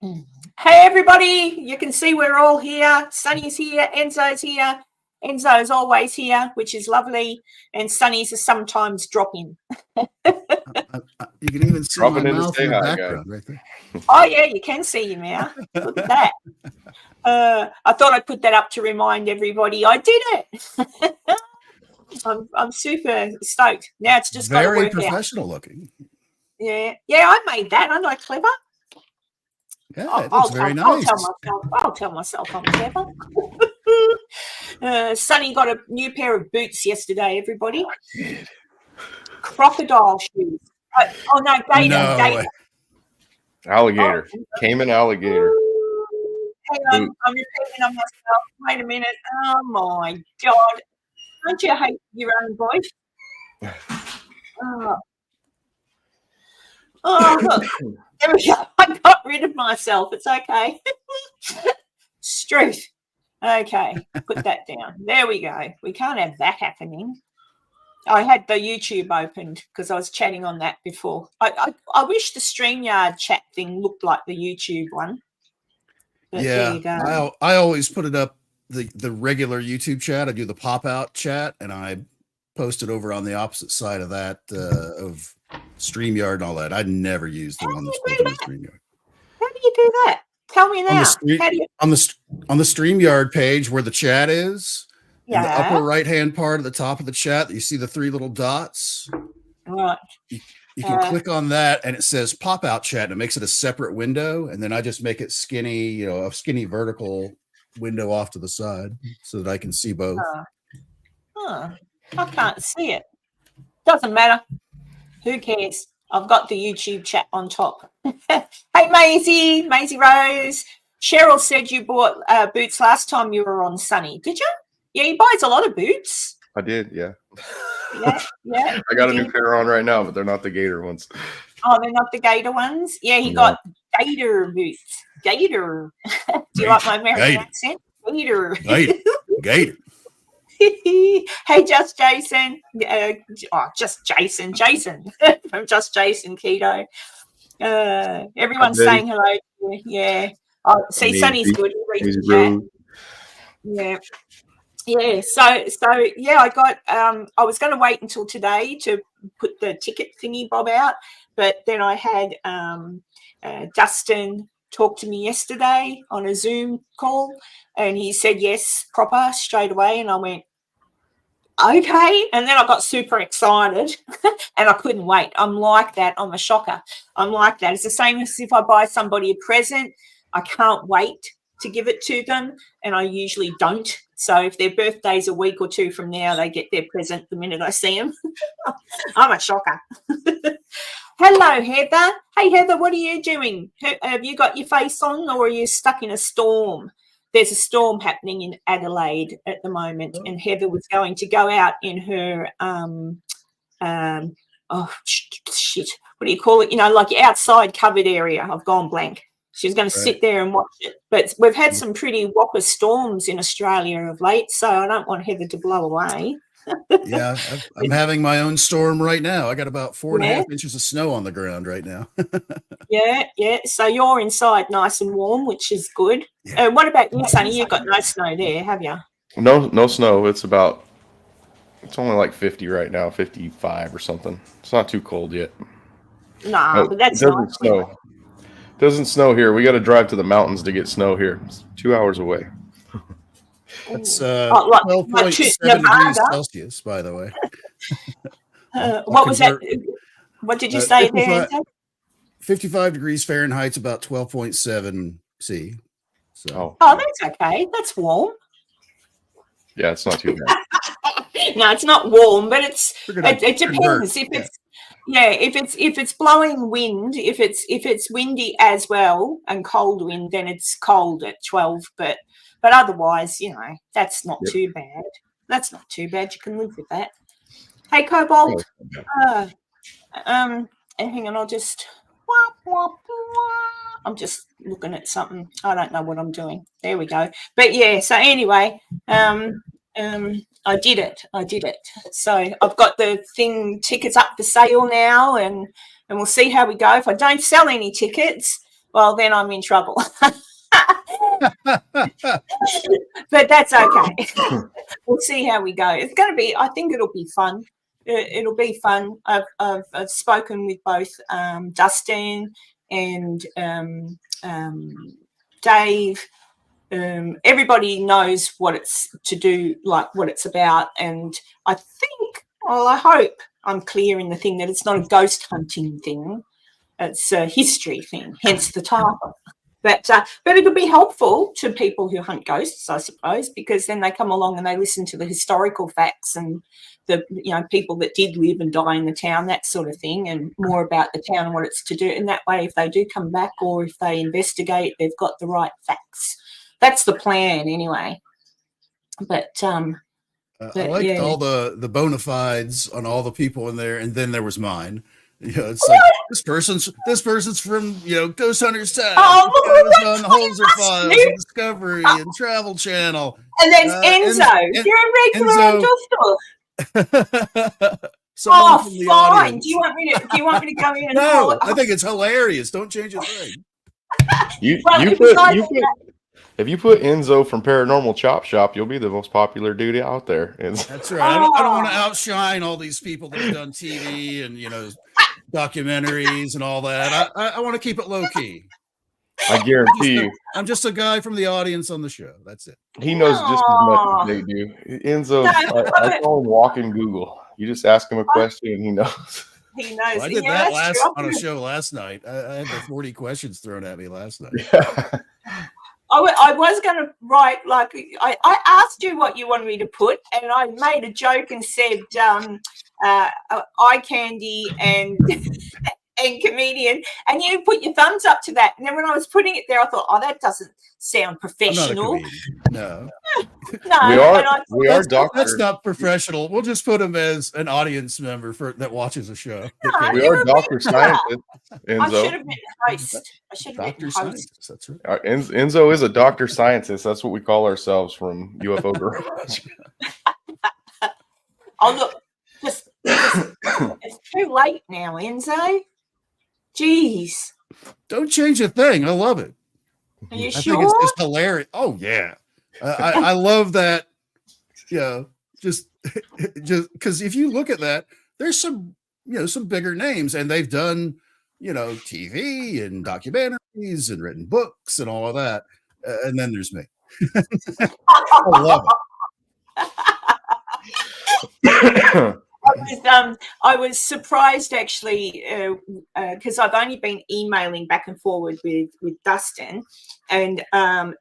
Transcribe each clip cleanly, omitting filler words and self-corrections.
Mm. Hey, everybody. You can see we're all here. Sunny's here. Enzo's here. Enzo's always here, which is lovely. And Sunny's is sometimes dropping. You can even see my Dropping in to mouth say in the hi, background right there. Oh, yeah, you can see your mouth. Look at that. I thought I'd put that up to remind everybody I did it. I'm super stoked. Now it's just got to Very work out. professional looking. Yeah, I made that. Aren't I clever? Yeah, it looks very nice. I'll tell myself I'm clever. Sonny got a new pair of boots yesterday, everybody. Crocodile shoes. Oh, no, gator. No gator. way. Alligator. Cayman alligator. Hang on, I'm repeating on myself. Wait a minute. Oh, my God. Don't you hate your own voice? Oh, look. There we go. I got rid of myself. It's okay. Struth. Okay, put that down. There we go. We can't have that happening. I had the YouTube opened because I was chatting on that before. I wish the StreamYard chat thing looked like the YouTube one. But there you go. I always put it up, the regular YouTube chat. I do the pop-out chat, and I post it over on the opposite side of that, of StreamYard and all that. I never use the one that's built in StreamYard. How do you do that? Tell me now. On the StreamYard page where the chat is, in the upper right-hand part at the top of the chat, you see the three little dots. Right. You can click on that, and it says pop-out chat, and it makes it a separate window. And then I just make it skinny, a skinny vertical window off to the side so that I can see both. I can't see it. Doesn't matter. Who cares? I've got the YouTube chat on top. Hey, Maisie Rose. Cheryl said you bought boots last time you were on Sunny. Did you? Yeah, he buys a lot of boots. I did, yeah. Yeah. I got a new pair on right now, but they're not the gator ones. Oh, they're not the gator ones? Yeah, he got gator boots. Gator. Do you like my American accent? Gator. Gator. Hey, Just Jason. Jason from Just Jason Keto. Everyone's saying hello. Yeah. Oh, see, Sunny's good. Yeah. Yeah. So yeah, I got. I was going to wait until today to put the ticket thingy bob out, but then I had Dustin talk to me yesterday on a Zoom call, and he said yes, proper straight away, and I went, okay. And then I got super excited and I couldn't wait. I'm like that. I'm a shocker. I'm like that. It's the same as if I buy somebody a present. I can't wait to give it to them, and I usually don't. So if their birthday's a week or two from now, they get their present the minute I see them. I'm a shocker. Hello, Heather. Hey, Heather, what are you doing? Have you got your face on, or are you stuck in a storm? There's a storm happening in Adelaide at the moment, and Heather was going to go out in her what do you call it? Like outside covered area. I've gone blank. She was going to sit there and watch it. But we've had some pretty whopper storms in Australia of late, so I don't want Heather to blow away. Yeah, I'm having my own storm right now. I got about 4.5 inches of snow on the ground right now. Yeah. So you're inside nice and warm, which is good. Yeah. What about you, Sonny? You've got no snow there, have you? No snow. It's only like 50 right now, 55 or something. It's not too cold yet. But that's doesn't snow. It doesn't snow here. We got to drive to the mountains to get snow here. It's 2 hours away. That's 12.7 degrees Celsius, by the way. What was that? What did you say there? 55 degrees Fahrenheit's about 12.7 C. So. Oh, that's okay. That's warm. Yeah, it's not too bad. No, it's not warm, but it depends. If it's blowing wind, if it's windy as well and cold wind, then it's cold at 12. But otherwise, that's not too bad. That's not too bad. You can live with that. Hey, Cobalt. And hang on, I'm just looking at something. I don't know what I'm doing. There we go. But yeah, so anyway, I did it. So I've got the tickets up for sale now, and we'll see how we go. If I don't sell any tickets, well, then I'm in trouble. But that's okay. We'll see how we go. It's going to be, I think it'll be fun. It'll be fun. I've spoken with both Dustin and Dave. Everybody knows what it's to do, like what it's about. And I think, well, I hope I'm clear in the thing that it's not a ghost hunting thing. It's a history thing, hence the title. But it'll be helpful to people who hunt ghosts, I suppose, because then they come along and they listen to the historical facts and the people that did live and die in the town, that sort of thing, and more about the town and what it's to do. And that way, if they do come back or if they investigate, they've got the right facts. That's the plan, anyway. But I liked all the bona fides on all the people in there, and then there was mine. It's like this person's from Ghost Hunters Town. On Holzer Files and Discovery and Travel Channel. And there's Enzo. You're a regular on Dustin. Fine. Do you want me to go in and No, I think it's hilarious. Don't change a thing. If you put Enzo from Paranormal Chop Shop, you'll be the most popular dude out there. That's right. I don't want to outshine all these people that have done TV and documentaries and all that. I want to keep it low key. I guarantee you. I'm just a guy from the audience on the show. That's it. He knows just as much as they do. Enzo, I call him walking Google. You just ask him a question and he knows. He knows. Well, I did that on a show last night. I had the 40 questions thrown at me last night. Yeah. I was going to write, like, I asked you what you wanted me to put, and I made a joke and said eye candy and comedian, and you put your thumbs up to that. And then when I was putting it there, I thought, that doesn't sound professional. No. No, we are doctors. That's not professional. We'll just put him as an audience member that watches a show. No, we are Dr. Scientists, Enzo. I should have been host. Dr. Scientist, that's right. Enzo is a Dr. Scientist. That's what we call ourselves from UFO Garage. Look, it's too late now, Enzo. Jeez. Don't change a thing. I love it. Are you I sure? think it's just hilarious. Oh yeah, I love that. Just because if you look at that, there's some bigger names, and they've done TV and documentaries and written books and all of that. And then there's me. I love it. I was surprised actually because I've only been emailing back and forward with Dustin, and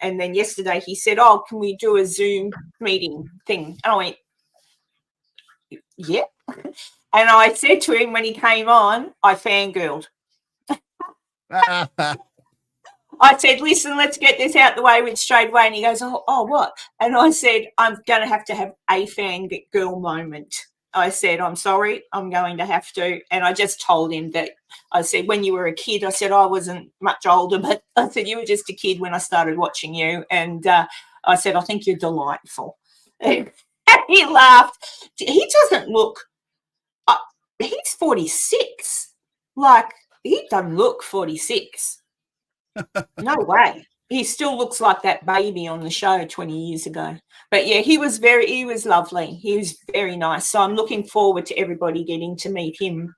then yesterday he said, can we do a Zoom meeting thing? And I went, yeah. And I said to him when he came on, I fangirled. I said, listen, let's get this out the way with straight away. And he goes, oh, what? And I said, I'm going to have a fangirl moment. I said, I'm sorry, I'm going to have to. And I just told him that, I said, when you were a kid, I said, I wasn't much older, but I said, you were just a kid when I started watching you. And I said, I think you're delightful. And he laughed. He doesn't look, he's 46. Like, he doesn't look 46. No way. He still looks like that baby on the show 20 years ago. But yeah, he was lovely. He was very nice. So I'm looking forward to everybody getting to meet him.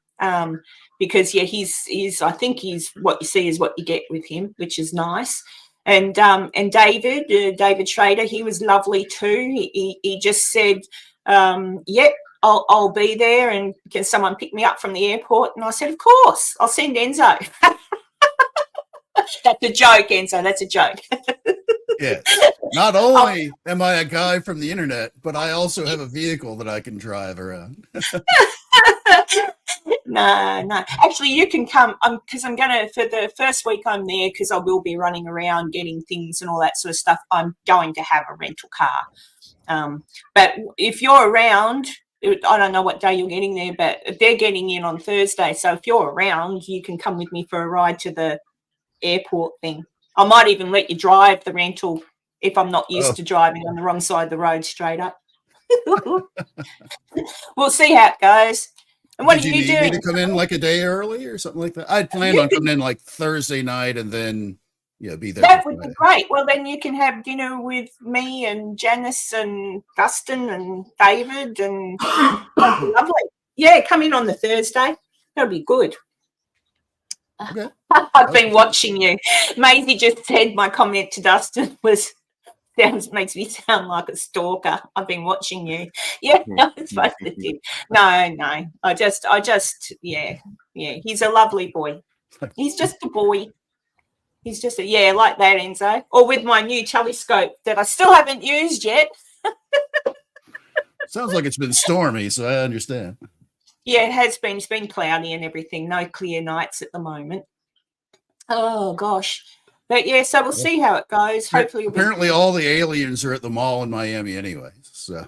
Because yeah, he's I think he's what you see is what you get with him, which is nice. And David Schrader, he was lovely too. He just said, yep, I'll be there, and can someone pick me up from the airport? And I said, of course, I'll send Enzo. That's a joke, Enzo. That's a joke. Yeah. Not only am I a guy from the internet, but I also have a vehicle that I can drive around. No. Actually, you can come because I'm going to, for the first week I'm there, because I will be running around getting things and all that sort of stuff, I'm going to have a rental car. But if you're around, I don't know what day you're getting there, but they're getting in on Thursday. So if you're around, you can come with me for a ride to the airport thing. I might even let you drive the rental if I'm not used to driving on the wrong side of the road straight up. We'll see how it goes. And what Did are you you need me doing? to come in like a day early or something like that? I'd planned You on could, coming in like Thursday night and then be there that for would be Friday. great. Well, then you can have dinner with me and Janice and Dustin and David, and that'd be lovely. Yeah, come in on the Thursday. That'll be good. Okay. I've been watching you. Maisie just said my comment to Dustin was makes me sound like a stalker. I've been watching you. Yeah, I was supposed to do. No. I just yeah. He's a lovely boy. He's just a boy. He's just like that, Enzo. Or with my new telescope that I still haven't used yet. Sounds like it's been stormy, so I understand. Yeah, it has been. It's been cloudy and everything. No clear nights at the moment. Oh gosh. But yeah, so we'll see how it goes. Hopefully, apparently all the aliens are at the mall in Miami anyway. So,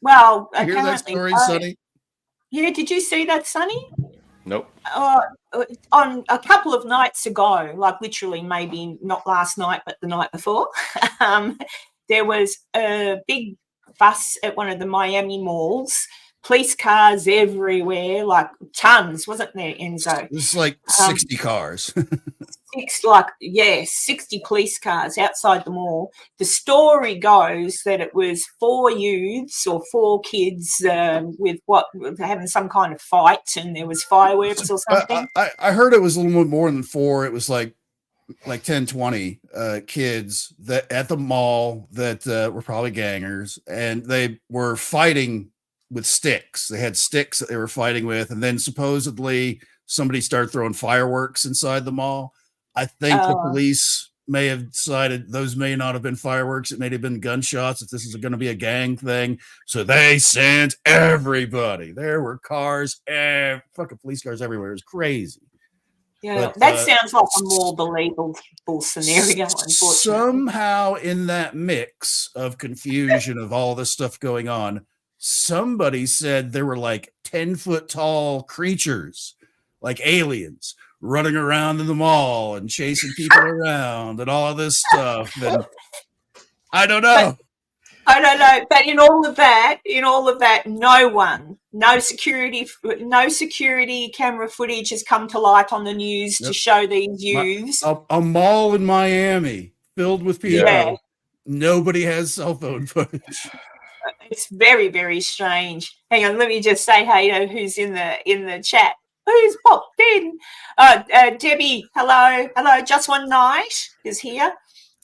well, you hear that story, Sonny? Yeah, did you see that, Sonny? Nope. On a couple of nights ago, like literally maybe not last night, but the night before, there was a big fuss at one of the Miami malls. Police cars everywhere, like tons, wasn't there, Enzo? It's like 60 cars. 60 police cars outside the mall. The story goes that it was 4 youths or 4 kids with having some kind of fight, and there was fireworks or something. I heard it was a little bit more than 4. It was like 10, 20 kids that at the mall that were probably gangers, and they were fighting with sticks. They had sticks that they were fighting with, and then supposedly somebody started throwing fireworks inside the mall. I think the police may have decided those may not have been fireworks. It may have been gunshots if this is going to be a gang thing. So they sent everybody. There were cars, fucking police cars everywhere. It was crazy. Yeah, but, that sounds like a more believable scenario, unfortunately. Somehow in that mix of confusion of all this stuff going on, somebody said there were like 10-foot tall creatures, like aliens, running around in the mall and chasing people around and all of this stuff. And I don't know. I don't know. But in all of that, no security camera footage has come to light on the news to show these youths. A mall in Miami filled with people. Yeah. Nobody has cell phone footage. It's very, very strange. Hang on, let me just say hey to who's in the chat. Who's popped in? Debbie, hello. Just One Night is here.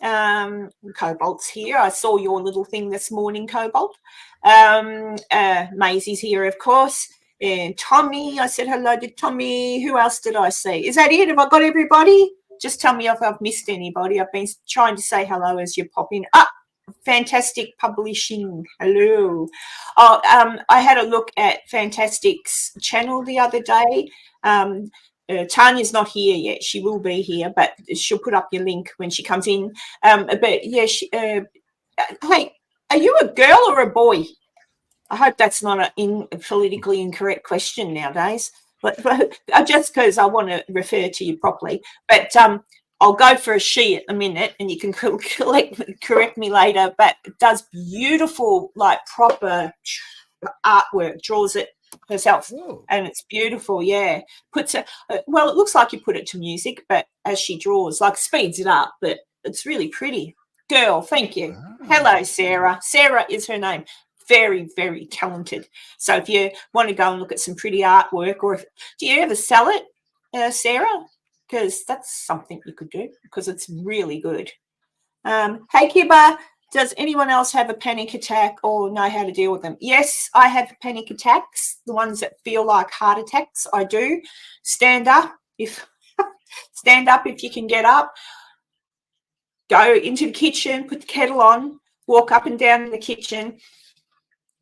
Cobalt's here. I saw your little thing this morning, Cobalt. Maisie's here, of course. And Tommy, I said hello to Tommy. Who else did I see? Is that it? Have I got everybody? Just tell me if I've missed anybody. I've been trying to say hello as you pop in. Fantastic Publishing. Hello. I had a look at Fantastic's channel the other day. Tanya's not here yet. She will be here, but she'll put up your link when she comes in. But yeah, hey, are you a girl or a boy? I hope that's not a politically incorrect question nowadays. But just because I want to refer to you properly. But I'll go for a she at the minute, and you can correct me later. But it does beautiful, like proper artwork, draws it herself. Whoa. And it's beautiful. Yeah, puts it. Well, it looks like you put it to music, but as she draws, like speeds it up. But it's really pretty. Girl, thank you. Hello, Sarah. Sarah is her name. Very, very talented. So if you want to go and look at some pretty artwork, or do you ever sell it, Sarah? Because that's something you could do, because it's really good. Hey, Kibba, does anyone else have a panic attack or know how to deal with them? Yes, I have panic attacks, the ones that feel like heart attacks. I do. Stand up if you can get up. Go into the kitchen, put the kettle on, walk up and down in the kitchen,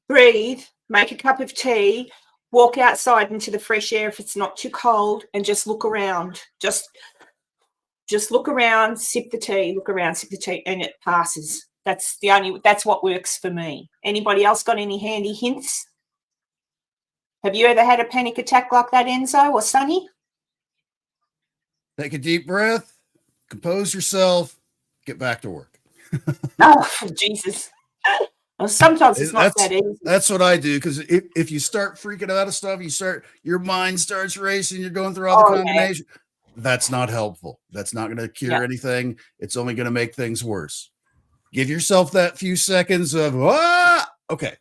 breathe, make a cup of tea, walk outside into the fresh air if it's not too cold, and just look around. Just look around, sip the tea, and it passes. That's what works for me. Anybody else got any handy hints? Have you ever had a panic attack like that, Enzo or Sonny? Take a deep breath, compose yourself, get back to work. Oh, Jesus. Well, sometimes it's not that easy. That's what I do, because if you start freaking out of stuff, your mind starts racing, you're going through all the combination. Yeah. That's not helpful. That's not going to cure anything. It's only going to make things worse. Give yourself that few seconds of okay,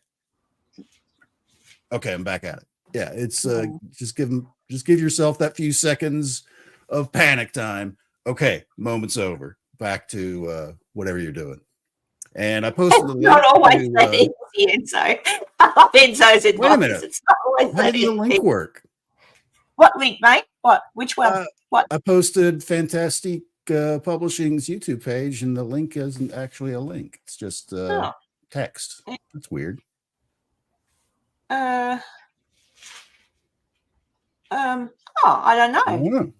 I'm back at it. Yeah, it's just give yourself that few seconds of panic time. Okay, moment's over. Back to whatever you're doing. And I posted the link. Not always that easy, Enzo. Enzo's advice. Wait a minute. It's not always How did the link work? What link, mate? What? Which one? What? I posted Fantastic Publishing's YouTube page, and the link isn't actually a link. It's just text. That's weird. I don't know. I don't know.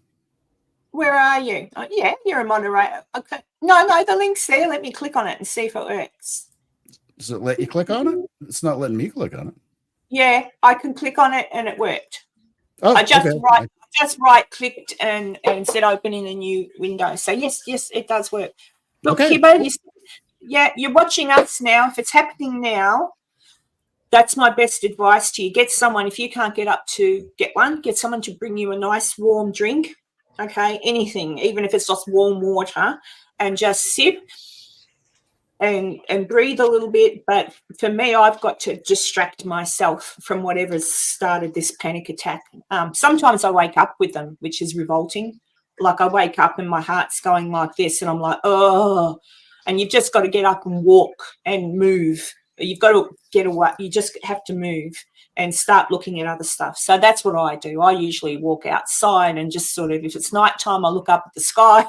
Where are you? Oh, yeah, you're a moderator. Okay. No, the link's there. Let me click on it and see if it works. Does it let you click on it? It's not letting me click on it. Yeah, I can click on it and it worked. Oh, I just right clicked and said open in a new window. So yes, it does work. Look, okay. Kibbo, you're watching us now. If it's happening now, that's my best advice to you. Get someone, if you can't get up to get one, get someone to bring you a nice warm drink. Okay, anything, even if it's just warm water, and just sip and breathe a little bit. But for me, I've got to distract myself from whatever's started this panic attack. Sometimes I wake up with them, which is revolting. Like I wake up and my heart's going like this, and I'm like, oh, and you've just got to get up and walk and move. You've got to get away. You just have to move and start looking at other stuff. So that's what I do. I usually walk outside and just sort of, if it's nighttime, I look up at the sky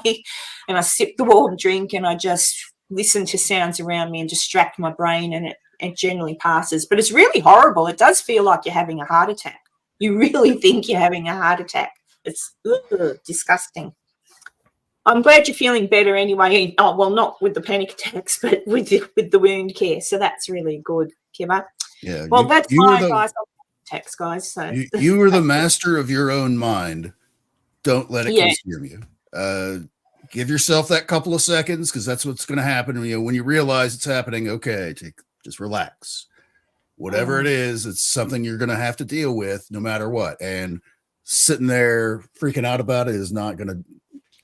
and I sip the warm drink and I just listen to sounds around me and distract my brain, and it generally passes. But it's really horrible. It does feel like you're having a heart attack. You really think you're having a heart attack. It's disgusting. I'm glad you're feeling better anyway. Oh, well, not with the panic attacks, but with the wound care. So that's really good, Kibba. Yeah. Well, that's my advice on attacks, guys. So you were the master of your own mind. Don't let it consume you. Give yourself that couple of seconds, because that's what's going to happen. When you realize it's happening, okay, just relax. Whatever it is, it's something you're going to have to deal with no matter what. And sitting there freaking out about it is not going to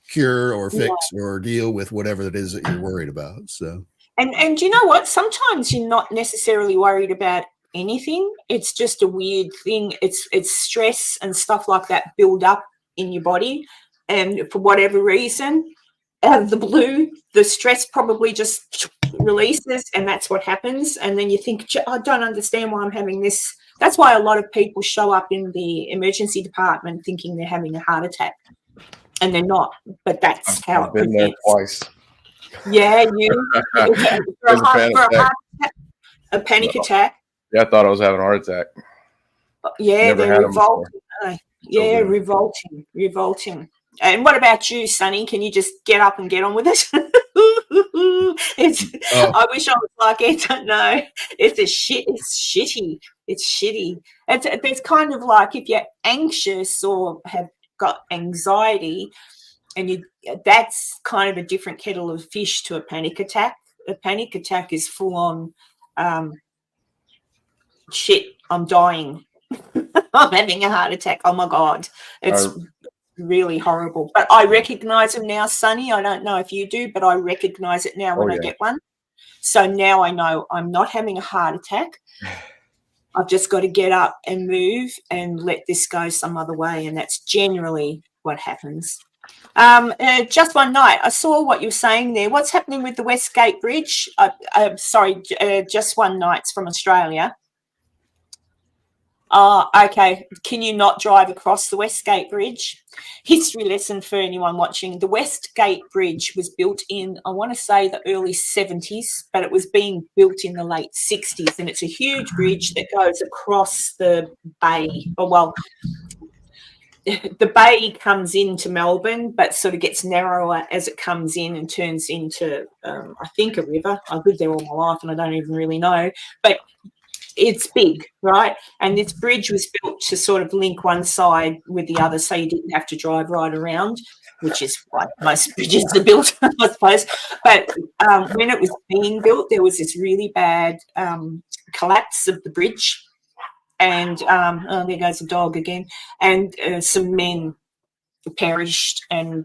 cure or fix or deal with whatever it is that you're worried about. So, and you know what? Sometimes you're not necessarily worried about anything. It's just a weird thing. It's stress and stuff like that build up in your body, and for whatever reason, out of the blue, the stress probably just releases, and that's what happens. And then you think, I don't understand why I'm having this. That's why a lot of people show up in the emergency department thinking they're having a heart attack, and they're not. But that's how I've been there twice. Yeah, a panic attack. Yeah, I thought I was having a heart attack. Yeah, they're revolting. Yeah, revolting. And what about you, Sonny? Can you just get up and get on with it? I wish I was like it. No, it's shitty. It's shitty. It's kind of like if you're anxious or have got anxiety, and that's kind of a different kettle of fish to a panic attack. A panic attack is full on shit, I'm dying. I'm having a heart attack. Oh my God. It's really horrible. But I recognize them now, Sonny. I don't know if you do, but I recognize it now when I get one. So now I know I'm not having a heart attack. I've just got to get up and move and let this go some other way. And that's generally what happens. Just one night, I saw what you were saying there. What's happening with the Westgate Bridge? Sorry, just one night's from Australia. Okay. Can you not drive across the Westgate Bridge? History lesson for anyone watching. The Westgate Bridge was built in, I want to say, the early 70s, but it was being built in the late 60s, and it's a huge bridge that goes across the bay. The bay comes into Melbourne, but sort of gets narrower as it comes in and turns into, I think, a river. I've lived there all my life and I don't even really know. But it's big, right? And this bridge was built to sort of link one side with the other, so you didn't have to drive right around, which is why most bridges are built, I suppose. But when it was being built, there was this really bad collapse of the bridge, and there goes the dog again, and some men perished, and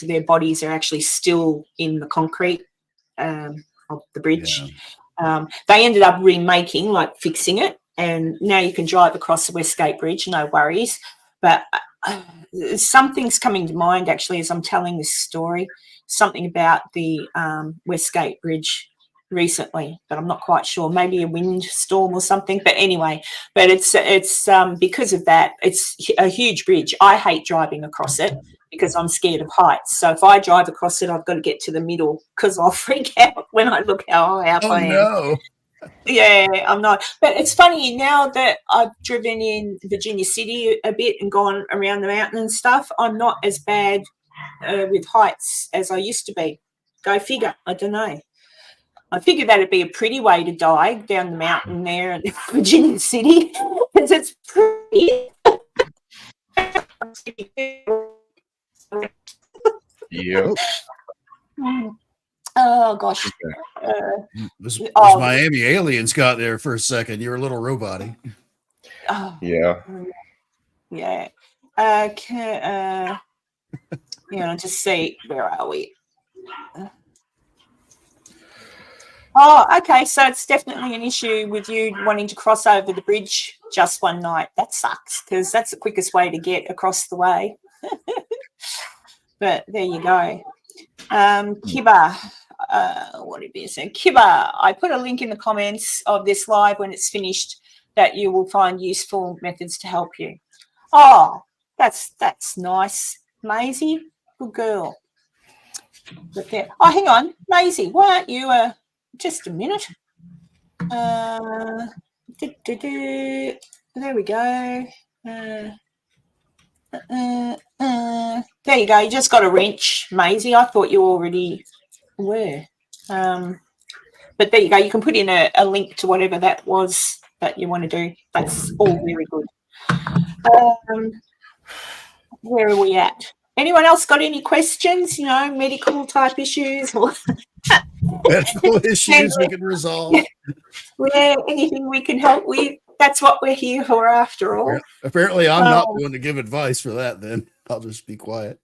their bodies are actually still in the concrete of the bridge. They ended up remaking, like fixing it, and now you can drive across the Westgate Bridge, no worries. But something's coming to mind actually as I'm telling this story, something about the Westgate Bridge recently, but I'm not quite sure. Maybe a windstorm or something. But anyway, but it's because of that, it's a huge bridge. I hate driving across it because I'm scared of heights. So if I drive across it, I've got to get to the middle because I'll freak out when I look how high up I am. No. Yeah, I'm not. But it's funny now that I've driven in Virginia City a bit and gone around the mountain and stuff, I'm not as bad with heights as I used to be. Go figure. I don't know. I figured that'd be a pretty way to die down the mountain there in Virginia City because it's pretty. Yep. Oh gosh. This Miami aliens got there for a second. You're a little robot-y. Oh, Yeah. Yeah. Just see, where are we? Oh, okay. So it's definitely an issue with you wanting to cross over the bridge just one night. That sucks because that's the quickest way to get across the way. But there you go. Kiba, what did you say? Kiba, I put a link in the comments of this live when it's finished that you will find useful methods to help you. Oh, that's nice. Maisie, good girl. But there, hang on. Maisie, why aren't you just a minute? There we go. There you go. You just got a wrench, Maisie. I thought you already were. But there you go. You can put in a link to whatever that was that you want to do. That's all very good. Where are we at? Anyone else got any questions? Medical type issues or medical issues we can resolve. Yeah, anything we can help with. That's what we're here for, after all. Apparently, I'm not the one to give advice for that. Then I'll just be quiet.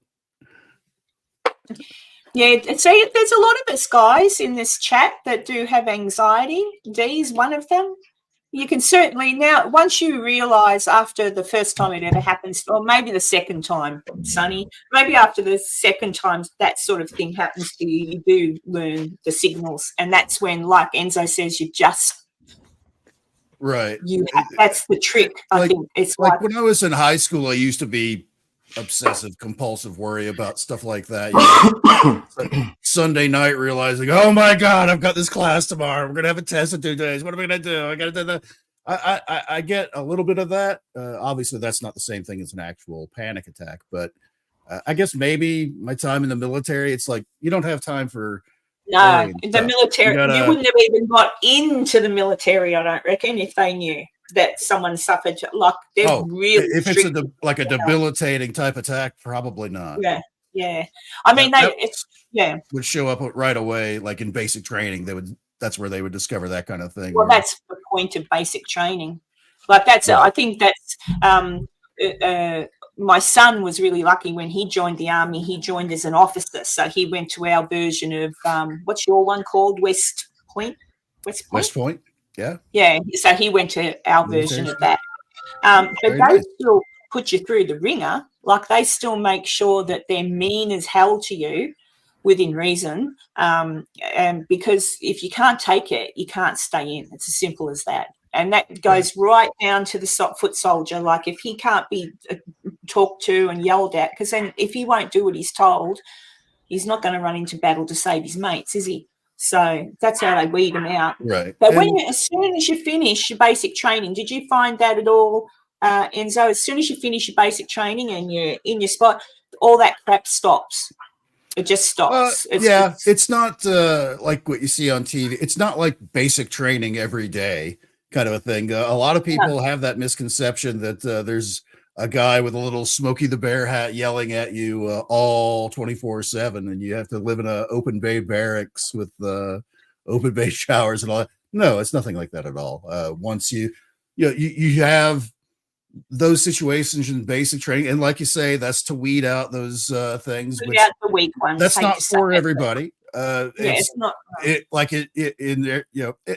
Yeah, see, there's a lot of us guys in this chat that do have anxiety. Dee's one of them. You can certainly now, once you realise after the first time it ever happens, or maybe the second time, Sonny, maybe after the second time that sort of thing happens to you, you do learn the signals. And that's when, like Enzo says, you just right. That's the trick. I think it's like when I was in high school, I used to be obsessive, compulsive worry about stuff like that. Sunday night, realizing, oh my God, I've got this class tomorrow. We're gonna have a test in 2 days. What am I gonna do? I gotta do that. I get a little bit of that. Obviously, that's not the same thing as an actual panic attack, but I guess maybe my time in the military, it's like you don't have time for. No, the military. You wouldn't have even got into the military, I don't reckon, if they knew that someone suffered. Like they're really. If it's a debilitating type attack, probably not. Yeah. I mean, would show up right away, like in basic training. That's where they would discover that kind of thing. Well, that's the point of basic training. Like that's. Right. I think that's. My son was really lucky when he joined the army. He joined as an officer, so he went to our version of what's your one called? West Point. Yeah. Yeah. So he went to our version of that. But they still put you through the ringer. Like they still make sure that they're mean as hell to you within reason. And because if you can't take it, you can't stay in. It's as simple as that. And that goes right down to the foot soldier. Like if he can't be talked to and yelled at, because then if he won't do what he's told, he's not going to run into battle to save his mates, is he? So that's how they weed them out. Right. But as soon as you finish your basic training, did you find that at all, Enzo? As soon as you finish your basic training and you're in your spot, all that crap stops. It just stops. It's not like what you see on TV. It's not like basic training every day. kind of a thing. A lot of people have that misconception that there's a guy with a little Smokey the Bear hat yelling at you all 24/7, and you have to live in an open bay barracks with open bay showers and all that. No, it's nothing like that at all. Once you have those situations in basic training, and like you say, that's to weed out those things. Weed out the weak ones. That's not for everybody. It's not. In there,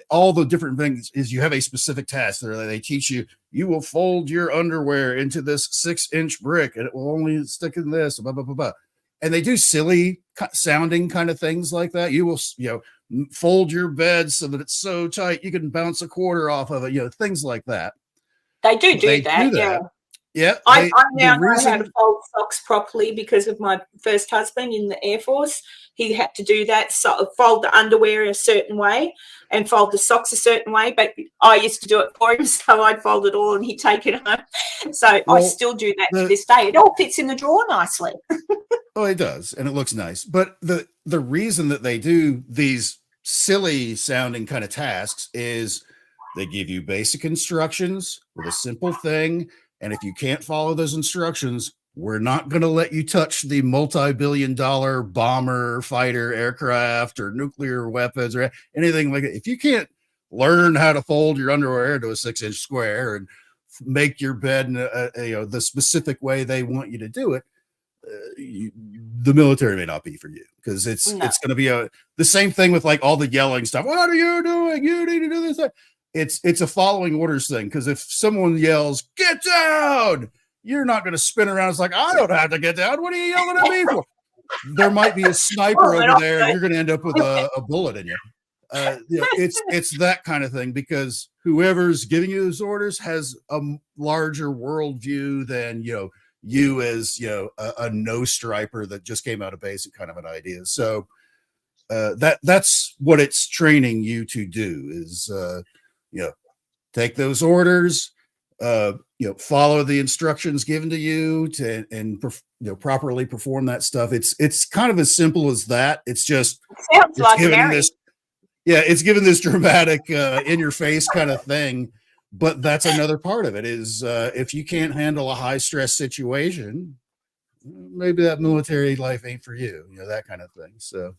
all the different things is you have a specific task there. They teach you. You will fold your underwear into this 6-inch brick, and it will only stick in this. Blah blah blah blah. And they do silly sounding kind of things like that. You will, fold your bed so that it's so tight you can bounce a quarter off of it. Things like that. They do that. Yeah. Yeah, I now know how to fold socks properly because of my first husband in the Air Force. He had to do that, so fold the underwear a certain way and fold the socks a certain way. But I used to do it for him, so I'd fold it all and he'd take it home. So I still do that to this day. It all fits in the drawer nicely. Oh, it does, and it looks nice. But the reason that they do these silly sounding kind of tasks is they give you basic instructions with a simple thing. And if you can't follow those instructions, we're not going to let you touch the multi-billion-dollar bomber, fighter, aircraft, or nuclear weapons or anything like that. If you can't learn how to fold your underwear into a 6-inch square and make your bed in the specific way they want you to do it, the military may not be for you, because it's going to be the same thing with like all the yelling stuff. What are you doing? You need to do this. It's a following orders thing, because if someone yells, "Get down," you're not going to spin around. It's like, I don't have to get down. What are you yelling at me for? There might be a sniper over there, and you're going to end up with a bullet in you. It's that kind of thing, because whoever's giving you those orders has a larger worldview than you as a no striper that just came out of basic kind of an idea. So that's what it's training you to do is take those orders, follow the instructions given to you and properly perform that stuff. It's kind of as simple as that. It's just sounds like Mary. It's given this dramatic in your face kind of thing. But that's another part of it is if you can't handle a high stress situation, maybe that military life ain't for you, that kind of thing. So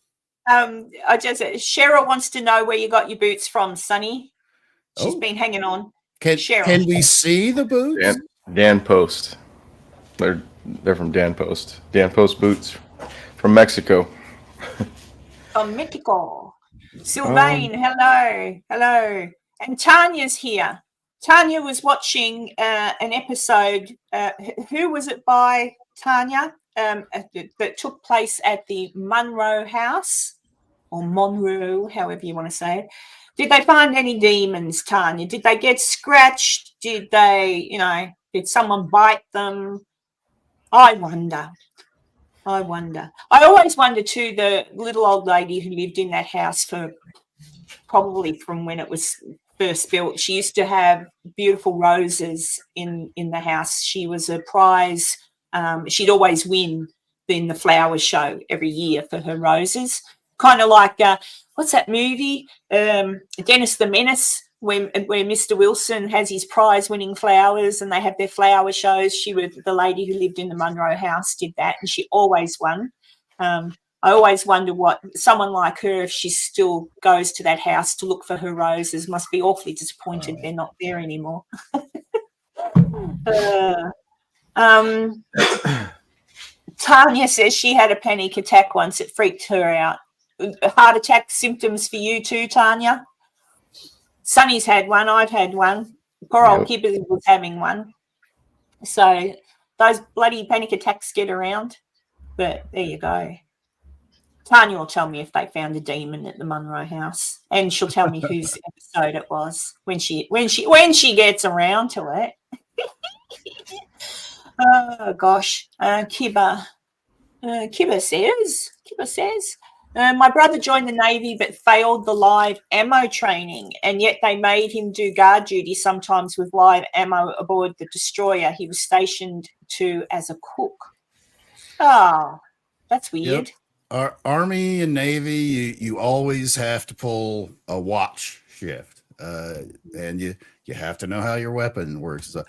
Cheryl wants to know where you got your boots from, Sonny. She's been hanging on. Can we see the boots? Dan Post. They're from Dan Post. Dan Post boots from Mexico. From Mexico. Sylvain, hello. And Tanya's here. Tanya was watching an episode. Who was it by, Tanya? That took place at the Monroe House, or Monroe, however you want to say it. Did they find any demons, Tanya? Did they get scratched? Did they, did someone bite them? I wonder. I always wonder too, the little old lady who lived in that house probably from when it was first built. She used to have beautiful roses in the house. She was a prize. She'd always win in the flower show every year for her roses. Kind of like what's that movie? Dennis the Menace, where Mr. Wilson has his prize-winning flowers and they have their flower shows. She was the lady who lived in the Monroe house, did that, and she always won. I always wonder what someone like her, if she still goes to that house to look for her roses, must be awfully disappointed they're not there anymore. Tanya says she had a panic attack once. It freaked her out. Heart attack symptoms for you too, Tanya? Sonny's had one. I've had one. Poor old Kibbers was having one. So those bloody panic attacks get around. But there you go. Tanya will tell me if they found a demon at the Monroe house, and she'll tell me whose episode it was when she gets around to it. Oh gosh, Kibber says, my brother joined the Navy but failed the live ammo training, and yet they made him do guard duty sometimes with live ammo aboard the destroyer he was stationed to as a cook. Oh, that's weird. Yep. Our Army and Navy, you always have to pull a watch shift. and you have to know how your weapon works. So,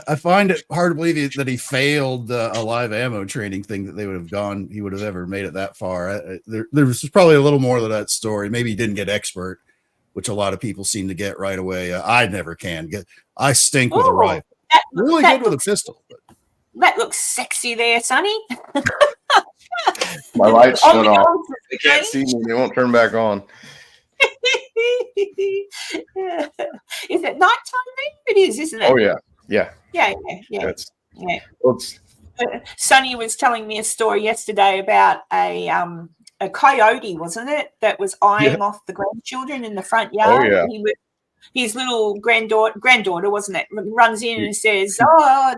I find it hard to believe that he failed a live ammo training thing, that they would have gone, he would have ever made it that far. There was probably a little more to that story. Maybe he didn't get expert, which a lot of people seem to get right away. I never can get. I stink with a rifle. Really good with a pistol. But. That looks sexy there, Sonny. My lights shut off. They can't see me. They won't turn back on. Is it nighttime? It is, isn't it? Oh yeah. Yeah. Sonny was telling me a story yesterday about a coyote, wasn't it, that was eyeing off the grandchildren in the front yard. Oh, yeah. His little granddaughter, wasn't it, runs in and says, "Oh,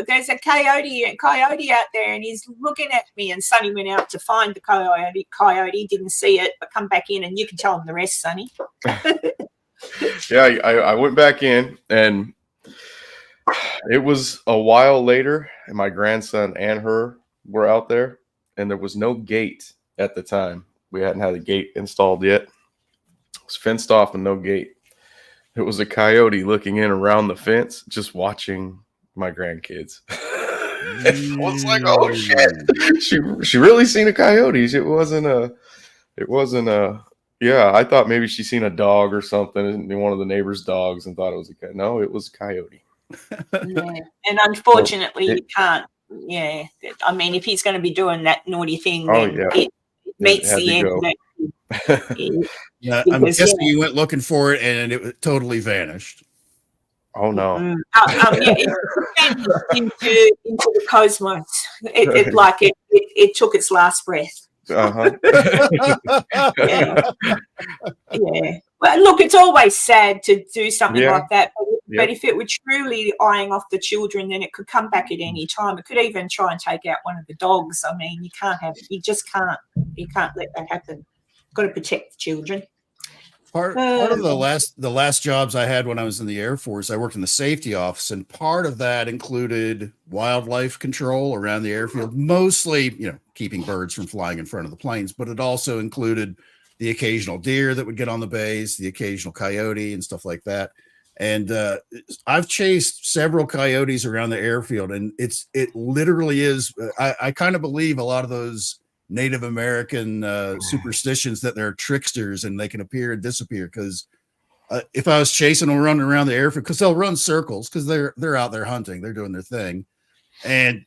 there's a coyote out there, and he's looking at me." And Sonny went out to find the coyote, didn't see it, but come back in, and you can tell him the rest, Sonny. Yeah, I went back in, and it was a while later, and my grandson and her were out there, and there was no gate at the time. We hadn't had a gate installed yet. It was fenced off and no gate. It was a coyote looking in around the fence, just watching my grandkids. I was like, "Oh shit!" She really seen a coyote. It wasn't a. Yeah, I thought maybe she seen a dog or something, one of the neighbors' dogs, and thought it was a coyote. No, it was a coyote. Yeah. And unfortunately, you can't. Yeah, I mean, if he's going to be doing that naughty thing, then it meets the end. Yeah, I'm guessing you went looking for it and it totally vanished. Oh no! It vanished into the cosmos. It took its last breath. Uh-huh. Yeah. Well, look, it's always sad to do something like that. But if it were truly eyeing off the children, then it could come back at any time. It could even try and take out one of the dogs. I mean, you can't let that happen. Got to protect the children. Part of the last jobs I had when I was in the Air Force, I worked in the safety office, and part of that included wildlife control around the airfield, mostly, keeping birds from flying in front of the planes, but it also included the occasional deer that would get on the base, the occasional coyote and stuff like that. And I've chased several coyotes around the airfield, and it literally is. I kind of believe a lot of those Native American superstitions that they're tricksters and they can appear and disappear. Because if I was chasing them running around the airfield, because they'll run circles because they're out there hunting, they're doing their thing, and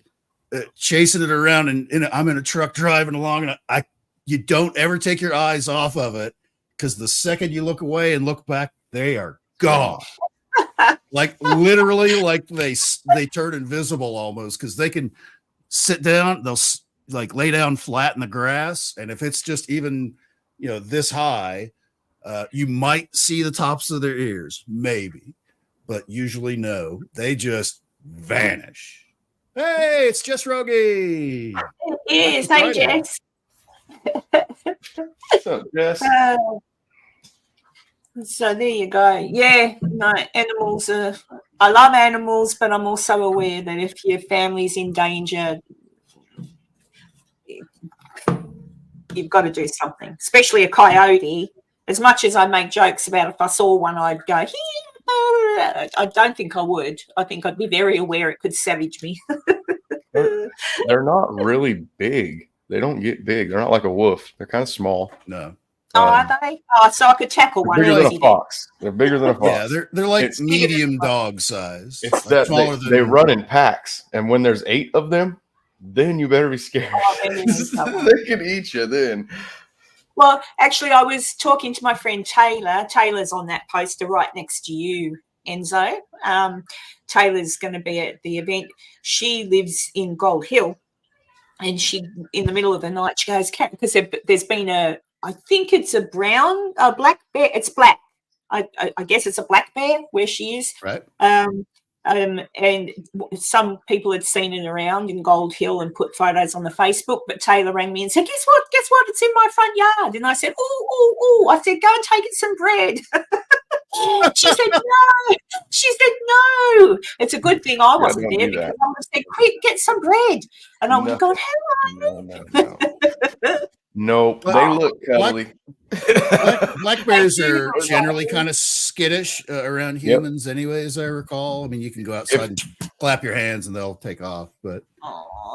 chasing it around, and I'm in a truck driving along, and you don't ever take your eyes off of it, because the second you look away and look back, they are gone. Like literally, like they turn invisible almost, because they can sit down, they'll like lay down flat in the grass, and if it's just even this high, you might see the tops of their ears, maybe, but usually no. They just vanish. Hey, it's Jess Rogie. It is. Hey, Jess. What's up, Jess? So there you go. Yeah, no, animals are. I love animals, but I'm also aware that if your family's in danger, you've got to do something, especially a coyote. As much as I make jokes about if I saw one, I'd go, I don't think I would. I think I'd be very aware it could savage me. They're not really big. They don't get big. They're not like a wolf. They're kind of small. No. Are they? So I could tackle one. Bigger than a fox. They're bigger than a fox. Yeah, they're like medium dog size. It's that they run in packs, and when there's 8 of them, then you better be scared. They can eat you then. Well, actually, I was talking to my friend Taylor. Taylor's on that poster right next to you, Enzo. Taylor's going to be at the event. She lives in Gold Hill, and she, in the middle of the night, she goes, because there's been I think it's a black bear. It's black. I guess it's a black bear where she is. Right. And some people had seen it around in Gold Hill and put photos on the Facebook, but Taylor rang me and said, guess what? It's in my front yard. And I said, oh. I said, go and take it some bread. She said, no. It's a good thing I wasn't there, because I would have said, quick, get some bread. And I would have gone, hello. No. Nope. They look cuddly. Black bears are generally kind of skittish around humans, anyway, as I recall. I mean, you can go outside and clap your hands and they'll take off. But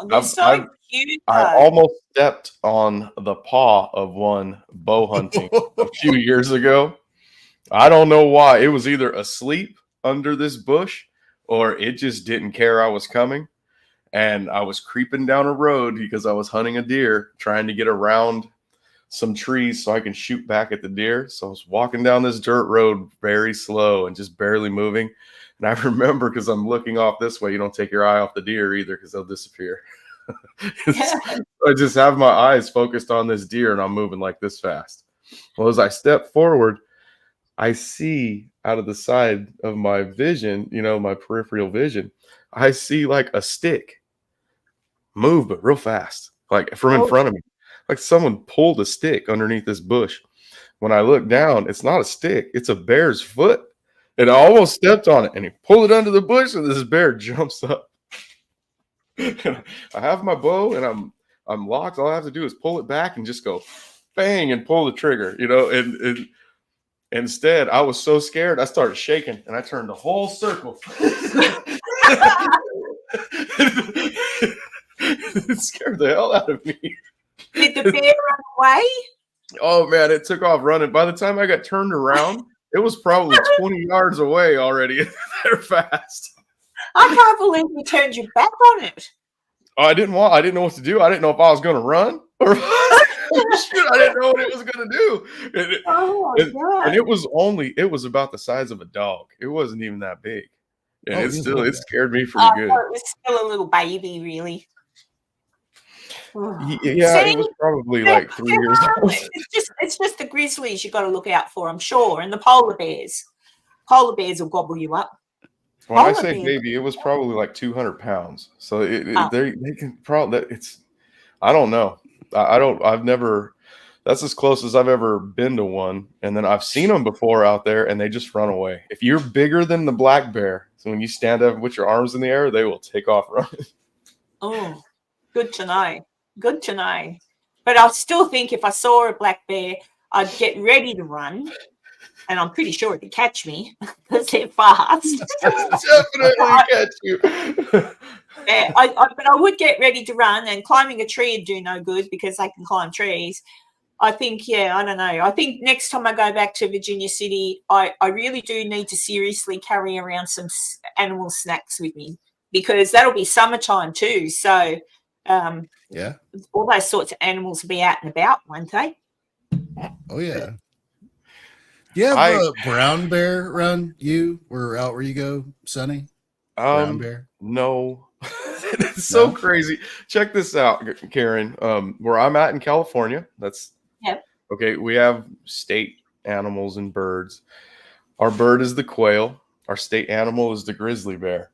they're so cute. I almost stepped on the paw of one bow hunting a few years ago. I don't know why. It was either asleep under this bush or it just didn't care I was coming. And I was creeping down a road because I was hunting a deer, trying to get around some trees so I can shoot back at the deer. So I was walking down this dirt road very slow and just barely moving. And I remember, because I'm looking off this way, you don't take your eye off the deer either because they'll disappear. I just have my eyes focused on this deer and I'm moving like this fast. Well, as I step forward, I see out of the side of my vision, my peripheral vision, I see like a stick move, but real fast, like from in front of me. Like someone pulled a stick underneath this bush. When I look down, it's not a stick, it's a bear's foot. And I almost stepped on it and he pulled it under the bush and this bear jumps up. I have my bow and I'm locked. All I have to do is pull it back and just go bang and pull the trigger, and instead I was so scared I started shaking and I turned the whole circle. It scared the hell out of me. Did the bear run away? Oh man, it took off running. By the time I got turned around, it was probably 20 yards away already. They're fast. I can't believe you turned your back on it. I didn't know what to do. I didn't know if I was going to run or shoot. I didn't know what it was going to do. And it was about the size of a dog. It wasn't even that big. And it scared me pretty good. It was still a little baby, really. Yeah, it was probably like 3 years old. It's just the grizzlies you got to look out for, I'm sure, and the polar bears. Polar bears will gobble you up. When I say baby, it was probably like 200 pounds. So they can probably. I don't know. I've never. That's as close as I've ever been to one. And then I've seen them before out there, and they just run away. If you're bigger than the black bear, so when you stand up with your arms in the air, they will take off running. Oh, good to know. Good to know. But I still think if I saw a black bear, I'd get ready to run. And I'm pretty sure it'd catch me because they're fast. Definitely catch you. Yeah, but I would get ready to run, and climbing a tree would do no good because they can climb trees. I think, I don't know. I think next time I go back to Virginia City, I really do need to seriously carry around some animal snacks with me because that'll be summertime too. So, all those sorts of animals will be out and about, won't they? Oh, yeah. Do you have a brown bear around you or out where you go, Sonny? Brown bear? No. It's so crazy. Check this out, Karen. Where I'm at in California, okay, we have state animals and birds. Our bird is the quail. Our state animal is the grizzly bear.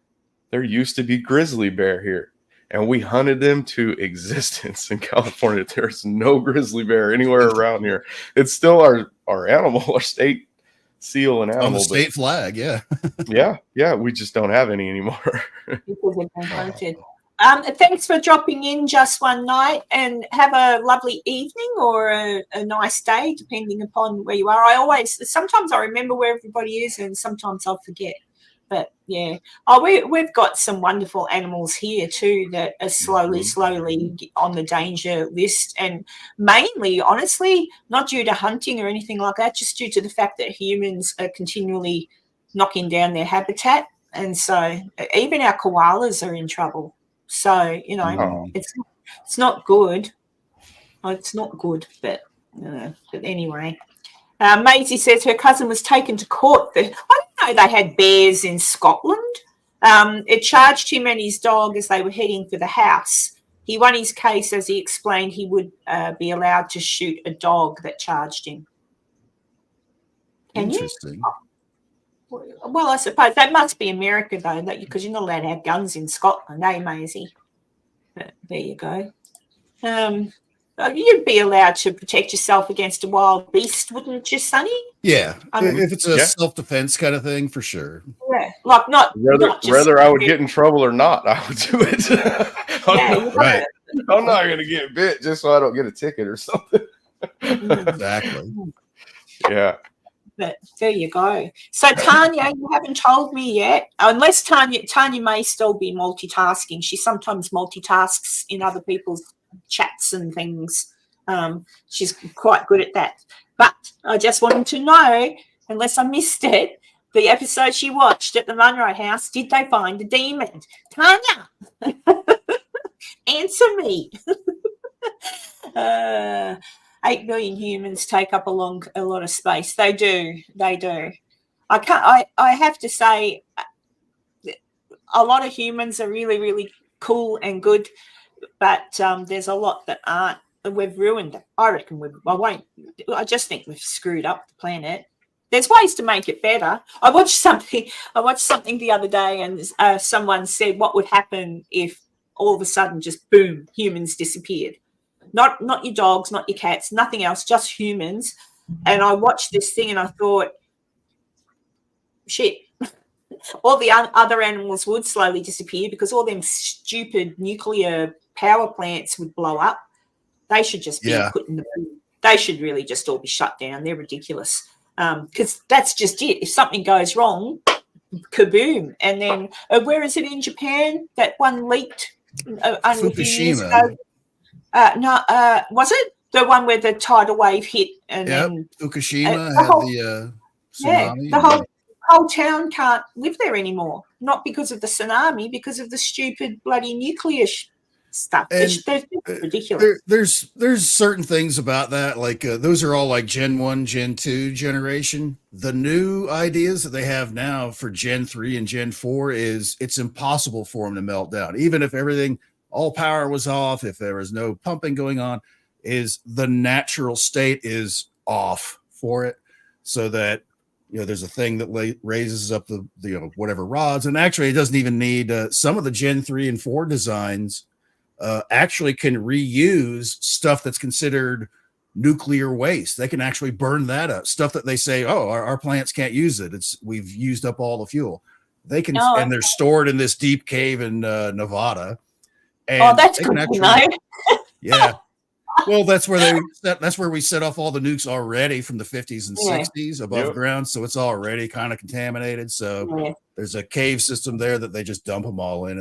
There used to be grizzly bear here, and we hunted them to existence in California. There's no grizzly bear anywhere around here. It's still our animal, our state seal and animal. On the state flag, yeah. yeah. We just don't have any anymore. Because they've been hunted. Thanks for dropping in just one night, and have a lovely evening or a nice day, depending upon where you are. Sometimes I remember where everybody is, and sometimes I'll forget. But yeah, we've got some wonderful animals here too that are slowly on the danger list, and mainly, honestly, not due to hunting or anything like that, just due to the fact that humans are continually knocking down their habitat, and so even our koalas are in trouble. So it's not good. It's not good, but anyway. Maisie says her cousin was taken to court. I didn't know they had bears in Scotland. It charged him and his dog as they were heading for the house. He won his case as he explained he would be allowed to shoot a dog that charged him. Interesting. Well, I suppose that must be America, though, because you're not allowed to have guns in Scotland, Maisie? But there you go. You'd be allowed to protect yourself against a wild beast, wouldn't you, Sonny? Yeah, if it's a self-defense kind of thing, for sure. Yeah, like whether I would get in trouble or not, I would do it. I'm not going to get bit just so I don't get a ticket or something. Exactly. Yeah. But there you go. So Tanya, you haven't told me yet, unless Tanya may still be multitasking. She sometimes multitasks in other people's chats and things. She's quite good at that. But I just wanted to know, unless I missed it, the episode she watched at the Munro house, did they find a demon? Tanya, answer me. 8 billion humans take up a lot of space. They do. I have to say, a lot of humans are really, really cool and good, but there's a lot that aren't. We've ruined it. I reckon I just think we've screwed up the planet. There's ways to make it better. I watched something the other day, and someone said, what would happen if all of a sudden, just boom, humans disappeared? Not your dogs, not your cats, nothing else, just humans. And I watched this thing and I thought, shit, all the other animals would slowly disappear because all them stupid nuclear power plants would blow up. They should just be put in the boot. They should really just all be shut down. They're ridiculous. Because that's just it. If something goes wrong, kaboom. And then, where is it in Japan? That one leaked only a few years ago. Was it the one where the tidal wave hit? And then Fukushima had the tsunami. The whole town can't live there anymore. Not because of the tsunami, because of the stupid bloody nuclear stuff. It's ridiculous. There's certain things about that, like those are all like Gen 1, Gen 2 generation. The new ideas that they have now for Gen 3 and Gen 4 is it's impossible for them to melt down. Even if all power was off, if there was no pumping going on, is the natural state is off for it, so that there's a thing that raises up the whatever rods, and actually it doesn't even need some of the Gen 3 and 4 designs actually can reuse stuff that's considered nuclear waste. They can actually burn that up, stuff that they say, our plants can't use it, we've used up all the fuel. They can, and they're stored in this deep cave in Nevada. And that's good to know. Yeah. Well, that's where we set off all the nukes already from the 50s and 60s above ground. So it's already kind of contaminated. So there's a cave system there that they just dump them all in.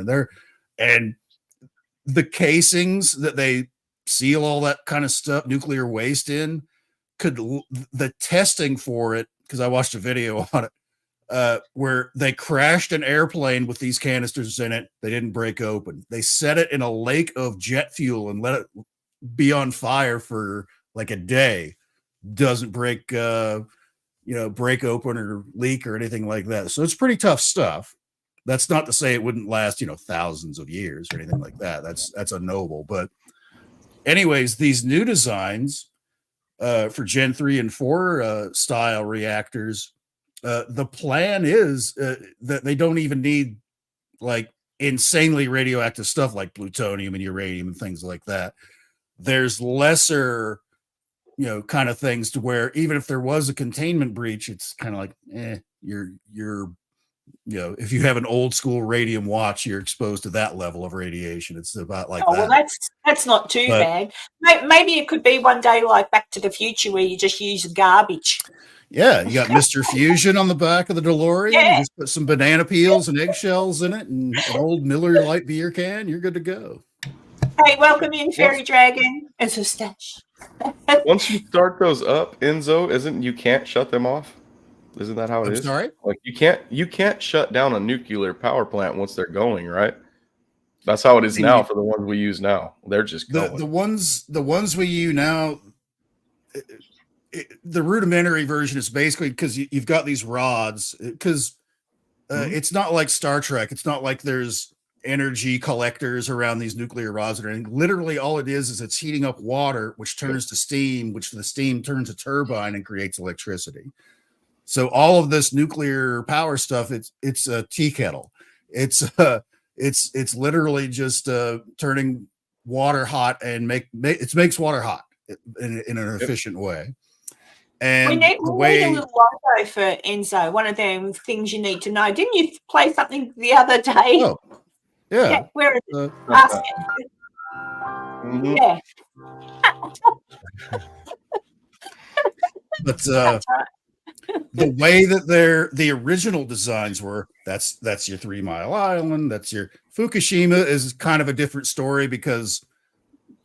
And the casings that they seal all that kind of stuff, nuclear waste in, the testing for it, because I watched a video on it, where they crashed an airplane with these canisters in it. They didn't break open. They set it in a lake of jet fuel and let it be on fire for like a day. Doesn't break break open or leak or anything like that. So it's pretty tough stuff. That's not to say it wouldn't last thousands of years or anything like that. That's unknowable. But anyways, these new designs for Gen 3 and 4 style reactors, the plan is that they don't even need like insanely radioactive stuff like plutonium and uranium and things like that. There's lesser, kind of things to where even if there was a containment breach, it's kind of like, you're if you have an old school radium watch, you're exposed to that level of radiation. It's about like that. Well, that's not too bad. Maybe it could be one day like Back to the Future where you just use garbage. Yeah, you got Mr. Fusion on the back of the DeLorean. You just put some banana peels and eggshells in it and an old Miller Lite beer can. You're good to go. Hey, welcome in, Fairy Dragon. It's a stash. Once you start those up, Enzo, you can't shut them off? Isn't that how it is? Sorry? Like you can't shut down a nuclear power plant once they're going, right? That's how it is now for the ones we use now. They're just going. The ones we use now, the rudimentary version is basically because you've got these rods, because it's not like Star Trek. It's not like there's energy collectors around these nuclear rods or anything. Literally all it is it's heating up water, which turns to steam, which the steam turns a turbine and creates electricity. So all of this nuclear power stuff, it's a tea kettle. It's literally just turning water hot and makes water hot in an efficient way. And we need a little logo for Enzo. One of them things you need to know. Didn't you play something the other day? Oh, yeah. Where is it? Ask it. Mm-hmm. Yeah. But That's right. the way that the original designs were, that's your 3 Mile Island, that's your Fukushima is kind of a different story because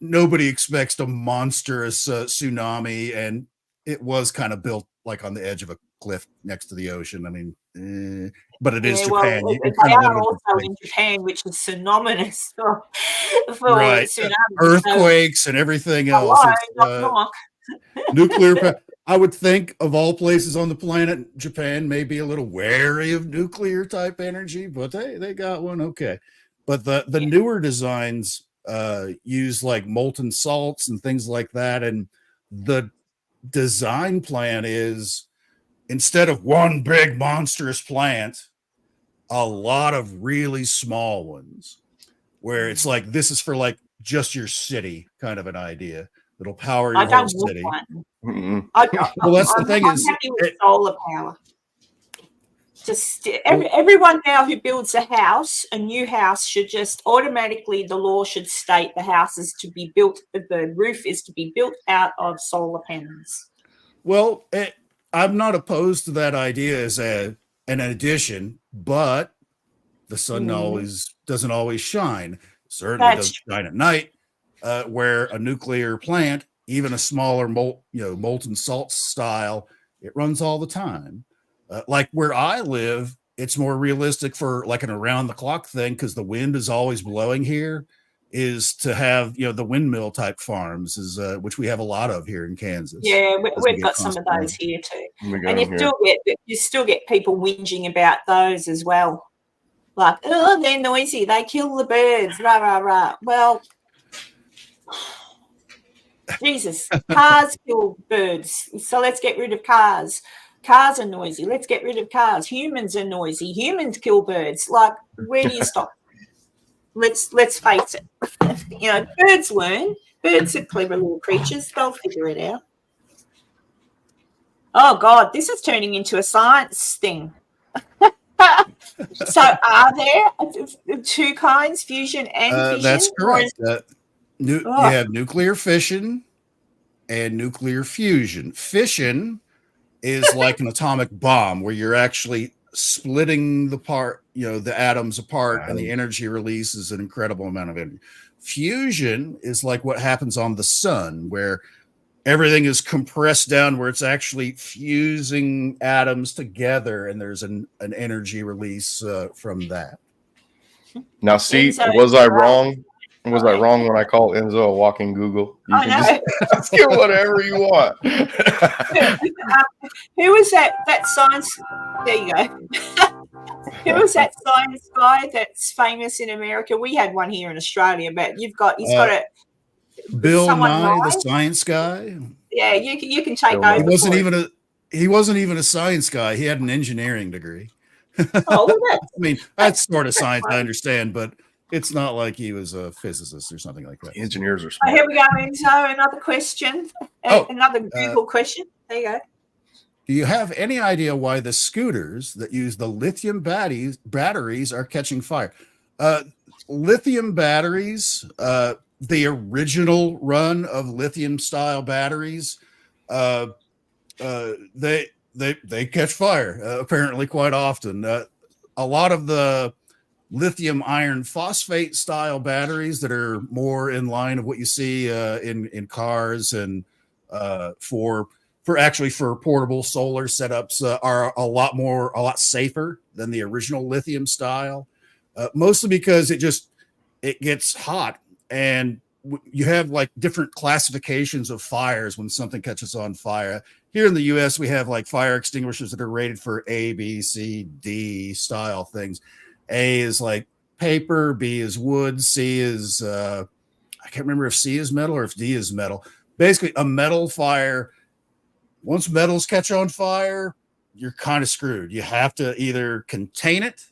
nobody expects a monstrous tsunami, and it was kind of built like on the edge of a cliff next to the ocean. I mean, but it is Yeah, well, Japan. You they kind of live are in also place. in Japan, which is synonymous for Right. tsunamis. So, Earthquakes and everything else. hello, It's knock, knock. nuclear. I would think of all places on the planet, Japan may be a little wary of nuclear type energy, but they got one. Okay. But the Yeah. newer designs use like molten salts and things like that. And the design plan is instead of one big monstrous plant, a lot of really small ones where it's like this is for like just your city kind of an idea that'll power I your whole don't want city. one. Mm-mm. Well, that's the thing I'm is, happy with solar power. Just well, everyone now who builds a new house should just automatically, the law should state the house is to be built, the roof is to be built out of solar panels. well, I'm not opposed to that idea as an addition, but the sun doesn't always shine. Certainly That's doesn't shine at night. Where a nuclear plant, even a smaller molten salt style, it runs all the time. Like where I live, it's more realistic for like an around the clock thing because the wind is always blowing here. Is to have the windmill type farms is which we have a lot of here in Kansas. Yeah, Doesn't we've get got some of constant those rain. here too, We got and them here. you still get people whinging about those as well. Like, oh, they're noisy, they kill the birds, rah rah rah. Well, Jesus, cars kill birds, so let's get rid of cars. Cars are noisy, let's get rid of cars. Humans are noisy, humans kill birds. Like, where do you stop? Let's face it. Birds learn. Birds are clever little creatures. They'll figure it out. Oh God, this is turning into a science thing. So, are there two kinds, fusion and fission? That's correct. You Oh, have nuclear fission and nuclear fusion. Fission is like an atomic bomb where you're actually splitting the atoms apart, and the energy release is an incredible amount of energy. Fusion is like what happens on the sun, where everything is compressed down, where it's actually fusing atoms together, and there's an energy release from that. Now, see, Enzo, was I wrong? Was I wrong when I called Enzo a walking Google? You I know. just get whatever you want. Who was that science? There you go. Who was that science guy that's famous in America? We had one here in Australia, but he's got a Bill someone Nye, Nye? the science guy. Yeah, you can take Bill Nye. over. He wasn't even a science guy. He had an engineering degree. Oh, well, I mean, that's sort of science, I understand, but it's not like he was a physicist or something like that. Engineers are oh, smart. here we go, Enzo. Another question. Another Google question. There you go. Do you have any idea why the scooters that use the lithium batteries are catching fire? Lithium batteries, the original run of lithium style batteries, they catch fire apparently quite often. A lot of the lithium iron phosphate style batteries that are more in line of what you see in cars and for portable solar setups are a lot safer than the original lithium style, mostly because it gets hot, and you have like different classifications of fires when something catches on fire. Here in the US, we have like fire extinguishers that are rated for A, B, C, D style things. A is like paper, B is wood, C is I can't remember if C is metal or if D is metal. Basically, a metal fire, once metals catch on fire, you're kind of screwed. You have to either contain it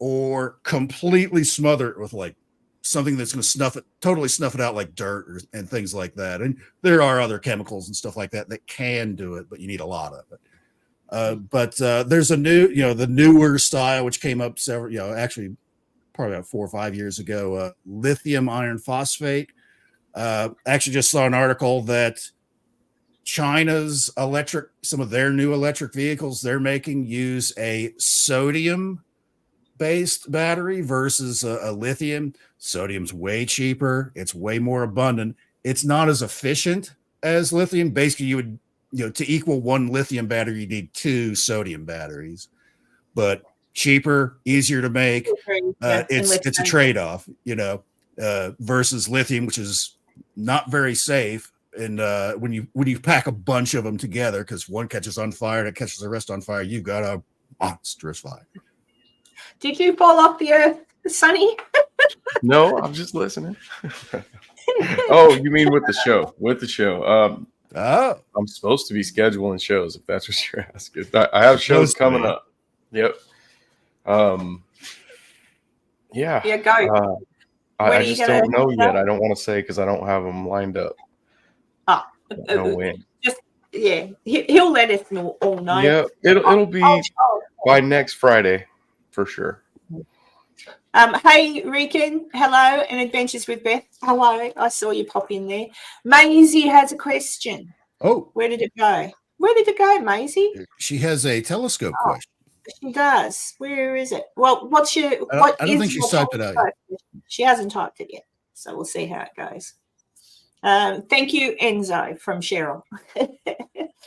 or completely smother it with like something that's going to totally snuff it out, like dirt and things like that. And there are other chemicals and stuff like that can do it, but you need a lot of it. But there's the newer style, which came up actually probably about 4 or 5 years ago, lithium iron phosphate. Actually just saw an article that China's some of their new electric vehicles they're making use a sodium-based battery versus a lithium. Sodium's way cheaper. It's way more abundant. It's not as efficient as lithium. Basically, you would, to equal one lithium battery, you need 2 sodium batteries. But cheaper, easier to make. It's a trade-off, versus lithium, which is not very safe. And when you pack a bunch of them together, because one catches on fire and it catches the rest on fire, you've got a monstrous fire. Did you fall off the earth, Sonny? No, I'm just listening. Oh, you mean with the show? With the show. I'm supposed to be scheduling shows, if that's what you're asking. I have shows coming up. Yep. Yeah. Yeah, go. I just don't know yet. I don't want to say because I don't have them lined up. No win. Just he'll let us all know. Yeah, it'll be by next Friday for sure. Hey Rican, hello, and Adventures with Beth. Hello, I saw you pop in there. Maisie has a question. Oh, where did it go? Where did it go, Maisie? She has a telescope question. She does. Where is it? Well, what's your? I don't think she's typed it out yet. She hasn't typed it yet, so we'll see how it goes. Thank you, Enzo from Cheryl.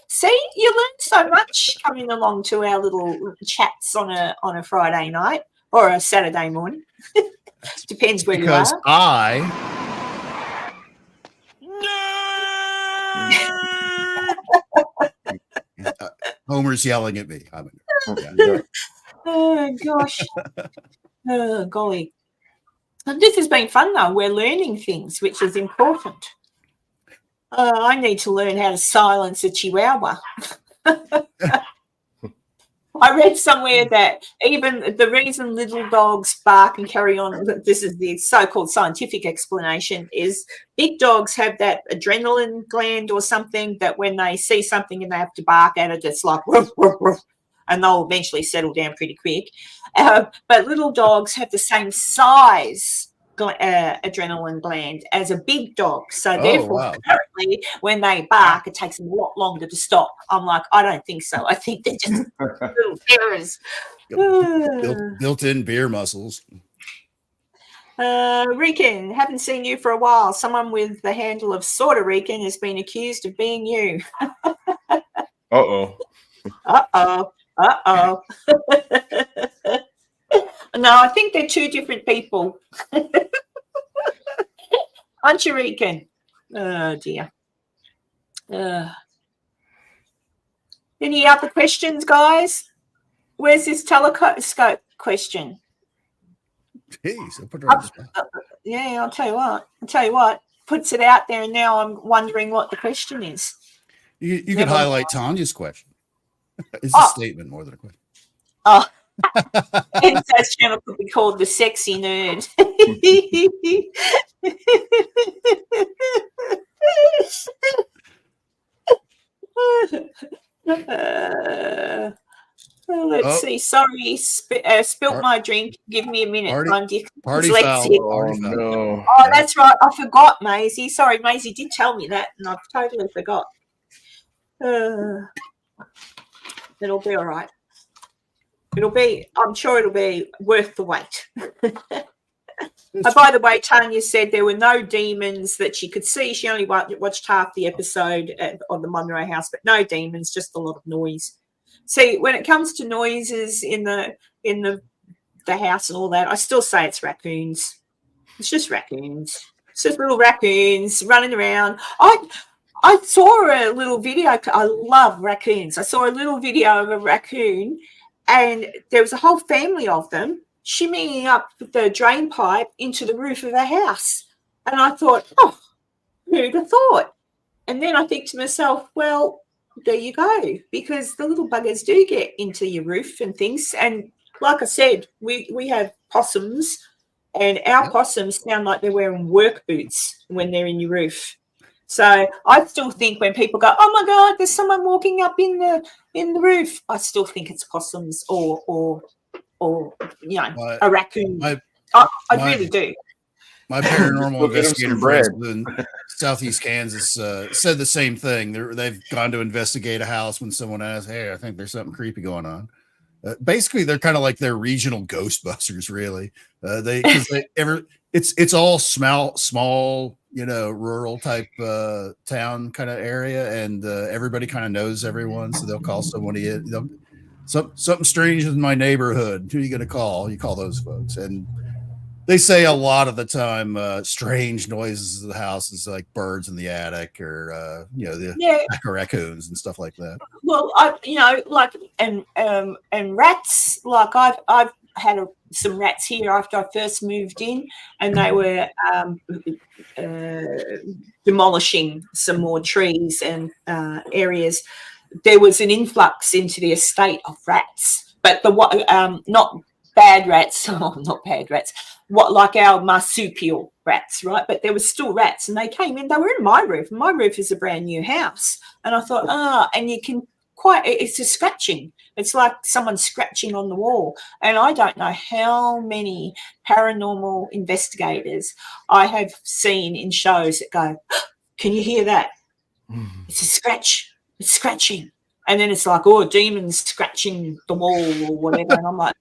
See, you learn so much coming along to our little chats on a Friday night or a Saturday morning. Depends where you are. Because Homer's yelling at me. Oh gosh. Oh golly. This has been fun though. We're learning things, which is important. I need to learn how to silence a chihuahua. I read somewhere that even the reason little dogs bark and carry on, this is the so-called scientific explanation, is big dogs have that adrenaline gland or something that when they see something and they have to bark at it, it's like, ruff, ruff, ruff, and they'll eventually settle down pretty quick. But little dogs have the same size adrenaline gland as a big dog. So therefore, apparently, when they bark, it takes them a lot longer to stop. I'm like, I don't think so. I think they're just little terrors. Built-in beer muscles. Rican, haven't seen you for a while. Someone with the handle of Sorta Rican has been accused of being you. Uh-oh. Uh-oh. Uh-oh. No, I think they're 2 different people. Aren't you, Rican? Oh, dear. Any other questions, guys? Where's this telescope question? Jeez, I put her on the spot. Yeah, I'll tell you what. Puts it out there, and now I'm wondering what the question is. You could highlight Tanya's question. It's a statement more than a question. Oh. Enzo's channel could be called The Sexy Nerd. Let's see. Sorry, spilt my drink. Give me a minute. I'm dyslexic. Oh, no. Oh, that's right. I forgot, Maisie. Sorry, Maisie did tell me that, and I've totally forgot. It'll be all right. I'm sure it'll be worth the wait. By the way, Tanya said there were no demons that she could see. She only watched half the episode of the Monroe house, but no demons, just a lot of noise. See, when it comes to noises in the house and all that, I still say it's raccoons. It's just raccoons. It's just little raccoons running around. I saw a little video. I love raccoons. I saw a little video of a raccoon, and there was a whole family of them shimmying up the drain pipe into the roof of a house. And I thought, oh, who'd have thought? And then I think to myself, well, there you go, because the little buggers do get into your roof and things. And like I said, we have possums, and our possums sound like they're wearing work boots when they're in your roof. So I still think when people go, oh my God, there's someone walking up in the roof, I still think it's possums or a raccoon. I really do. My paranormal investigator friends have been Southeast Kansas said the same thing. They've gone to investigate a house when someone asks, "Hey, I think there's something creepy going on." Basically, they're kind of like their regional Ghostbusters, really. It's all small, rural type town kind of area, and everybody kind of knows everyone, so they'll call somebody in. Something strange in my neighborhood. Who are you going to call? You call those folks, and they say a lot of the time, strange noises of the house is like birds in the attic, or the raccoons and stuff like that. Well, and rats. Like I've had some rats here after I first moved in, and they were demolishing some more trees and areas. There was an influx into the estate of rats, but not bad rats, not bad rats. What, like our marsupial rats, right? But there was still rats, and they came in. They were in my roof. My roof is a brand new house, and I thought, and you can it's a scratching. It's like someone scratching on the wall. And I don't know how many paranormal investigators I have seen in shows that go, "Can you hear that? It's a scratch. It's scratching." And then it's like, demons scratching the wall or whatever. And I'm like,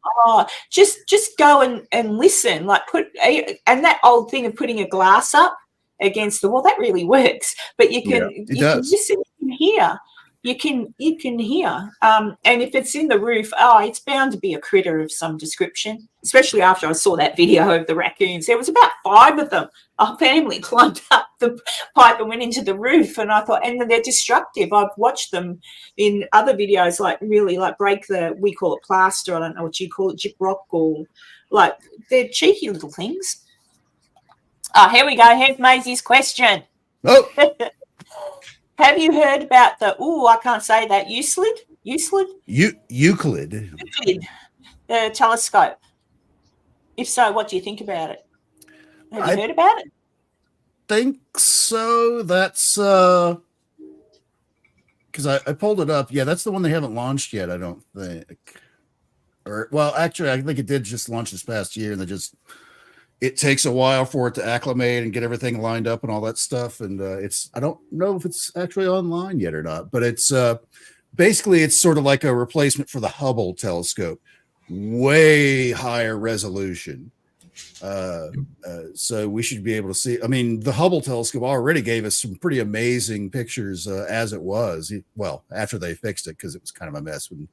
just go and listen. Like and that old thing of putting a glass up against the wall, that really works. But you can listen, you can hear. You can hear. And if it's in the roof, it's bound to be a critter of some description, especially after I saw that video of the raccoons. There was about 5 of them. Our family climbed up the pipe and went into the roof, and I thought, and they're destructive. I've watched them in other videos, like really like break we call it plaster, I don't know what you call it, gyp rock, or like they're cheeky little things. Here we go. Here's Maisie's question. Oh. Have you heard about I can't say that, Euclid, the telescope? If so, what do you think about it? Have you heard about it? Think so. That's because I pulled it up. Yeah, that's the one they haven't launched yet, I don't think. Actually, I think it did just launch this past year, and it takes a while for it to acclimate and get everything lined up and all that stuff. And I don't know if it's actually online yet or not, but it's basically it's sort of like a replacement for the Hubble telescope, way higher resolution. So we should be able to see. I mean, the Hubble telescope already gave us some pretty amazing pictures as it was. Well, after they fixed it, because it was kind of a mess when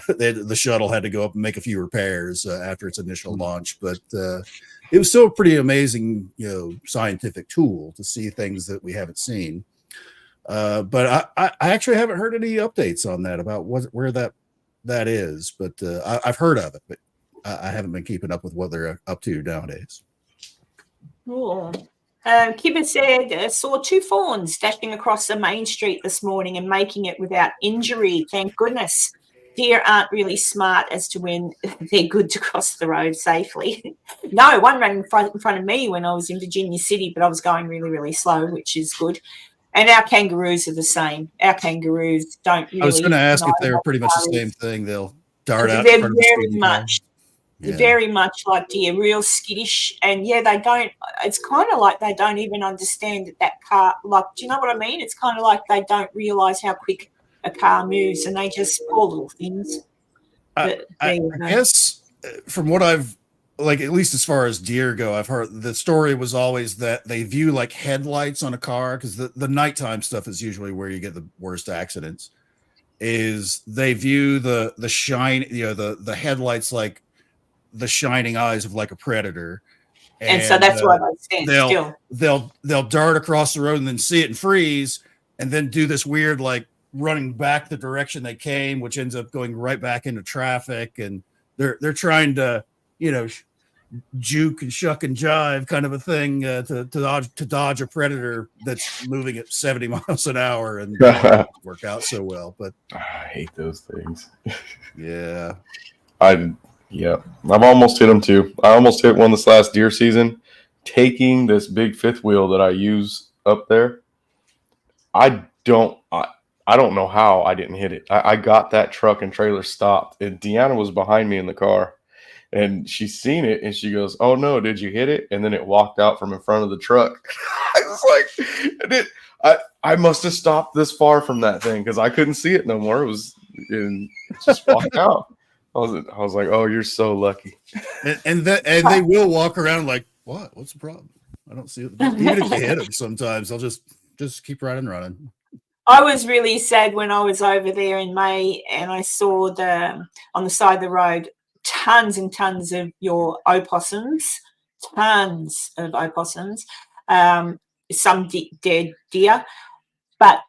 the shuttle had to go up and make a few repairs after its initial launch, but it was still a pretty amazing, scientific tool to see things that we haven't seen. But I actually haven't heard any updates on that about where that is. But I've heard of it, but I haven't been keeping up with what they're up to nowadays. Cool. Kibber said, saw 2 fawns dashing across the main street this morning and making it without injury. Thank goodness. Deer aren't really smart as to when they're good to cross the road safely. No, one ran in front of me when I was in Virginia City, but I was going really, really slow, which is good. And our kangaroos are the same. Our kangaroos don't really. I was going to ask if they were pretty much the same thing. They'll dart out. They're very much like deer, real skittish. And they don't. It's kind of like they don't even understand that car. Like, do you know what I mean? It's kind of like they don't realize how quick a car moves, and they just poor little things. I guess from what I've at least as far as deer go, I've heard the story was always that they view like headlights on a car, because the nighttime stuff is usually where you get the worst accidents. Is they view the shine, the headlights like the shining eyes of like a predator, and so that's why they stand still. They'll dart across the road and then see it and freeze, and then do this weird like running back the direction they came, which ends up going right back into traffic. And they're trying to, juke and shuck and jive kind of a thing to dodge a predator that's moving at 70 miles an hour, and work out so well. But I hate those things. Yeah. I've almost hit them too. I almost hit one this last deer season, taking this big fifth wheel that I use up there. I don't know how I didn't hit it. I got that truck and trailer stopped, and Deanna was behind me in the car, and she's seen it, and she goes, "Oh no, did you hit it?" And then it walked out from in front of the truck. I was like, I must have stopped this far from that thing because I couldn't see it no more. It just walked out. I was like, "Oh, you're so lucky." And they will walk around like, what's the problem? I don't see it. Even if you hit them, sometimes they'll just keep running. I was really sad when I was over there in May and I saw on the side of the road tons and tons of your opossums, some dead deer, but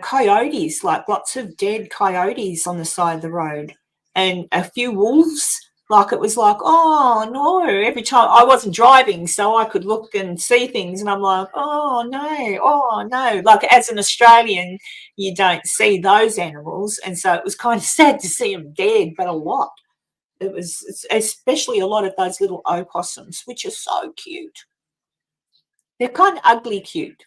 coyotes, like lots of dead coyotes on the side of the road, and a few wolves. Like it was like, oh no, every time I wasn't driving, so I could look and see things, and I'm like, oh no. Like as an Australian, you don't see those animals, and so it was kind of sad to see them dead, but a lot. It was especially a lot of those little opossums, which are so cute. They're kind of ugly cute.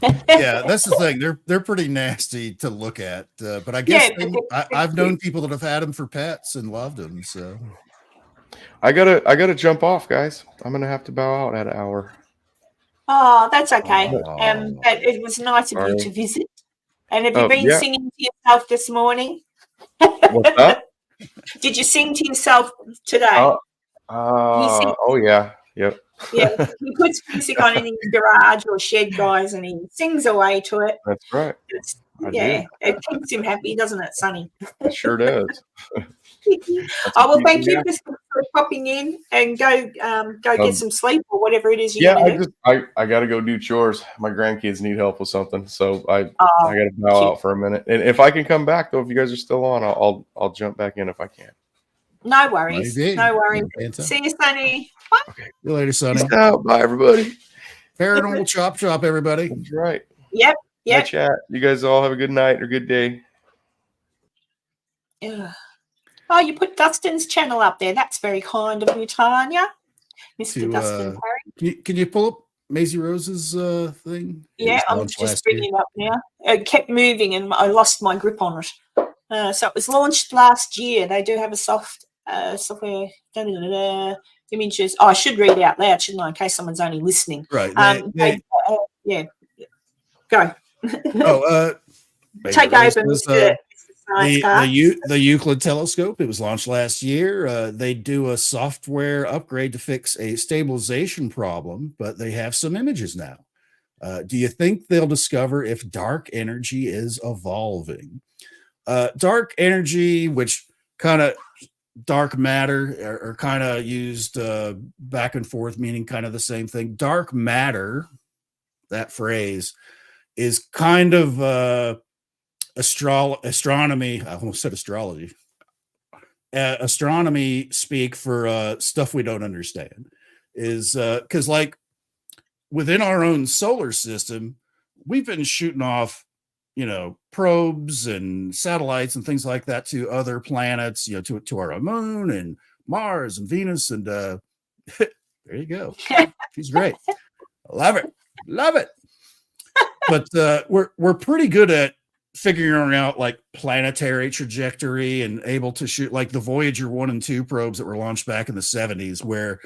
Yeah, that's the thing. They're pretty nasty to look at, but I guess I've known people that have had them for pets and loved them. So I gotta jump off, guys. I'm gonna have to bow out at an hour. Oh, that's okay. But it was nice of you to visit. And have you been singing to yourself this morning? What's that? Did you sing to yourself today? Oh yeah, yep. Yeah, he puts music on in his garage or shed, guys, and he sings away to it. That's right. It keeps him happy, doesn't it, Sonny? It sure does. Well, thank you for popping in, and go get some sleep or whatever it is you're going to do. I got to go do chores. My grandkids need help with something, so I got to bow out for a minute. And if I can come back though, if you guys are still on, I'll jump back in if I can. No worries. No worries. See you, Sonny. Bye. Okay. See you later, Sonny. Peace out. Bye, everybody. Paranormal chop, everybody. That's right. Yep. Bye, chat. You guys all have a good night or good day. Yeah. Oh, you put Dustin's channel up there. That's very kind of you, Tanya. Mr. Dustin Perry. Can you pull up Maisie Rose's thing? Yeah, I'm just bringing it up now. It kept moving and I lost my grip on it. So it was launched last year. They do have a software images. Oh, I should read out loud, shouldn't I, in case someone's only listening. Right. Yeah. Go. Take over, Mr. The Euclid telescope. It was launched last year. They do a software upgrade to fix a stabilization problem, but they have some images now. Do you think they'll discover if dark energy is evolving? Dark energy, which kind of dark matter, are kind of used back and forth, meaning kind of the same thing. Dark matter, that phrase, is kind of astronomy. I almost said astrology. Astronomy speak for stuff we don't understand. Is because like within our own solar system, we've been shooting off, probes and satellites and things like that to other planets, to our moon and Mars and Venus, and there you go. She's great. Love it. But we're pretty good at figuring out like planetary trajectory and able to shoot like the Voyager 1 and 2 probes that were launched back in the 70s, where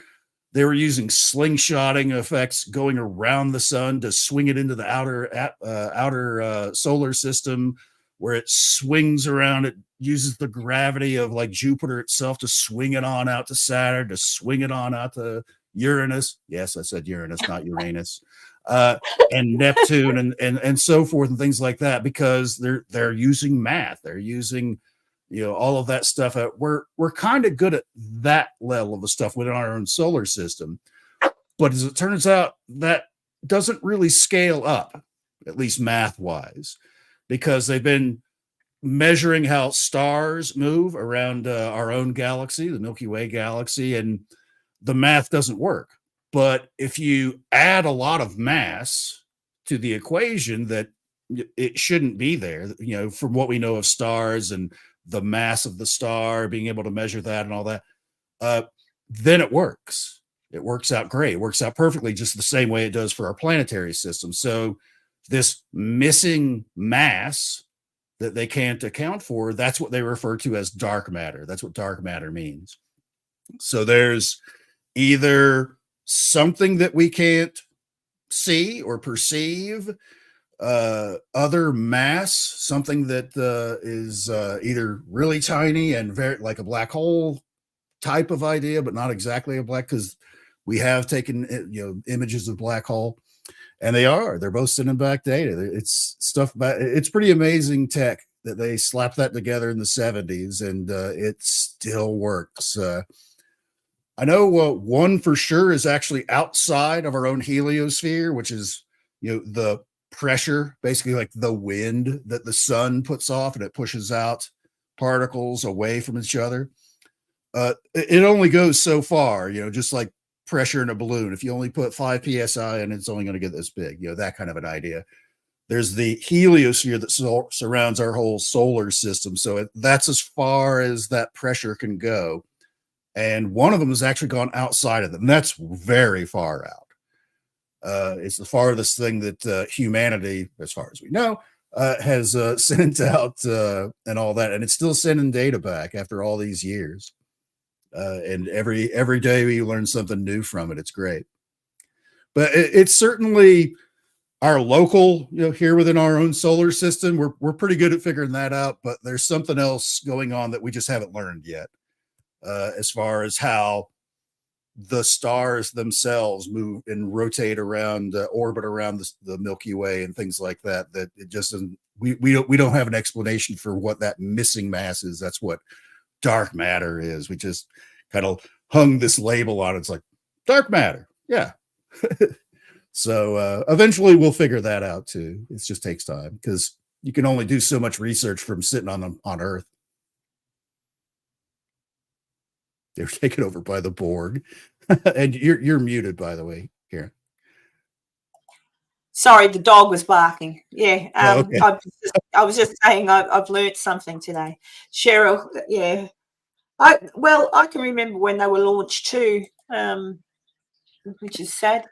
they were using slingshotting effects going around the sun to swing it into the outer solar system, where it swings around. It uses the gravity of like Jupiter itself to swing it on out to Saturn, to swing it on out to Uranus. Yes, I said Uranus, not Uranus. And Neptune and so forth and things like that, because they're using math. They're using all of that stuff. We're kind of good at that level of the stuff within our own solar system, but as it turns out, that doesn't really scale up, at least math wise, because they've been measuring how stars move around our own galaxy, the Milky Way galaxy, and the math doesn't work. But if you add a lot of mass to the equation, that it shouldn't be there, from what we know of stars and the mass of the star, being able to measure that and all that, then it works. It works out great. It works out perfectly, just the same way it does for our planetary system. So this missing mass that they can't account for, that's what they refer to as dark matter. That's what dark matter means. So there's either something that we can't see or perceive, other mass, something that is either really tiny and very like a black hole type of idea, but not exactly a black, because we have taken images of black hole, and they're both sending back data. It's stuff about, it's pretty amazing tech that they slapped that together in the 70s, and it still works. I know one for sure is actually outside of our own heliosphere, which is the pressure, basically like the wind that the sun puts off, and it pushes out particles away from each other. It only goes so far, just like pressure in a balloon. If you only put 5 psi and it's only going to get this big, that kind of an idea. There's the heliosphere that surrounds our whole solar system. So that's as far as that pressure can go. And one of them has actually gone outside of them. That's very far out. It's the farthest thing that humanity, as far as we know, has sent out and all that. And it's still sending data back after all these years. And every day we learn something new from it. It's great. But it's certainly our local, here within our own solar system. We're pretty good at figuring that out. But there's something else going on that we just haven't learned yet. As far as how the stars themselves move and rotate around, orbit around the Milky Way and things like that, that it just doesn't, we don't have an explanation for what that missing mass is. That's what dark matter is. We just kind of hung this label on it. It's like dark matter. Yeah. So eventually we'll figure that out too. It just takes time because you can only do so much research from sitting on Earth. They're taken over by the Borg. And you're muted, by the way, Karen. Sorry, the dog was barking. Yeah. Okay. I was just saying I've learnt something today. Cheryl, yeah. I can remember when they were launched too, which is sad.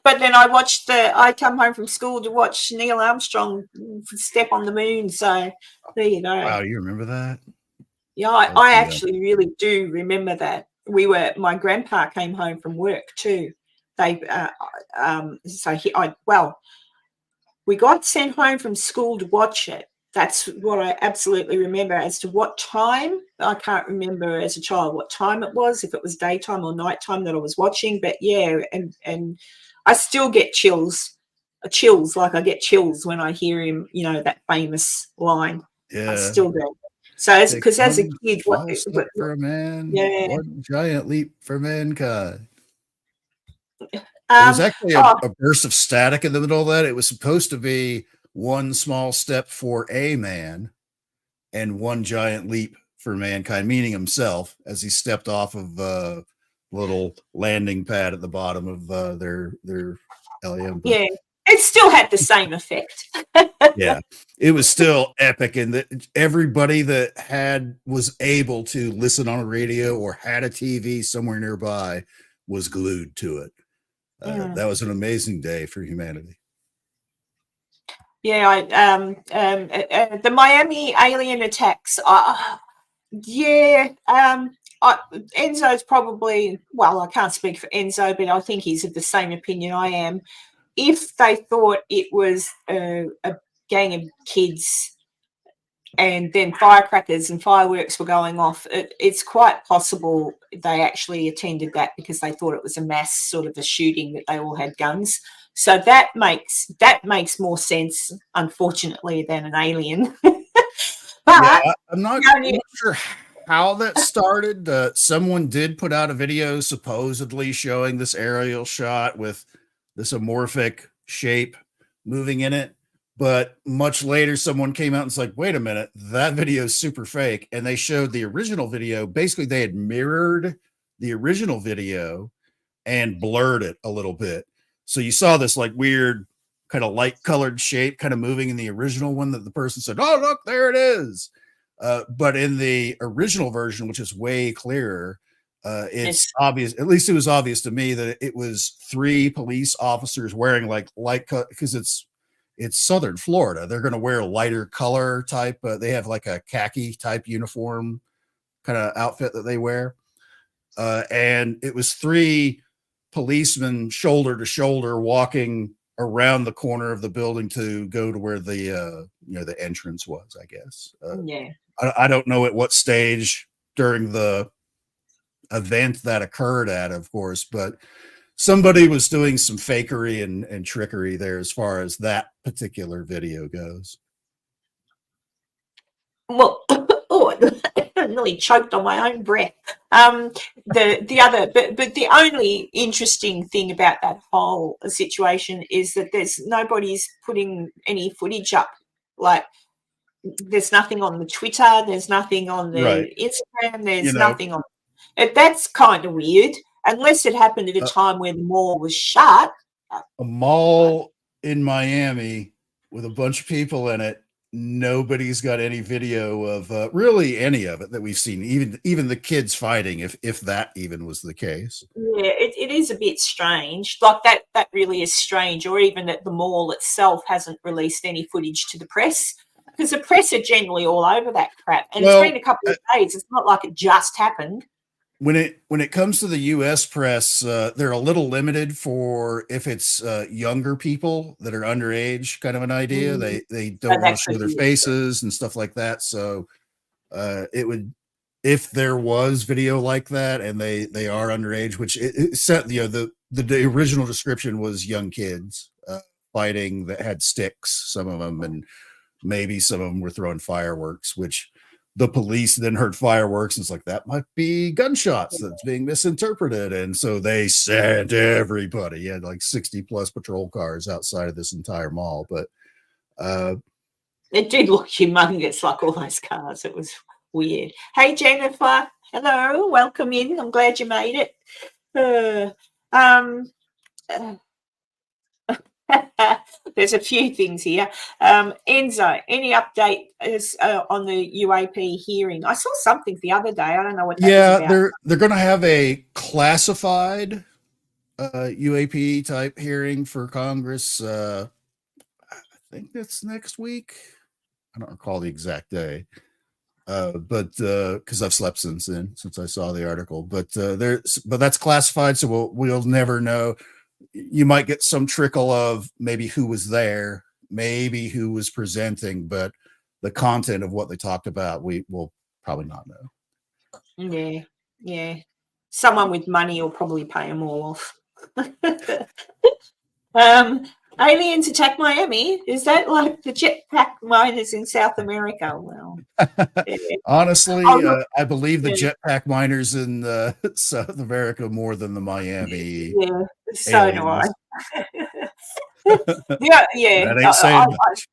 But then I come home from school to watch Neil Armstrong step on the moon. So there you go. Wow, you remember that? Yeah, I actually really do remember that. My grandpa came home from work too. We got sent home from school to watch it. That's what I absolutely remember. As to what time, I can't remember as a child what time it was, if it was daytime or nighttime that I was watching. But yeah, and I still get chills, like I get chills when I hear him, that famous line. Yeah. I still do. So because as a kid, step for a man, one giant leap for mankind. It was actually a burst of static in the middle of that. It was supposed to be one small step for a man and one giant leap for mankind, meaning himself, as he stepped off of a little landing pad at the bottom of their LEM. Yeah, it still had the same effect. Yeah, it was still epic, and that everybody that was able to listen on a radio or had a TV somewhere nearby was glued to it. That was an amazing day for humanity. Yeah, the Miami alien attacks. Enzo's probably, I can't speak for Enzo, but I think he's of the same opinion I am. If they thought it was a gang of kids and then firecrackers and fireworks were going off, it's quite possible they actually attended that because they thought it was a mass sort of a shooting, that they all had guns. So that makes more sense, unfortunately, than an alien. But I'm not sure how that started. Someone did put out a video supposedly showing this aerial shot with this amorphic shape moving in it. But much later, someone came out and was like, wait a minute, that video is super fake. And they showed the original video. Basically, they had mirrored the original video and blurred it a little bit. So you saw this like weird kind of light colored shape kind of moving in the original one that the person said, oh, look, there it is. But in the original version, which is way clearer, it's obvious, at least it was obvious to me, that it was 3 police officers wearing like light cut, because it's Southern Florida. They're going to wear lighter color type. They have like a khaki type uniform kind of outfit that they wear. And it was 3 policemen shoulder to shoulder walking around the corner of the building to go to where the the entrance was, I guess. Yeah. I don't know at what stage during the event that occurred at, of course, but somebody was doing some fakery and trickery there as far as that particular video goes. Well, oh, I nearly choked on my own breath. The other, but the only interesting thing about that whole situation is that nobody's putting any footage up. Like, there's nothing on the Twitter, there's nothing on the Instagram, there's nothing on. That's kind of weird, unless it happened at a time where the mall was shut. A mall in Miami with a bunch of people in it. Nobody's got any video of really any of it that we've seen, even the kids fighting, if that even was the case. Yeah, it is a bit strange. Like that really is strange. Or even that the mall itself hasn't released any footage to the press, because the press are generally all over that crap. And it's been a couple of days. It's not like it just happened. When it comes to the U.S. press, they're a little limited for if it's younger people that are underage, kind of an idea. They don't want to show their faces and stuff like that. So it would, if there was video like that and they are underage, which it set the original description was young kids fighting that had sticks, some of them, and maybe some of them were throwing fireworks, which the police then heard fireworks and it's like, that might be gunshots that's being misinterpreted. And so they sent everybody. You had like 60 plus patrol cars outside of this entire mall. But it did look humongous, like all those cars. It was weird. Hey, Jennifer. Hello. Welcome in. I'm glad you made it. There's a few things here. Enzo, any update on the UAP hearing? I saw something the other day. I don't know what that was about. They're going to have a classified UAP type hearing for Congress. I think that's next week. I don't recall the exact day, but because I've slept since I saw the article. But that's classified, so we'll never know. You might get some trickle of maybe who was there, maybe who was presenting, but the content of what they talked about, we will probably not know. Yeah. Someone with money will probably pay them all off. Aliens attack Miami. Is that like the jetpack miners in South America? Well, yeah. Honestly, I believe the jetpack miners in South America more than the Miami. Yeah, so aliens. Do I. Yeah. That ain't saying much.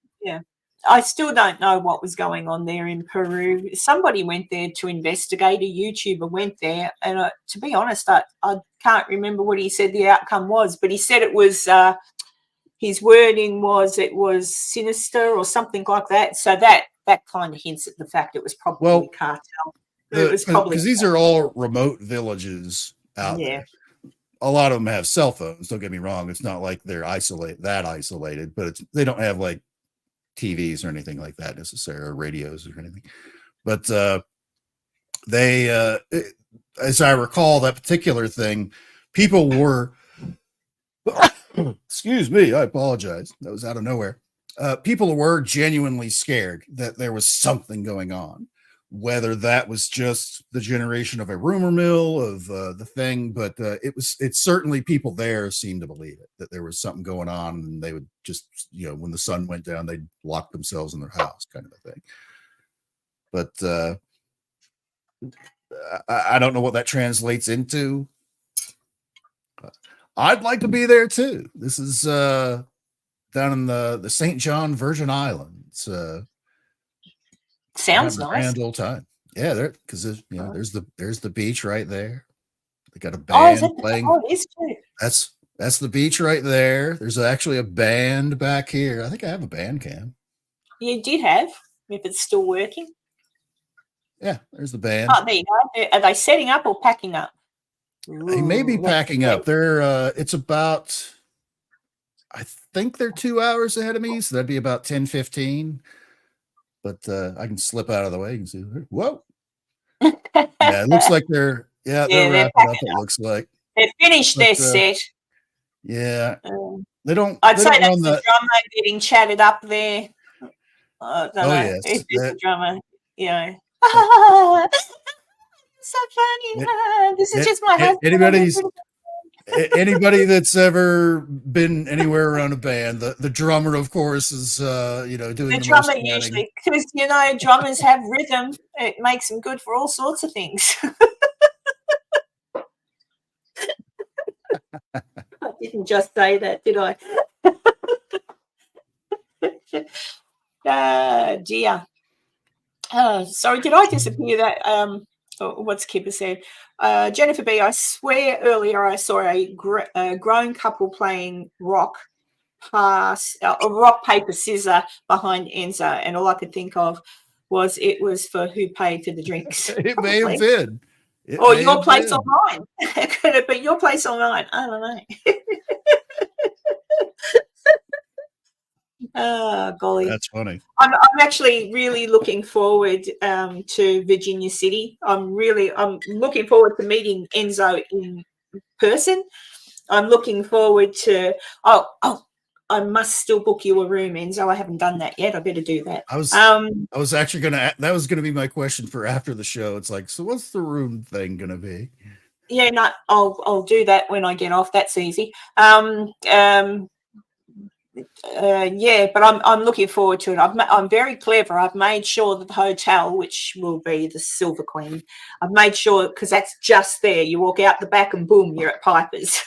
I still don't know what was going on there in Peru. Somebody went there to investigate. A YouTuber went there, and to be honest, I can't remember what he said the outcome was, but he said it was. His wording was it was sinister or something like that. So that kind of hints at the fact it was probably cartel. It was probably because these are all remote villages out there. A lot of them have cell phones. Don't get me wrong; it's not like they're isolated, but they don't have like TVs or anything like that necessarily, or radios or anything. But as I recall, that particular thing, people were. Excuse me, I apologize. That was out of nowhere. People were genuinely scared that there was something going on, whether that was just the generation of a rumor mill of the thing, but it's certainly people there seemed to believe it, that there was something going on, and they would just, when the sun went down, they'd lock themselves in their house, kind of a thing. But I don't know what that translates into. I'd like to be there too. This is down in the St. John Virgin Islands. Sounds nice. Grand old time. Yeah, there because there's the beach right there. They got a band playing. Oh, it is too. That's the beach right there. There's actually a band back here. I think I have a band cam. You did have, if it's still working. Yeah, there's the band. Oh, there you go. Are they setting up or packing up? He may be packing up. They're it's about, I think they're 2 hours ahead of me, so that'd be about 10:15. But I can slip out of the way. You can see, whoa, Yeah, it looks like they're they're they're wrapping up. It looks like, They've finished but their set. yeah, Um, they don't I'd say run that's the the. drummer getting chatted up there. I don't Oh know. yes, It's the drummer, you know. uh, So funny. it, This is just my anybody's husband. anybody that's ever been anywhere around a band, the drummer, of course, is doing The the drummer most chatting. usually, because drummers have rhythm. It makes them good for all sorts of things. I didn't just say that, did I? Dear. Sorry, did I disappear that? What's Kipper said? Jennifer B, I swear earlier I saw a grown couple playing rock paper scissor behind Enzo, and all I could think of was it was for who paid for the drinks. It may have been. Or your place or mine. Could it be your place or mine? I don't know. Oh, golly. That's funny. I'm actually really looking forward to Virginia City. I'm looking forward to meeting Enzo in person. I'm looking forward to I must still book you a room, Enzo. I haven't done that yet. I better do that. I was actually that was gonna be my question for after the show. It's like, so what's the room thing gonna be? Yeah, no, I'll do that when I get off. That's easy. Yeah, but I'm looking forward to it. I'm very clever. I've made sure that the hotel, which will be the Silver Queen, I've made sure, because that's just there. You walk out the back and boom, you're at Piper's.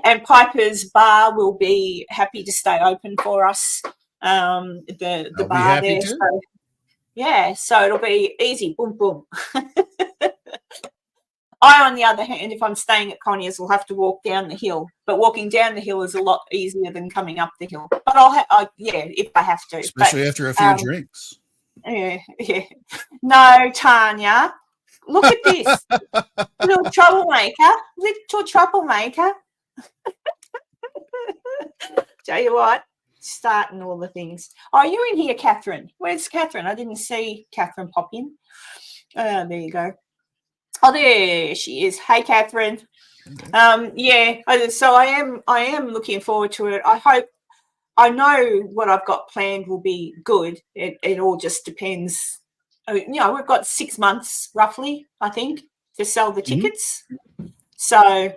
And Piper's bar will be happy to stay open for us. The I'll bar be happy there. to. So, yeah, so it'll be easy. Boom, boom. I, on the other hand, if I'm staying at Conyers, will have to walk down the hill. But walking down the hill is a lot easier than coming up the hill. But if I have to. Especially after a few drinks. Yeah. No, Tanya, look at this. Little troublemaker. Tell you what, starting all the things. Oh, you're in here, Catherine. Where's Catherine? I didn't see Catherine pop in. There you go. Oh, there she is. Hey, Catherine. Yeah. So I am looking forward to it. I know what I've got planned will be good. It all just depends. We've got 6 months roughly, I think, to sell the tickets. So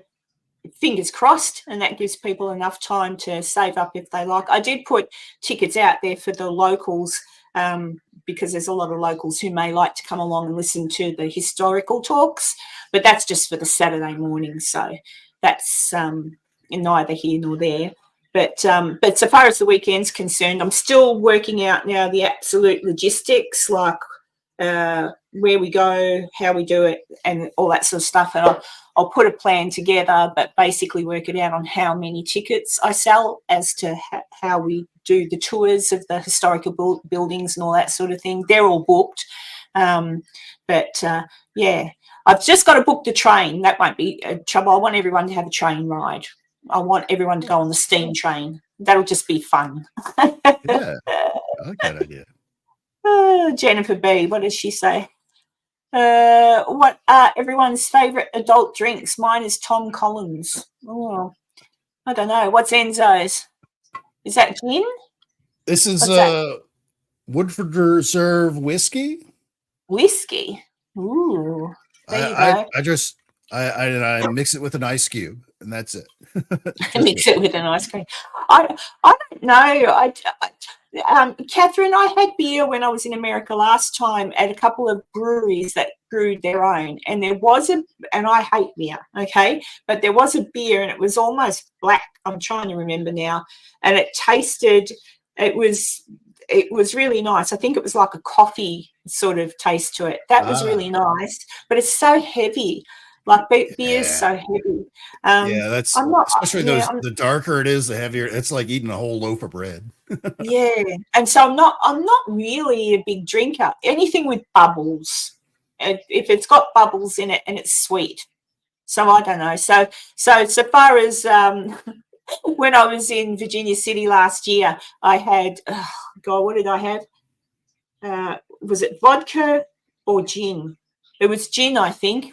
fingers crossed, and that gives people enough time to save up if they like. I did put tickets out there for the locals, because there's a lot of locals who may like to come along and listen to the historical talks, but that's just for the Saturday morning. So that's neither here nor there. But so far as the weekend's concerned, I'm still working out now the absolute logistics, like where we go, how we do it, and all that sort of stuff. And I'll put a plan together, but basically work it out on how many tickets I sell as to how we do the tours of the historical buildings and all that sort of thing. They're all booked. Yeah, I've just got to book the train. That won't be trouble. I want everyone to have a train ride. I want everyone to go on the steam train. That'll just be fun. Yeah, I like that idea. Jennifer B, what does she say? What are everyone's favourite adult drinks? Mine is Tom Collins. Oh, I don't know. What's Enzo's? Is that gin? This is Woodford Reserve whiskey. Whiskey. Ooh. There you go. I mix it with an ice cube, and that's it. Mix it with an ice cream. I don't know. Catherine, I had beer when I was in America last time at a couple of breweries that brewed their own, and and I hate beer, okay, but there was a beer and it was almost black. I'm trying to remember now, and it was really nice. I think it was like a coffee sort of taste to it. That was really nice, but it's so heavy. Like beer is so heavy. That's especially the darker it is, the heavier. It's like eating a whole loaf of bread. Yeah, and so I'm not really a big drinker. Anything with bubbles, if it's got bubbles in it and it's sweet. So I don't know. So far as when I was in Virginia City last year, I had what did I have? Was it vodka or gin. It was gin, I think.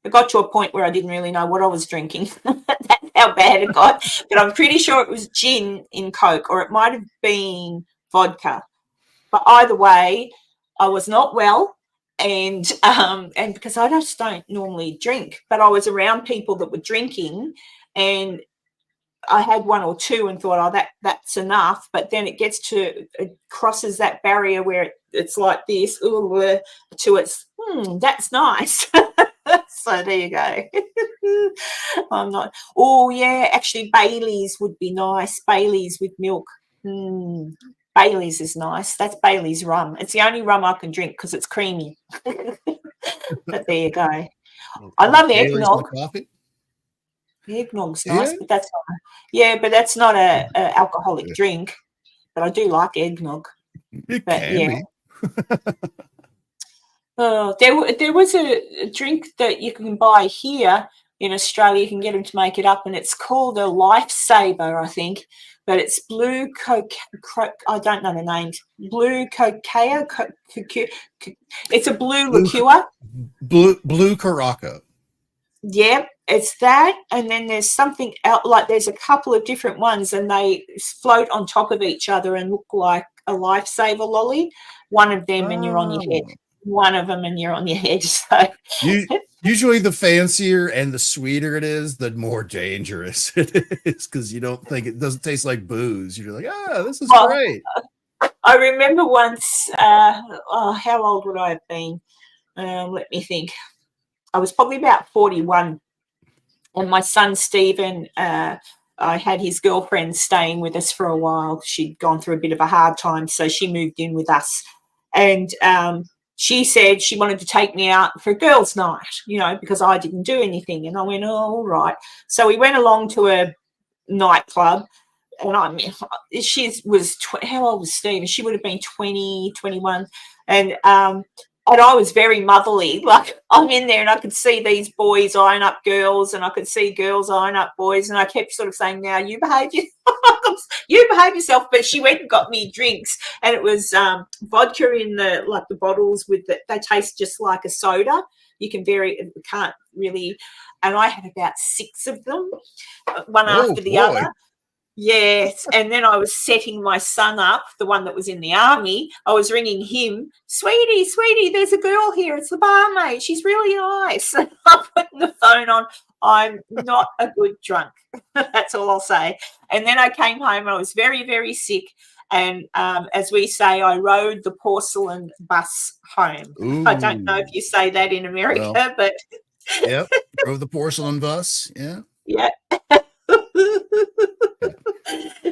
It got to a point where I didn't really know what I was drinking. That's how bad it got. But I'm pretty sure it was gin in Coke, or it might have been vodka. But either way, I was not well, and because I just don't normally drink, but I was around people that were drinking, and I had one or two and thought, oh, that's enough. But then it crosses that barrier where it's like this, to it's, that's nice. So there you go. I'm not. Oh yeah, actually Bailey's would be nice. Bailey's with milk. Bailey's is nice. That's Bailey's rum. It's the only rum I can drink because it's creamy. But there you go. I love eggnog. Coffee. Eggnog's nice, but that's not a alcoholic drink. But I do like eggnog. It can be. There was a drink that you can buy here in Australia. You can get them to make it up, and it's called a Lifesaver, I think. But it's blue coke. I don't know the names. Blue cocoa. It's a blue liqueur. Blue Caraco. Yeah, it's that, and then there's something else. Like there's a couple of different ones, and they float on top of each other and look like a Lifesaver lolly. One of them, and you're on your head. One of them, and you're on your head. So usually, the fancier and the sweeter it is, the more dangerous it is, because you don't think it doesn't taste like booze. You're like, this is great. I remember once. How old would I have been? Let me think. I was probably about 41, and my son Stephen, I had his girlfriend staying with us for a while. She'd gone through a bit of a hard time, so she moved in with us, and she said she wanted to take me out for a girls' night, because I didn't do anything, and I went, all right. So we went along to a nightclub, and she was how old was Stephen? She would have been 20, 21, and I was very motherly. Like I'm in there and I could see these boys eyeing up girls, and I could see girls eyeing up boys, and I kept sort of saying, now you behave yourself. But she went and got me drinks, and it was vodka in the bottles they taste just like a soda. You can't really, and I had about 6 of them, one after the other. Yes, and then I was setting my son up, the one that was in the army. I was ringing him, sweetie, there's a girl here. It's the barmaid. She's really nice. I'm putting the phone on. I'm not a good drunk. That's all I'll say. And then I came home. I was very, very sick. And as we say, I rode the porcelain bus home. Ooh. I don't know if you say that in America, but... Yep, drove the porcelain bus, yeah. Yeah.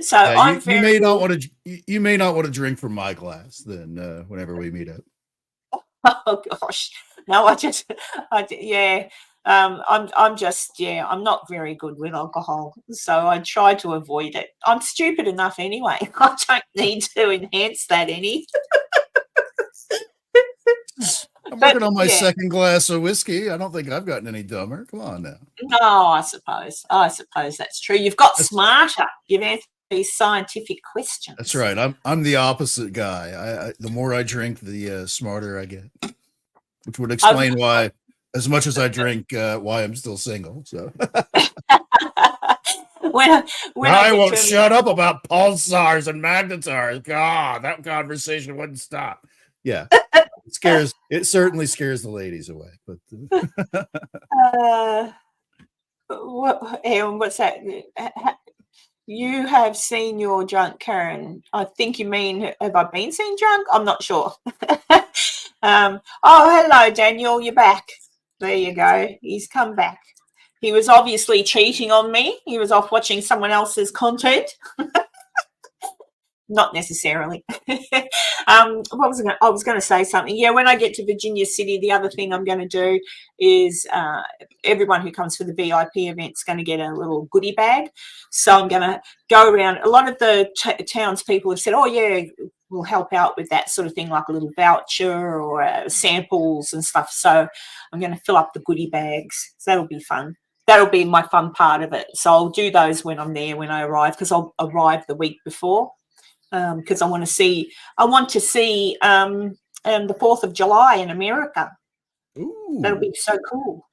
So you may not want to drink from my glass then whenever we meet up. Oh gosh, no, I'm not very good with alcohol, so I try to avoid it. I'm stupid enough anyway. I don't need to enhance that any. I'm working on my second glass of whiskey. I don't think I've gotten any dumber. Come on now. No, I suppose that's true. You've got smarter. You've answered these scientific questions. That's right. I'm the opposite guy. The more I drink, the smarter I get, which would explain why, as much as I drink, why I'm still single. So when I won't shut up about pulsars and magnetars. God, that conversation wouldn't stop. Yeah. It certainly scares the ladies away, but what's that? You have seen your drunk, Karen. I think you mean, have I been seen drunk? I'm not sure. Hello, Daniel. You're back. There you go. He's come back. He was obviously cheating on me. He was off watching someone else's content. Not necessarily. I was going to say something. Yeah, when I get to Virginia City, the other thing I'm going to do is everyone who comes for the VIP event is going to get a little goodie bag. So I'm going to go around. A lot of the townspeople have said, oh, yeah, we'll help out with that sort of thing, like a little voucher or samples and stuff. So I'm going to fill up the goodie bags. So that'll be fun. That'll be my fun part of it. So I'll do those when I'm there, when I arrive, because I'll arrive the week before. Because I want to see the 4th of July in America. Ooh. That'll be so cool.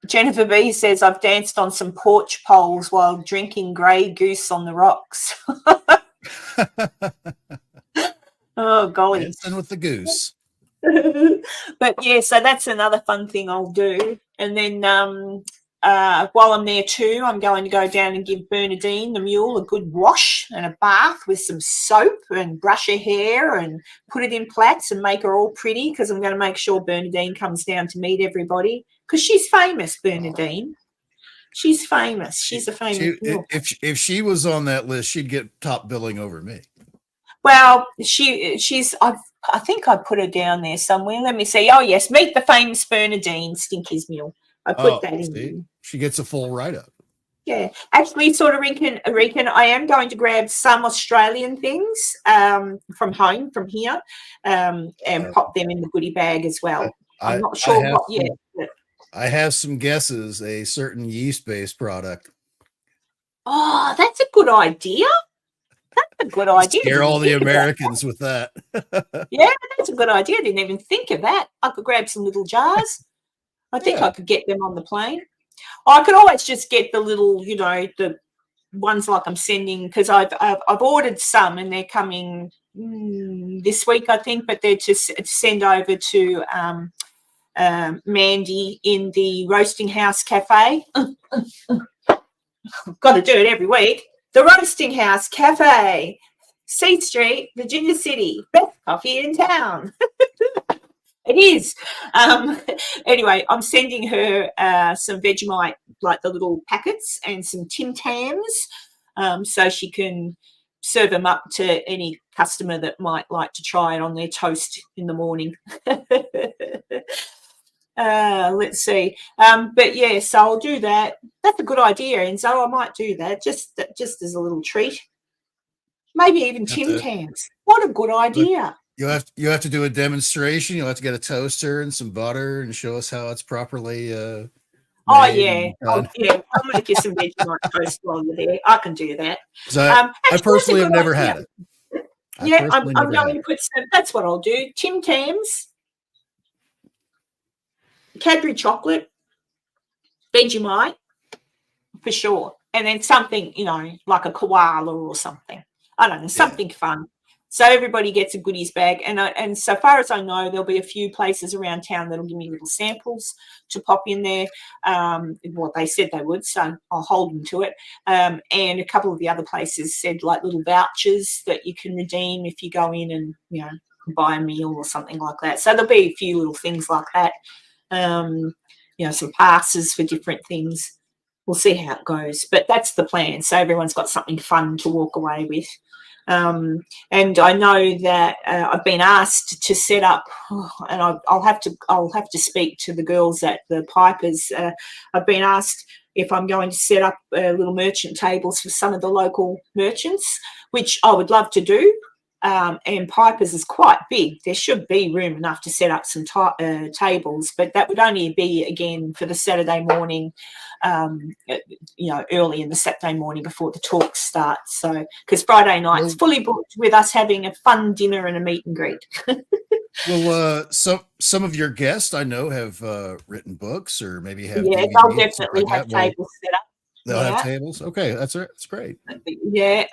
Jennifer B says, I've danced on some porch poles while drinking Grey Goose on the rocks. Oh, golly. Dancing with the goose. But yeah, so that's another fun thing I'll do. And then while I'm there too, I'm going to go down and give Bernadine, the mule, a good wash and a bath with some soap and brush her hair and put it in plaits and make her all pretty, because I'm going to make sure Bernadine comes down to meet everybody, because she's famous, Bernadine. She's famous. She's a famous mule. If she was on that list, she'd get top billing over me. Well, she's. I think I put her down there somewhere. Let me see. Oh yes, meet the famous Bernadine, Stinky's mule. I put that in there. She gets a full write-up. Yeah, actually, sort of, Rican, I am going to grab some Australian things from home, from here, and pop them in the goodie bag as well. I'm not sure what yet. I have some guesses. A certain yeast-based product. Oh, that's a good idea. That's a good idea. Scare all the Americans with that. Yeah, that's a good idea. I didn't even think of that. I could grab some little jars. I think I could get them on the plane. I could always just get the little, the ones like I'm sending, because I've ordered some and they're coming this week, I think, but they're to send over to Mandy in the Roasting House Cafe. I've got to do it every week. The Roasting House Cafe, C Street, Virginia City, best coffee in town. It is. Anyway, I'm sending her some Vegemite, like the little packets, and some Tim Tams, so she can serve them up to any customer that might like to try it on their toast in the morning. Let's see. But yeah, so I'll do that. That's a good idea, Enzo. I might do that just as a little treat. Maybe even Tim Tams. What a good idea. You have to do a demonstration. You'll have to get a toaster and some butter and show us how it's properly yeah. I'll make you some Vegemite toast while you're there. I can do that. I personally have never had it. I'm going to put some. That's what I'll do. Tim Tams, Cadbury chocolate, Vegemite for sure, and then something like a koala or something. I don't know, something fun. So everybody gets a goodies bag, and so far as I know, there'll be a few places around town that'll give me little samples to pop in there. What they said they would, so I'll hold them to it. And a couple of the other places said like little vouchers that you can redeem if you go in and buy a meal or something like that. So there'll be a few little things like that. Some passes for different things. We'll see how it goes, but that's the plan. So everyone's got something fun to walk away with. And I know that I've been asked to set up, and I'll have to speak to the girls at the Pipers. I've been asked if I'm going to set up little merchant tables for some of the local merchants, which I would love to do. And Pipers is quite big. There should be room enough to set up some tables, but that would only be, again, for the Saturday morning, early in the Saturday morning before the talk starts. So, because Friday night's fully booked with us having a fun dinner and a meet and greet. Well, some of your guests I know have written books, or maybe have. Yeah, they'll definitely have tables set up. They'll have tables. Okay, that's great. Yeah,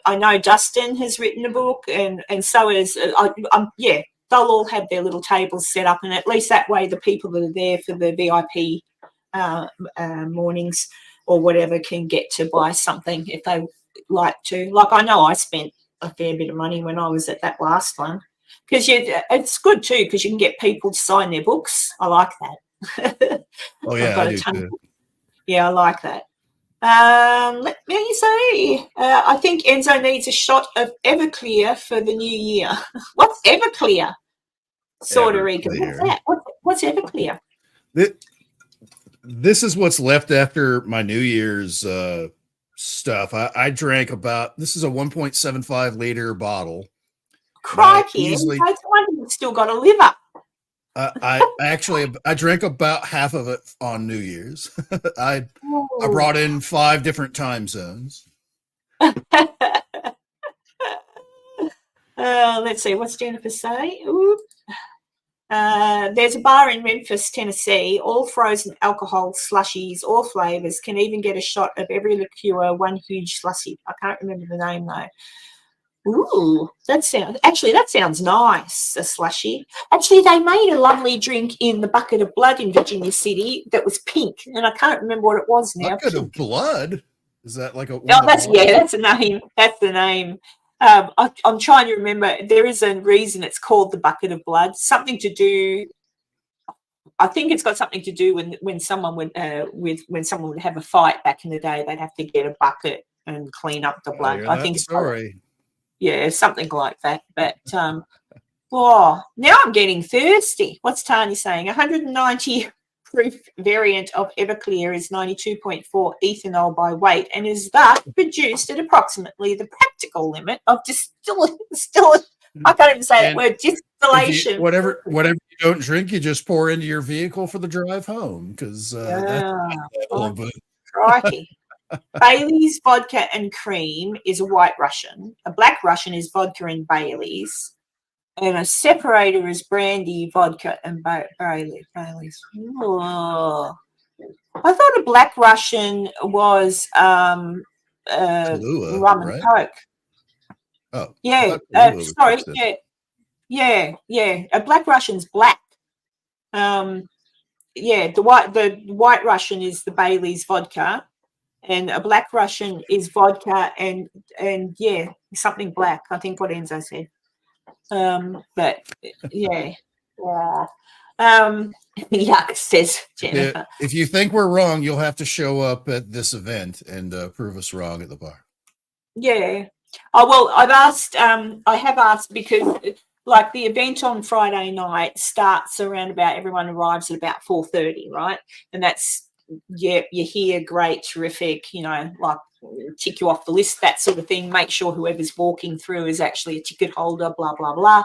I know Dustin has written a book, and so is they'll all have their little tables set up, and at least that way the people that are there for the VIP mornings or whatever can get to buy something if they like to. Like, I know I spent a fair bit of money when I was at that last one, because it's good too, because you can get people to sign their books. I like that. Oh yeah, I do too. Yeah, I like that. Let me say, I think Enzo needs a shot of Everclear for the new year. What's Everclear? Sort of, Regan. What's that? What's Everclear? This is what's left after my New Year's stuff. I drank this is a 1.75 liter bottle. Crikey, I wonder you've still got a liver. I drank about half of it on New Year's. I brought in 5 different time zones. Let's see, what's Jennifer say? Ooh. There's a bar in Memphis, Tennessee, all frozen alcohol slushies, all flavors, can even get a shot of every liqueur, one huge slushy. I can't remember the name though. Ooh, that sounds nice, a slushy. Actually, they made a lovely drink in the Bucket of Blood in Virginia City that was pink, and I can't remember what it was now. Bucket of Blood? Is that like that's the name. That's the name. I'm trying to remember. There is a reason it's called the Bucket of Blood. Something to do. I think it's got something to do when someone would when someone would have a fight back in the day, they'd have to get a bucket and clean up the blood. I think story. Yeah, something like that. But now I'm getting thirsty. What's Tanya saying? 190 proof variant of Everclear is 92.4 ethanol by weight and is thus produced at approximately the practical limit of I can't even say that word, distillation. Whatever you don't drink, you just pour into your vehicle for the drive home, because crikey. Bailey's vodka and cream is a white Russian. A black Russian is vodka and Bailey's. And a separator is brandy, vodka, and Bailey's. Oh. I thought a black Russian was Kahlua, rum and Coke. Oh, yeah. Sorry. Yeah. A black Russian's black. The white Russian is the Bailey's vodka. And a black Russian is vodka and something black. I think what Enzo said. But yeah. Yuck, says Jennifer. If you think we're wrong, you'll have to show up at this event and prove us wrong at the bar. Yeah. Oh well, I have asked because like the event on Friday night starts around about, everyone arrives at about 4:30, right? And that's you're here, great, terrific, like tick you off the list, that sort of thing. Make sure whoever's walking through is actually a ticket holder, blah, blah, blah.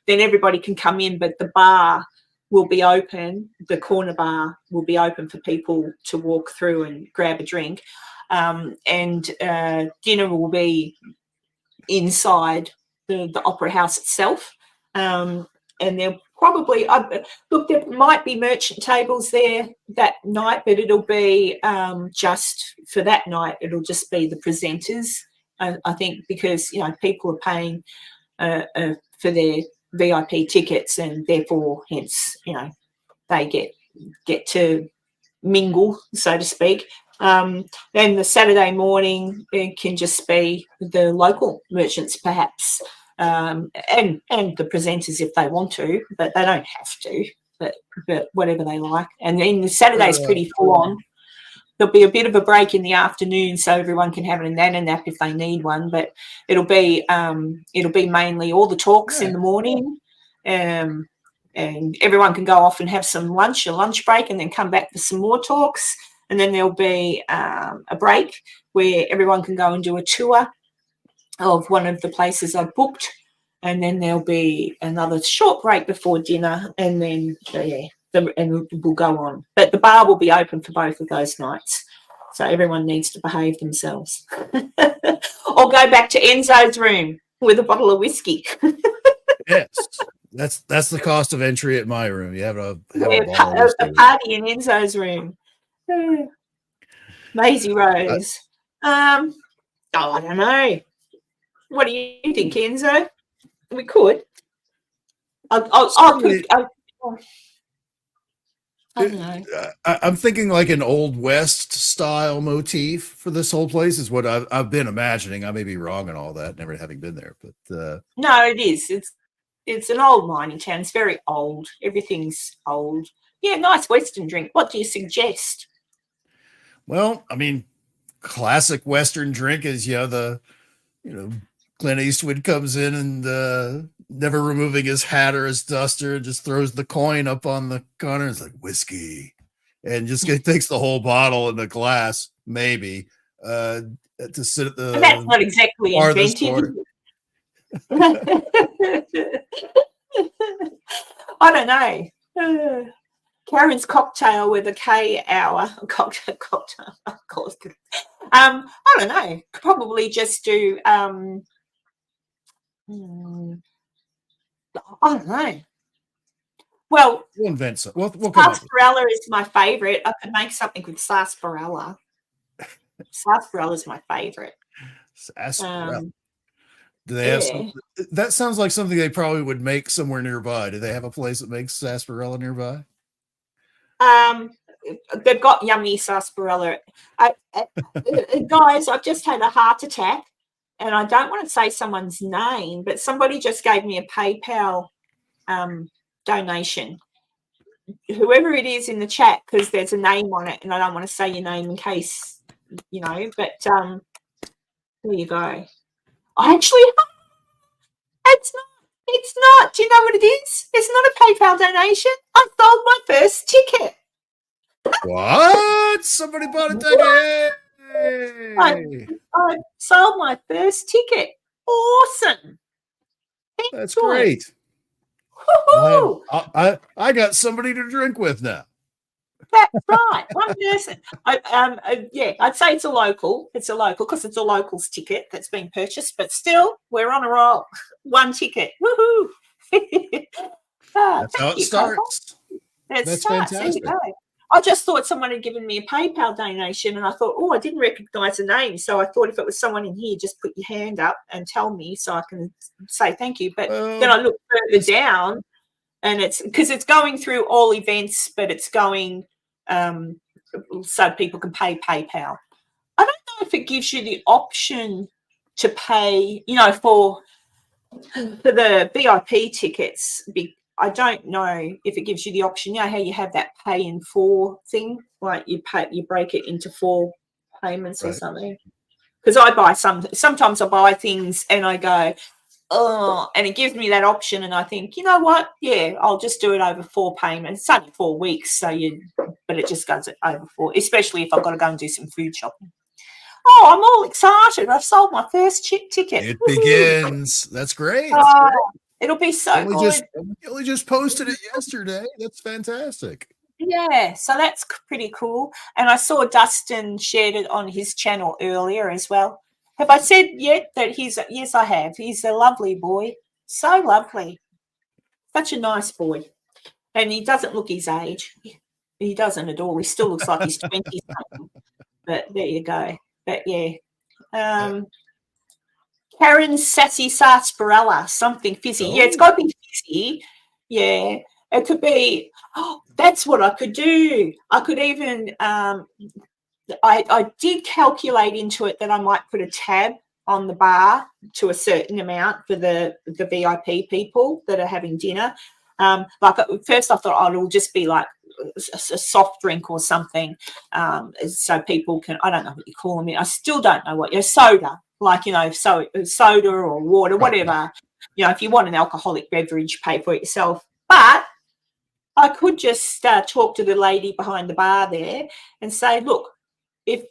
Then everybody can come in, but the bar will be open. The corner bar will be open for people to walk through and grab a drink. And dinner will be inside the Opera House itself. And there probably, there might be merchant tables there that night, but it'll be just for that night. It'll just be the presenters, I think, because people are paying for their VIP tickets, and therefore, hence, they get to mingle, so to speak. Then the Saturday morning, it can just be the local merchants, perhaps. And the presenters if they want to, but they don't have to, but whatever they like. And then the Saturday's pretty full on. There'll be a bit of a break in the afternoon so everyone can have a nap if they need one, but it'll be mainly all the talks in the morning, and everyone can go off and have some lunch, a lunch break, and then come back for some more talks. And then there'll be a break where everyone can go and do a tour of one of the places I've booked, and then there'll be another short break before dinner, and then and we'll go on. But the bar will be open for both of those nights, so everyone needs to behave themselves, or go back to Enzo's room with a bottle of whiskey. Yes, that's the cost of entry at my room. You have a party in Enzo's room. Maisie Rose. I don't know. What do you think, Enzo? We could. I don't know. I'm thinking like an Old West style motif for this whole place is what I've been imagining. I may be wrong on all that, never having been there, but no, it is. It's an old mining town. It's very old. Everything's old. Yeah, nice Western drink. What do you suggest? Well, I mean, classic Western drink is Clint Eastwood comes in and never removing his hat or his duster, and just throws the coin up on the counter. It's like whiskey, and just takes the whole bottle in the glass, maybe to sit at the. And that's not exactly inventive. I don't know. Karen's cocktail with a K hour cocktail. I don't know. Probably just do. I don't know. Well, We'll invent some. We'll come up with sarsaparilla is my favorite. I could make something with sarsaparilla. Sarsaparilla is my favorite. sarsaparilla. Do they have some? That sounds like something they probably would make somewhere nearby. Do they have a place that makes sarsaparilla nearby? They've got yummy sarsaparilla. Guys, I've just had a heart attack, and I don't want to say someone's name, but somebody just gave me a PayPal donation. Whoever it is in the chat, because there's a name on it, and I don't want to say your name in case, you know, but there you go. I actually, it's not. Do you know what it is? It's not a PayPal donation. I sold my first ticket. What? Somebody bought a ticket. I sold my first ticket. Awesome. That's great. I got somebody to drink with now. That's right. One person. I'd say it's a local. It's a local because it's a locals ticket that's been purchased, but still, we're on a roll. One ticket. Woohoo! That's how it starts. That's fantastic. I just thought someone had given me a PayPal donation, and I thought, I didn't recognize the name. So I thought if it was someone in here, just put your hand up and tell me so I can say thank you. But then I looked further down, and it's because it's going through all events, but it's going so people can pay PayPal. I don't know if it gives you the option to pay, for the VIP tickets. I don't know if it gives you the option. You know how you have that pay in 4 thing, like you break it into 4 payments or something. Because I buy sometimes I buy things and I go, and it gives me that option, and I think, you know what? Yeah, I'll just do it over 4 payments. It's only 4 weeks, but it just goes over 4, especially if I've got to go and do some food shopping. Oh, I'm all excited! I've sold my first ticket. It begins. That's great. It'll be so good. You only just posted it yesterday. That's fantastic. Yeah, so that's pretty cool. And I saw Dustin shared it on his channel earlier as well. Have I said yet that yes, I have. He's a lovely boy. So lovely. Such a nice boy. And he doesn't look his age. He doesn't at all. He still looks like he's 20-something. But there you go. But yeah. Karen's sassy sarsaparilla, something fizzy. Yeah, it's got to be fizzy. Yeah. It could be, that's what I could do. I could even, I did calculate into it that I might put a tab on the bar to a certain amount for the VIP people that are having dinner. Like at first I thought, it'll just be like a soft drink or something, so people can, I don't know what you call them. I still don't know what, soda, like, soda or water, whatever. If you want an alcoholic beverage, pay for it yourself. But I could just talk to the lady behind the bar there and say, look, if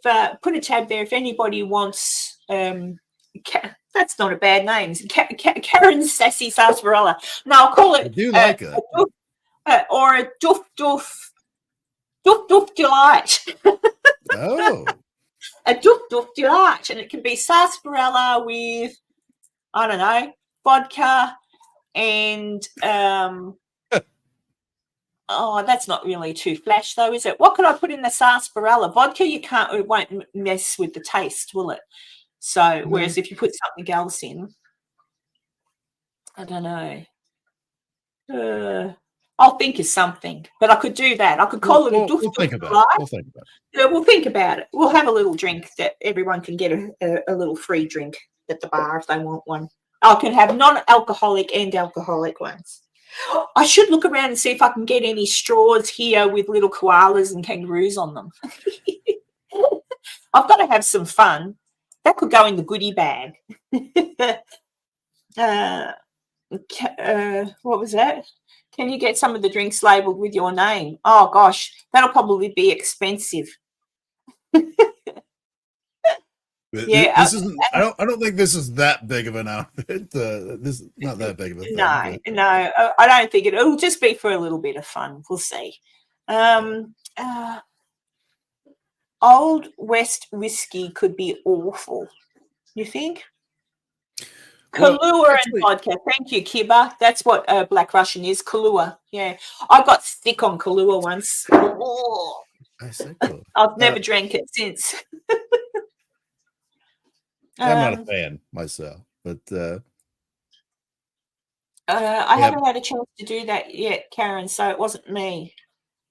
put a tab there if anybody wants, that's not a bad name, Karen's sassy sarsaparilla. No, I'll call it, I do like it. or a doof delight. Oh. A doof delight, and it can be sarsaparilla with, I don't know, vodka and that's not really too flash though, is it? What could I put in the sarsaparilla? Vodka, it won't mess with the taste, will it? So whereas if you put something else in, I don't know. I'll think of something, but I could do that. I could call it a doof. We'll think about it. Yeah, we'll think about it. We'll have a little drink that everyone can get a little free drink at the bar if they want one. I can have non-alcoholic and alcoholic ones. I should look around and see if I can get any straws here with little koalas and kangaroos on them. I've got to have some fun. That could go in the goodie bag. What was that? Can you get some of the drinks labeled with your name? Oh gosh, that'll probably be expensive. Yeah, this isn't. I don't think this is that big of an outfit. This is not that big of a thing. No. I don't think it'll just be for a little bit of fun. We'll see. Old West whiskey could be awful. You think? Well, Kahlua and actually, vodka. Thank you, Kiba. That's what Black Russian is, Kahlua. Yeah. I got sick on Kahlua once. Oh, I say cool. I've never drank it since. I'm not a fan myself, but I Yeah. haven't had a chance to do that yet, Karen, so it wasn't me.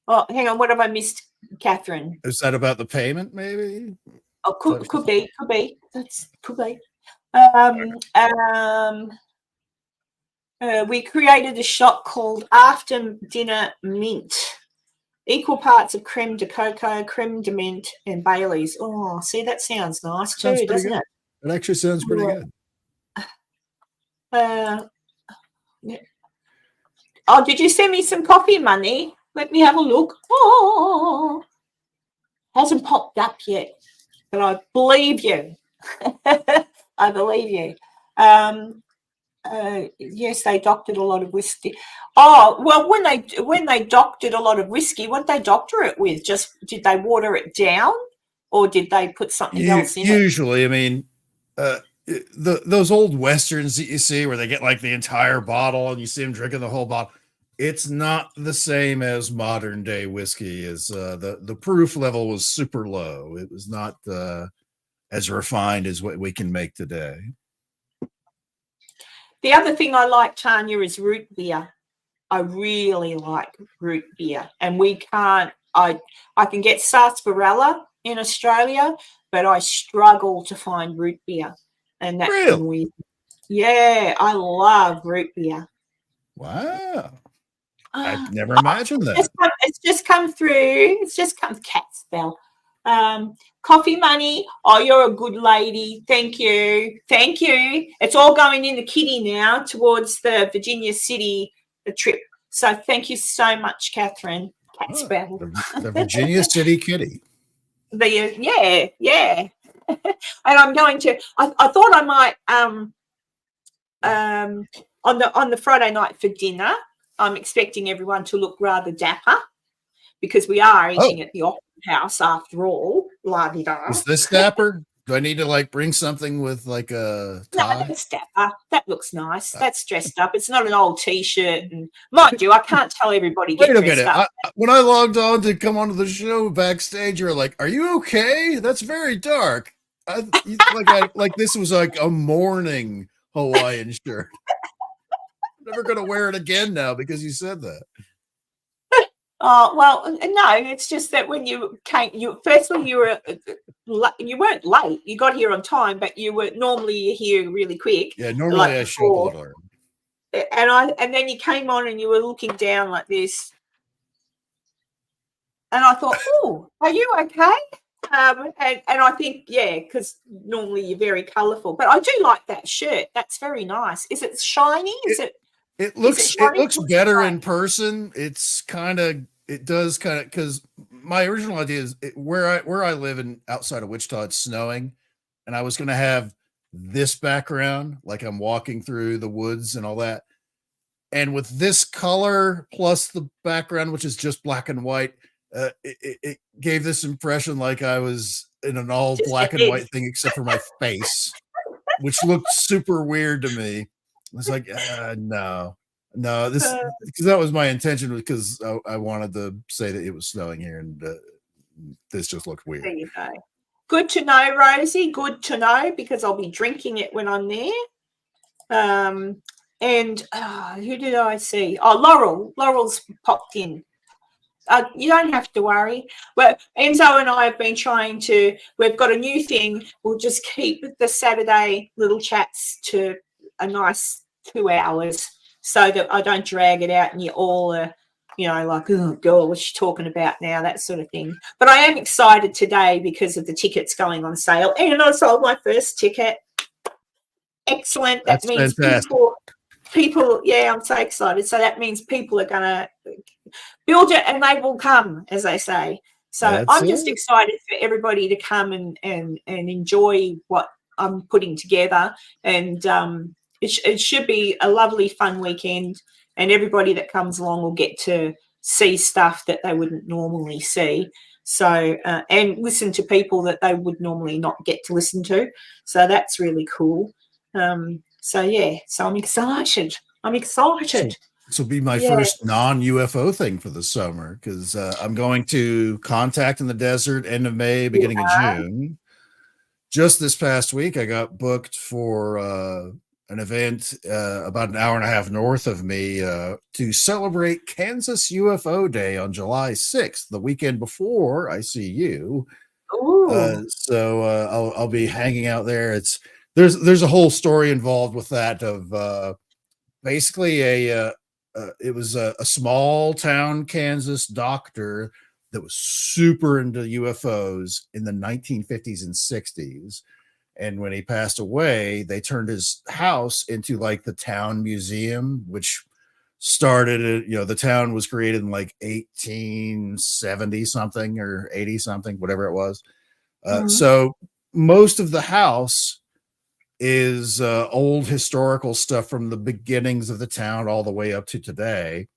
Oh, hang on. What have I missed, Catherine? is that about the payment? Maybe. Oh, could be. Could be. We created a shot called After Dinner Mint. Equal parts of creme de cocoa, creme de mint, and Bailey's. Oh, see, that sounds nice Sounds too, pretty doesn't good. it? It actually sounds pretty good. Oh, did you send me some coffee money? Let me have a look. Oh, hasn't popped up yet, but I believe you. I believe you. Yes, they doctored a lot of whiskey. Oh, well, when they doctored a lot of whiskey, what did they doctor it with? Just did they water it down, or did they put something else in it? Usually, I mean, those old westerns that you see where they get like the entire bottle and you see them drinking the whole bottle. It's not the same as modern day whiskey. As the proof level was super low. It was not as refined as what we can make today. The other thing I like, Tanya, is root beer. I really like root beer, and we can't. I can get sarsaparilla in Australia, but I struggle to find root beer, and that's Really? weird. Yeah, I love root beer. Wow. I've never imagined that. It's just come through. It's just come cat spell. Coffee money. Oh, you're a good lady. Thank you. Thank you. It's all going in the kitty now towards the Virginia City trip. So thank you so much, Catherine. Cat spell. The Virginia City Kitty. Yeah. And I'm going to. I thought I might on the Friday night for dinner. I'm expecting everyone to look rather dapper because we are eating at the Opera House after all. La-di-da. Is this dapper? Do I need to like bring something with like a tie? No, that's dapper. That looks nice. That's dressed up. It's not an old T-shirt. And mind you, I can't tell everybody get Wait a dressed minute. up. When I logged on to come onto the show backstage, you were like, "Are you okay? That's very dark." Like this was like a morning Hawaiian shirt. I'm never gonna wear it again now because you said that. Oh well, no. It's just that when you came, you weren't late. You got here on time, but you were normally here really quick. Yeah, normally like I show up a little early. And then you came on and you were looking down like this, and I thought, "Oh, are you okay?" And I think, yeah, because normally you're very colourful, but I do like that shirt. That's very nice. Is it shiny? It looks better in person. It does kind of, because my original idea is where I live in outside of Wichita, it's snowing, and I was going to have this background, like I'm walking through the woods and all that. And with this color plus the background, which is just black and white, it gave this impression like I was in an all black and white thing except for my face, which looked super weird to me. I was like, no, this, because that was my intention, because I wanted to say that it was snowing here, and this just looked weird. There you go. Good to know, Rosie. Good to know, because I'll be drinking it when I'm there. And who did I see? Oh, Laurel's popped in. You don't have to worry. Well, Enzo and I have been trying to, we've got a new thing. We'll just keep the Saturday little chats to a nice 2 hours so that I don't drag it out and you're all, like, oh, God, what's she talking about now, that sort of thing. But I am excited today because of the tickets going on sale. And I sold my first ticket. Excellent. That's that means fantastic. People, yeah, I'm so excited. So that means people are going to build it and they will come, as they say. So I'm just excited for everybody to come and enjoy what I'm putting together. And it should be a lovely, fun weekend. And everybody that comes along will get to see stuff that they wouldn't normally see. So, and listen to people that they would normally not get to listen to. So that's really cool. So yeah, so I'm excited. I'm excited. This will be my Yeah. first non-UFO thing for the summer because I'm going to Contact in the Desert end of May, beginning of June. Just this past week, I got booked for an event about an hour and a half north of me to celebrate Kansas UFO Day on July 6th, the weekend before I see you. So I'll be hanging out there. There's a whole story involved with that of basically it was a small town Kansas doctor that was super into UFOs in the 1950s and 60s. And when he passed away, they turned his house into like the town museum, which started, the town was created in like 1870 something or 80 something, whatever it was. So most of the house is old historical stuff from the beginnings of the town all the way up to today.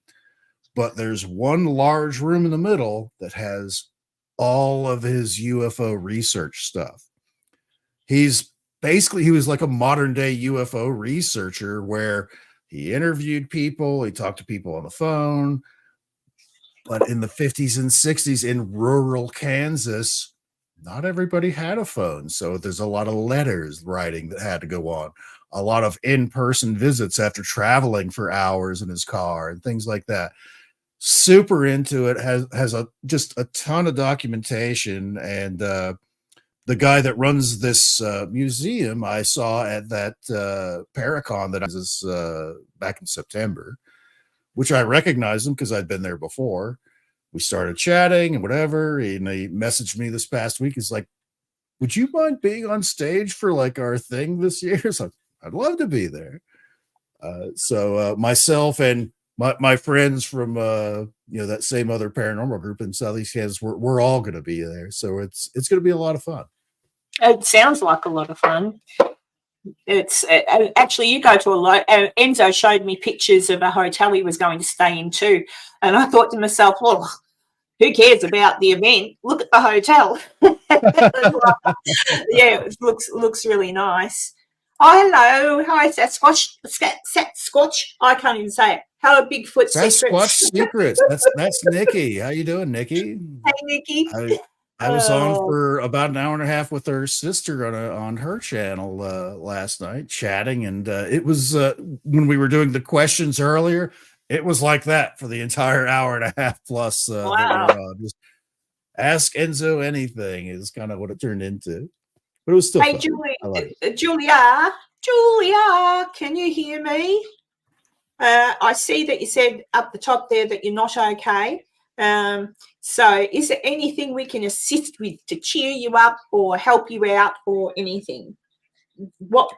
But there's one large room in the middle that has all of his UFO research stuff. He was like a modern day UFO researcher where he interviewed people, he talked to people on the phone. But in the 50s and 60s in rural Kansas, not everybody had a phone. So there's a lot of letters writing that had to go on, a lot of in-person visits after traveling for hours in his car and things like that. Super into it, has just a ton of documentation. And the guy that runs this museum I saw at that Paracon that I was back in September, which I recognized him because I'd been there before. We started chatting and whatever, and he messaged me this past week. He's like, would you mind being on stage for like our thing this year? So I'd love to be there. So myself and my friends from that same other paranormal group in Southeast Kansas, we're all going to be there. So it's going to be a lot of fun. It sounds like a lot of fun. It's actually, you go to a lot. Enzo showed me pictures of a hotel he was going to stay in too, and I thought to myself, well, who cares about the event? Look at the hotel. Yeah, it looks really nice. Oh, hello. Hi, Sasquatch. Sasquatch. I can't even say it. Hello, Bigfoot Sasquatch Secrets. Secrets. That's Nikki. How you doing, Nikki? Hey, Nikki. I was on for about an hour and a half with her sister on her channel last night, chatting, and it was when we were doing the questions earlier. It was like that for the entire hour and a half plus. Wow. That we were on. Just ask Enzo anything is kind of what it turned into, but it was still. Hey, fun. Julia, can you hear me? I see that you said up the top there that you're not okay. So is there anything we can assist with to cheer you up or help you out or anything? What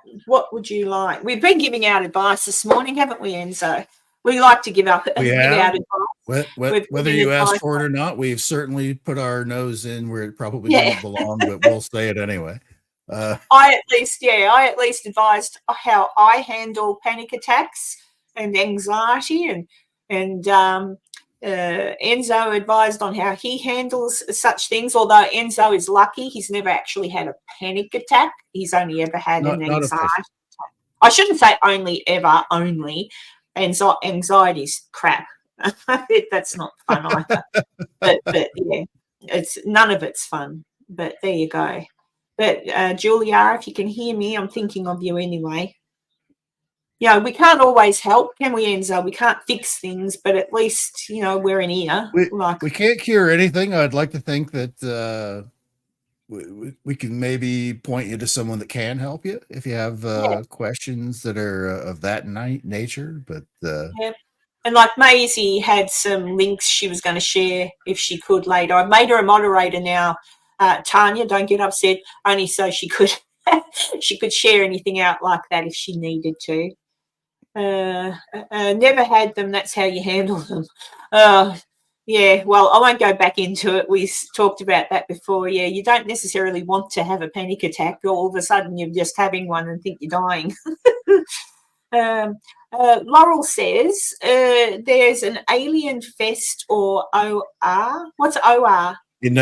would you like? We've been giving out advice this morning, haven't we, Enzo? We like to give out advice. Whether you asked for it or not, we've certainly put our nose in where it probably doesn't belong, but we'll say it anyway. I at least advised how I handle panic attacks and anxiety, and Enzo advised on how he handles such things. Although Enzo is lucky, he's never actually had a panic attack. He's only ever had an anxiety attack. I shouldn't say only ever, only. Anxiety's crap. That's not fun either. but yeah, it's none of it's fun. But there you go. But Julia, if you can hear me, I'm thinking of you anyway. Yeah, we can't always help, can we, Enzo? We can't fix things, but at least we're an ear. We can't cure anything. I'd like to think that we can maybe point you to someone that can help you if you have questions that are of that nature. But and like Maisie had some links she was going to share if she could later. I made her a moderator now. Tanya, don't get upset. Only so she could share anything out like that if she needed to. Never had them. That's how you handle them. Yeah, well, I won't go back into it. We talked about that before. Yeah, you don't necessarily want to have a panic attack. All of a sudden you're just having one and think you're dying. Laurel says there's an alien fest or OR. What's OR? In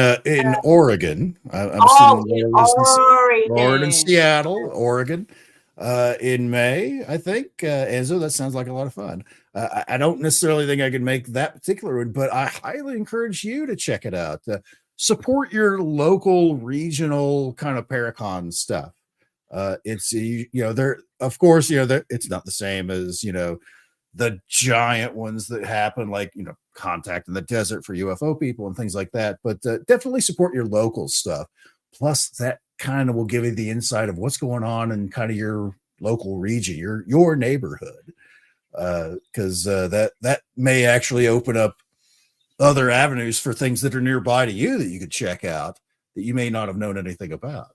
Oregon. I'm Oregon. in Seattle, Oregon. in May, I think. Enzo, that sounds like a lot of fun. I don't necessarily think I can make that particular one, but I highly encourage you to check it out. Support your local, regional kind of Paracon stuff. It's there, of course, it's not the same as the giant ones that happen, like Contact in the Desert for UFO people and things like that. But definitely support your local stuff. Plus, that kind of will give you the insight of what's going on in kind of your local region, your neighborhood, because that may actually open up other avenues for things that are nearby to you that you could check out that you may not have known anything about.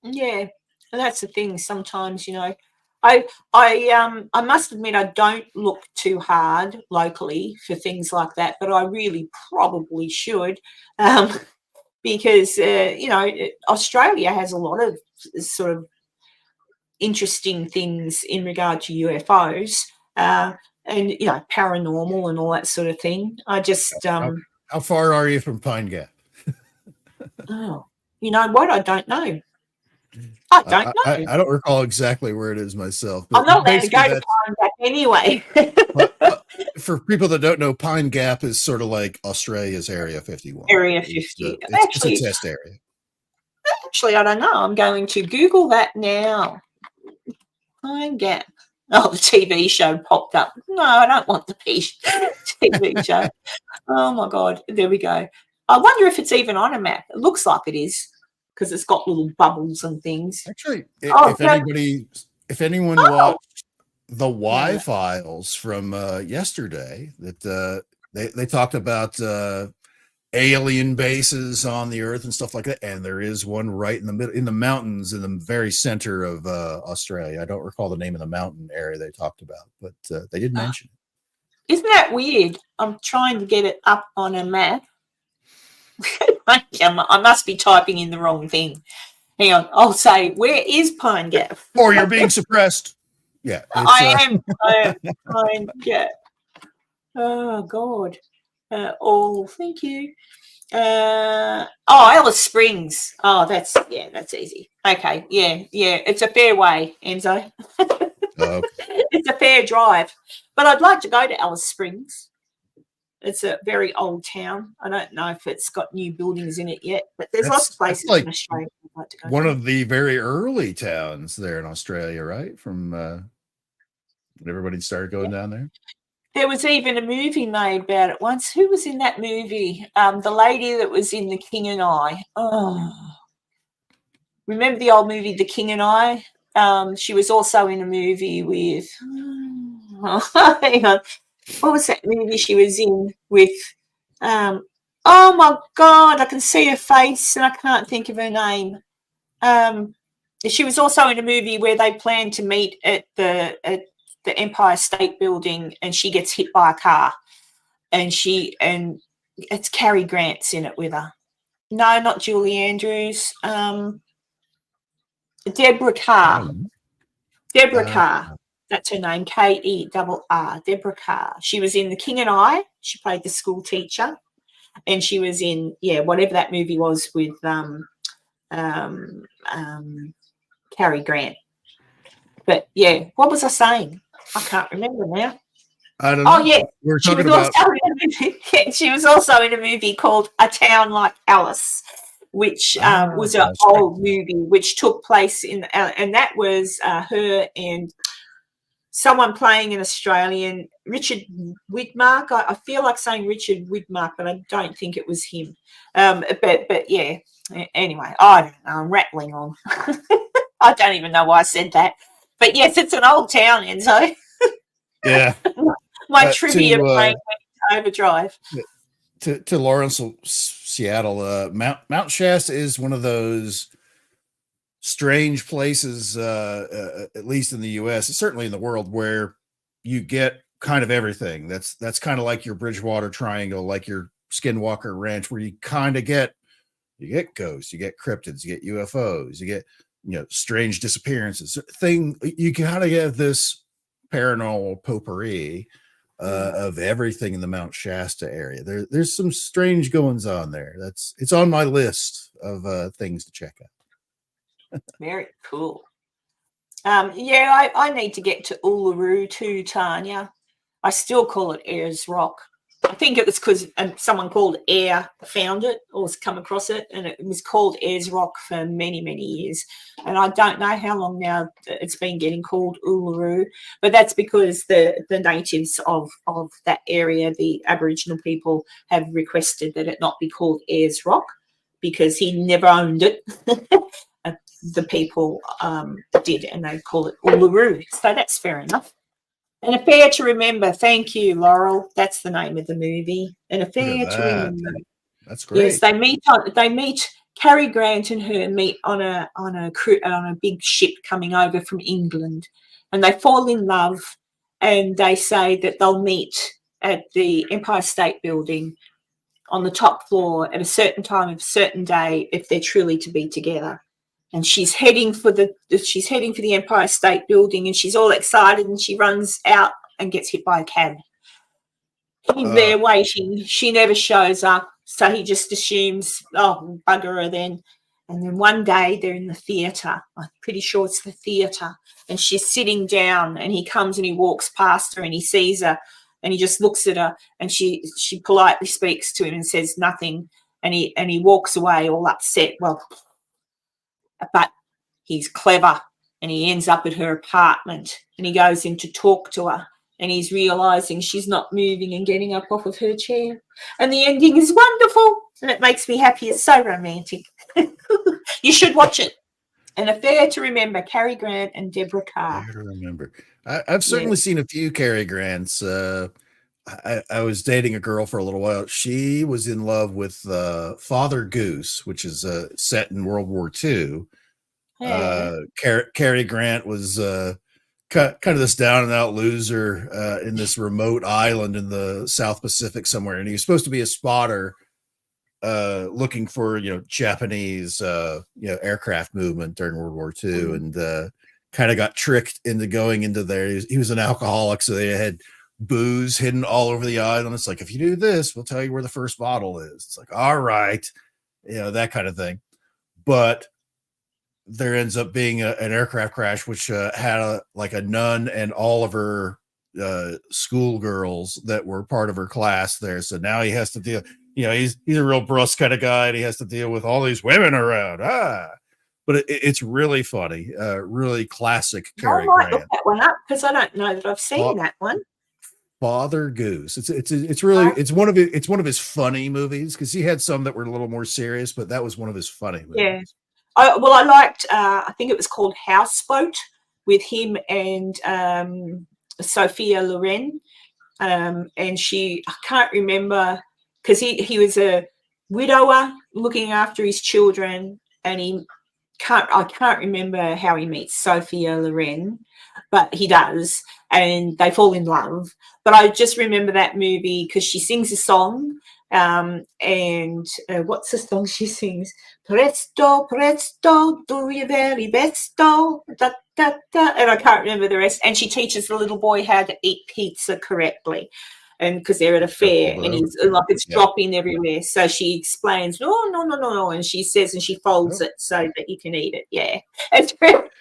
Yeah, and that's the thing. Sometimes, I must admit I don't look too hard locally for things like that, but I really probably should, because Australia has a lot of sort of interesting things in regard to UFOs, and paranormal and all that sort of thing. I just How far are you from Pine Gap? oh, you know what? I don't know. I don't know. I don't recall exactly where it is myself. I'm not allowed to go to Pine Gap anyway. For people that don't know, Pine Gap is sort of like Australia's Area 51. Area 50. It's a test area. Actually, I don't know. I'm going to Google that now. Pine Gap. Oh, the TV show popped up. No, I don't want the TV show. Oh, my God. There we go. I wonder if it's even on a map. It looks like it is because it's got little bubbles and things. Actually, if anyone watched the Y files from yesterday, that they talked about alien bases on the Earth and stuff like that, and there is one right in the middle, in the mountains, in the very center of Australia. I don't recall the name of the mountain area they talked about, but they did mention it. Isn't that weird? I'm trying to get it up on a map. I must be typing in the wrong thing. Hang on, I'll say, where is Pine Gap? Or you're being suppressed. Yeah, I am Pine Gap. Oh God. Thank you. Alice Springs. Oh, that's easy. Okay, yeah, it's a fair way, Enzo. Okay. It's a fair drive, but I'd like to go to Alice Springs. It's a very old town. I don't know if it's got new buildings in it yet, but there's lots of places in Australia I'd like to go. One of the very early towns there in Australia, right? From when everybody started going down there. There was even a movie made about it once. Who was in that movie? The lady that was in The King and I. Oh, remember the old movie The King and I? She was also in a movie with. Hang on. What was that movie she was in with? Oh my God, I can see her face and I can't think of her name. She was also in a movie where they planned to meet at the Empire State Building, and she gets hit by a car, and it's Cary Grant's in it with her. No, not Julie Andrews. Deborah Carr. Deborah Carr. That's her name. Kerr. Deborah Carr. She was in The King and I. She played the school teacher, and she was in whatever that movie was with Cary Grant. But what was I saying? I can't remember now. I don't know. Oh yeah, we're talking about. She was also in a movie called A Town Like Alice, which was an old movie which took place in, and that was her and someone playing an Australian, Richard Widmark. I feel like saying Richard Widmark, but I don't think it was him. But yeah. Anyway, I don't know. I'm rattling on. I don't even know why I said that. But yes, it's an old town, Enzo. Yeah. My trivia brain went to overdrive. To Lawrence, Seattle, Mount Shasta is one of those strange places, at least in the U.S., certainly in the world, where you get kind of everything. That's kind of like your Bridgewater Triangle, like your Skinwalker Ranch, where you kind of get ghosts, you get cryptids, you get UFOs, you get strange disappearances. You kind of get this paranormal potpourri of everything in the Mount Shasta area. There's some strange goings on there. It's on my list of things to check out. Very cool. Yeah, I need to get to Uluru too, Tanya. I still call it Ayers Rock. I think it was because someone called Air found it or has come across it, and it was called Ayers Rock for many, many years. And I don't know how long now it's been getting called Uluru, but that's because the natives of that area, the Aboriginal people, have requested that it not be called Ayers Rock because he never owned it. The people did, and they call it Uluru. So that's fair enough. An Affair to Remember. Thank you, Laurel. That's the name of the movie. An Affair to Remember. That's great. Yes, they meet. Cary Grant and her meet on a big ship coming over from England, and they fall in love. And they say that they'll meet at the Empire State Building on the top floor at a certain time of a certain day if they're truly to be together. And she's heading for the Empire State Building, and she's all excited, and she runs out and gets hit by a cab. He's there waiting. She never shows up, so he just assumes, oh, bugger her then. And then one day they're in the theatre. I'm pretty sure it's the theatre, and she's sitting down, and he comes and he walks past her, and he sees her, and he just looks at her, and she politely speaks to him and says nothing, and he walks away all upset. Well, but he's clever, and he ends up at her apartment, and he goes in to talk to her, and he's realizing she's not moving and getting up off of her chair. And the ending is wonderful, and it makes me happy. It's so romantic. You should watch it. An Affair to Remember, Cary Grant and Deborah Carr. I remember. I've certainly seen a few Cary Grants. I was dating a girl for a little while. She was in love with Father Goose, which is set in World War II. Cary Grant was kind of this down and out loser in this remote island in the South Pacific somewhere, and he was supposed to be a spotter looking for Japanese aircraft movement during World War II, and kind of got tricked into going into there. He was an alcoholic, so they had booze hidden all over the island. It's like, if you do this, we'll tell you where the first bottle is. It's like, all right, that kind of thing. But there ends up being an aircraft crash, which had a nun and all of her schoolgirls that were part of her class there. So now he has to deal. He's a real brusque kind of guy, and he has to deal with all these women around. But it's really funny, really classic Cary Grant. Look that one up because I don't know that I've seen that one. Father Goose. It's really one of his funny movies, because he had some that were a little more serious, but that was one of his funny movies. Yeah. I liked. I think it was called Houseboat with him and Sophia Loren, and I can't remember because he was a widower looking after his children, and I can't remember how he meets Sophia Loren, but he does, and they fall in love. But I just remember that movie because she sings a song, and what's the song she sings? Presto, presto, do your very besto, da, da, da, and I can't remember the rest. And she teaches the little boy how to eat pizza correctly. And because they're at a fair, and he's like, it's dropping everywhere. So she explains, no, and she says, and she folds it so that you can eat it. Yeah,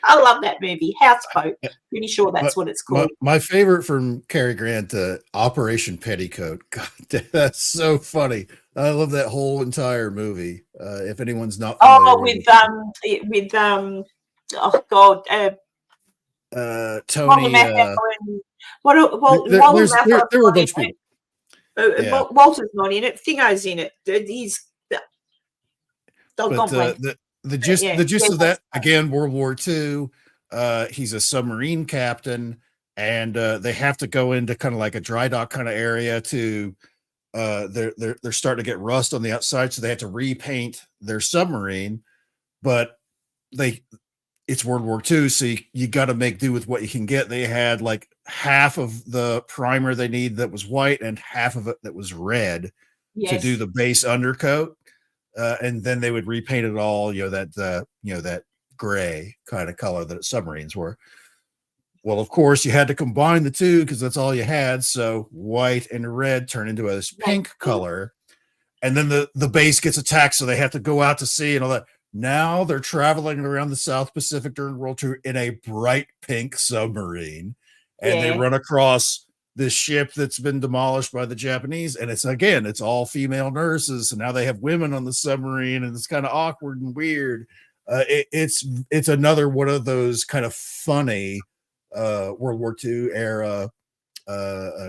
I love that movie, Houseboat. Pretty sure that's what it's called. My favorite from Cary Grant, Operation Petticoat. God, that's so funny. I love that whole entire movie. If anyone's not familiar with oh God, Tony. There were a bunch of people. Walter's not in it. Thingo's in it. He's the gist of that, again, World War II. He's a submarine captain, and they have to go into kind of like a dry dock kind of area to. They're starting to get rust on the outside, so they have to repaint their submarine, but it's World War II, so you got to make do with what you can get. They had like half of the primer they need that was white and half of it that was red to do the base undercoat, and then they would repaint it all, that gray kind of color that submarines were. Well, of course, you had to combine the two because that's all you had. So white and red turn into this pink color, and then the base gets attacked, so they have to go out to sea and all that. Now they're traveling around the South Pacific during World War II in a bright pink submarine, and they Yeah. run across this ship that's been demolished by the Japanese, and it's all female nurses, and now they have women on the submarine, and it's kind of awkward and weird. It's another one of those kind of funny World War II era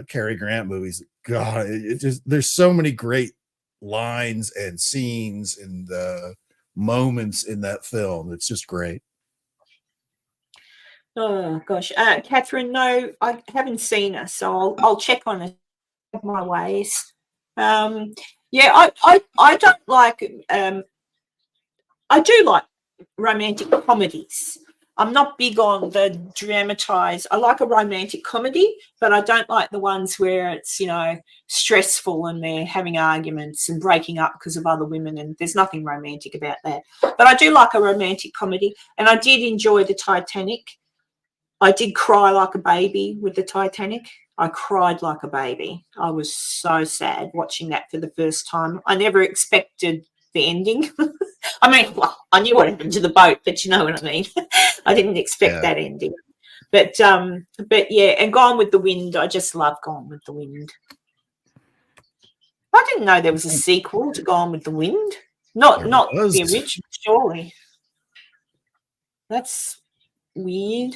Cary Grant movies. God, it just there's so many great lines and scenes and moments in that film. It's just great. Oh gosh, Catherine, no, I haven't seen her, so I'll check on it my ways. Yeah, I don't like. I do like romantic comedies. I'm not big on the dramatized. I like a romantic comedy, but I don't like the ones where it's, stressful and they're having arguments and breaking up because of other women, and there's nothing romantic about that. But I do like a romantic comedy, and I did enjoy the Titanic. I did cry like a baby with the Titanic. I cried like a baby. I was so sad watching that for the first time. I never expected the ending. I mean, well, I knew what happened to the boat, but you know what I mean. I didn't expect that ending. But yeah, and Gone with the Wind. I just love Gone with the Wind. I didn't know there was a sequel to Gone with the Wind. Not the original, surely. That's weird.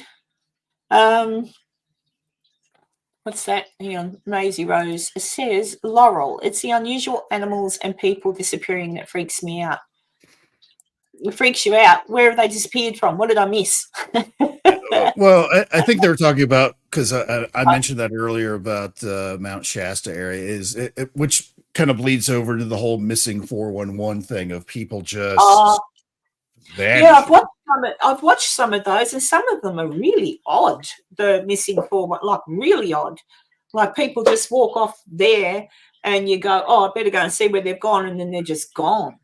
What's that? Hang on, Maisie Rose. It says, Laurel, it's the unusual animals and people disappearing that freaks me out. It freaks you out. Where have they disappeared from? What did I miss? Well, I think they were talking about, because I mentioned that earlier about Mount Shasta area, which kind of bleeds over to the whole missing 411 thing of people just vanishing. Yeah, I've watched some of those, and some of them are really odd. The missing 411, like really odd. Like people just walk off there, and you go, "Oh, I better go and see where they've gone," and then they're just gone.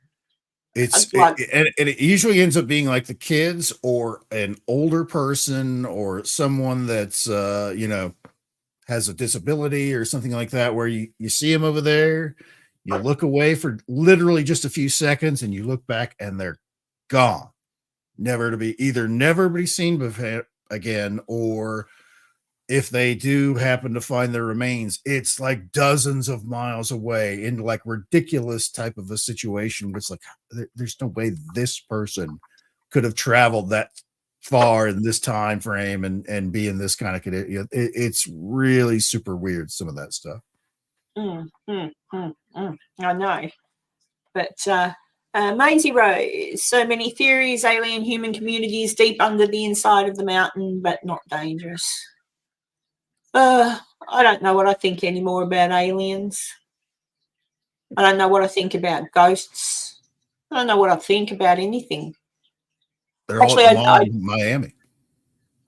And it usually ends up being like the kids or an older person or someone that's has a disability or something like that, where you see them over there, you look away for literally just a few seconds, and you look back and they're gone, never to be seen again, or if they do happen to find their remains, it's like dozens of miles away into like ridiculous type of a situation. Where it's like, there's no way this person could have traveled that far in this time frame and be in this kind of condition. It's really super weird, some of that stuff. I know, but Maisie Rose, so many theories, alien human communities deep under the inside of the mountain, but not dangerous. I don't know what I think anymore about aliens. I don't know what I think about ghosts. I don't know what I think about anything. They're all at the mall in Miami.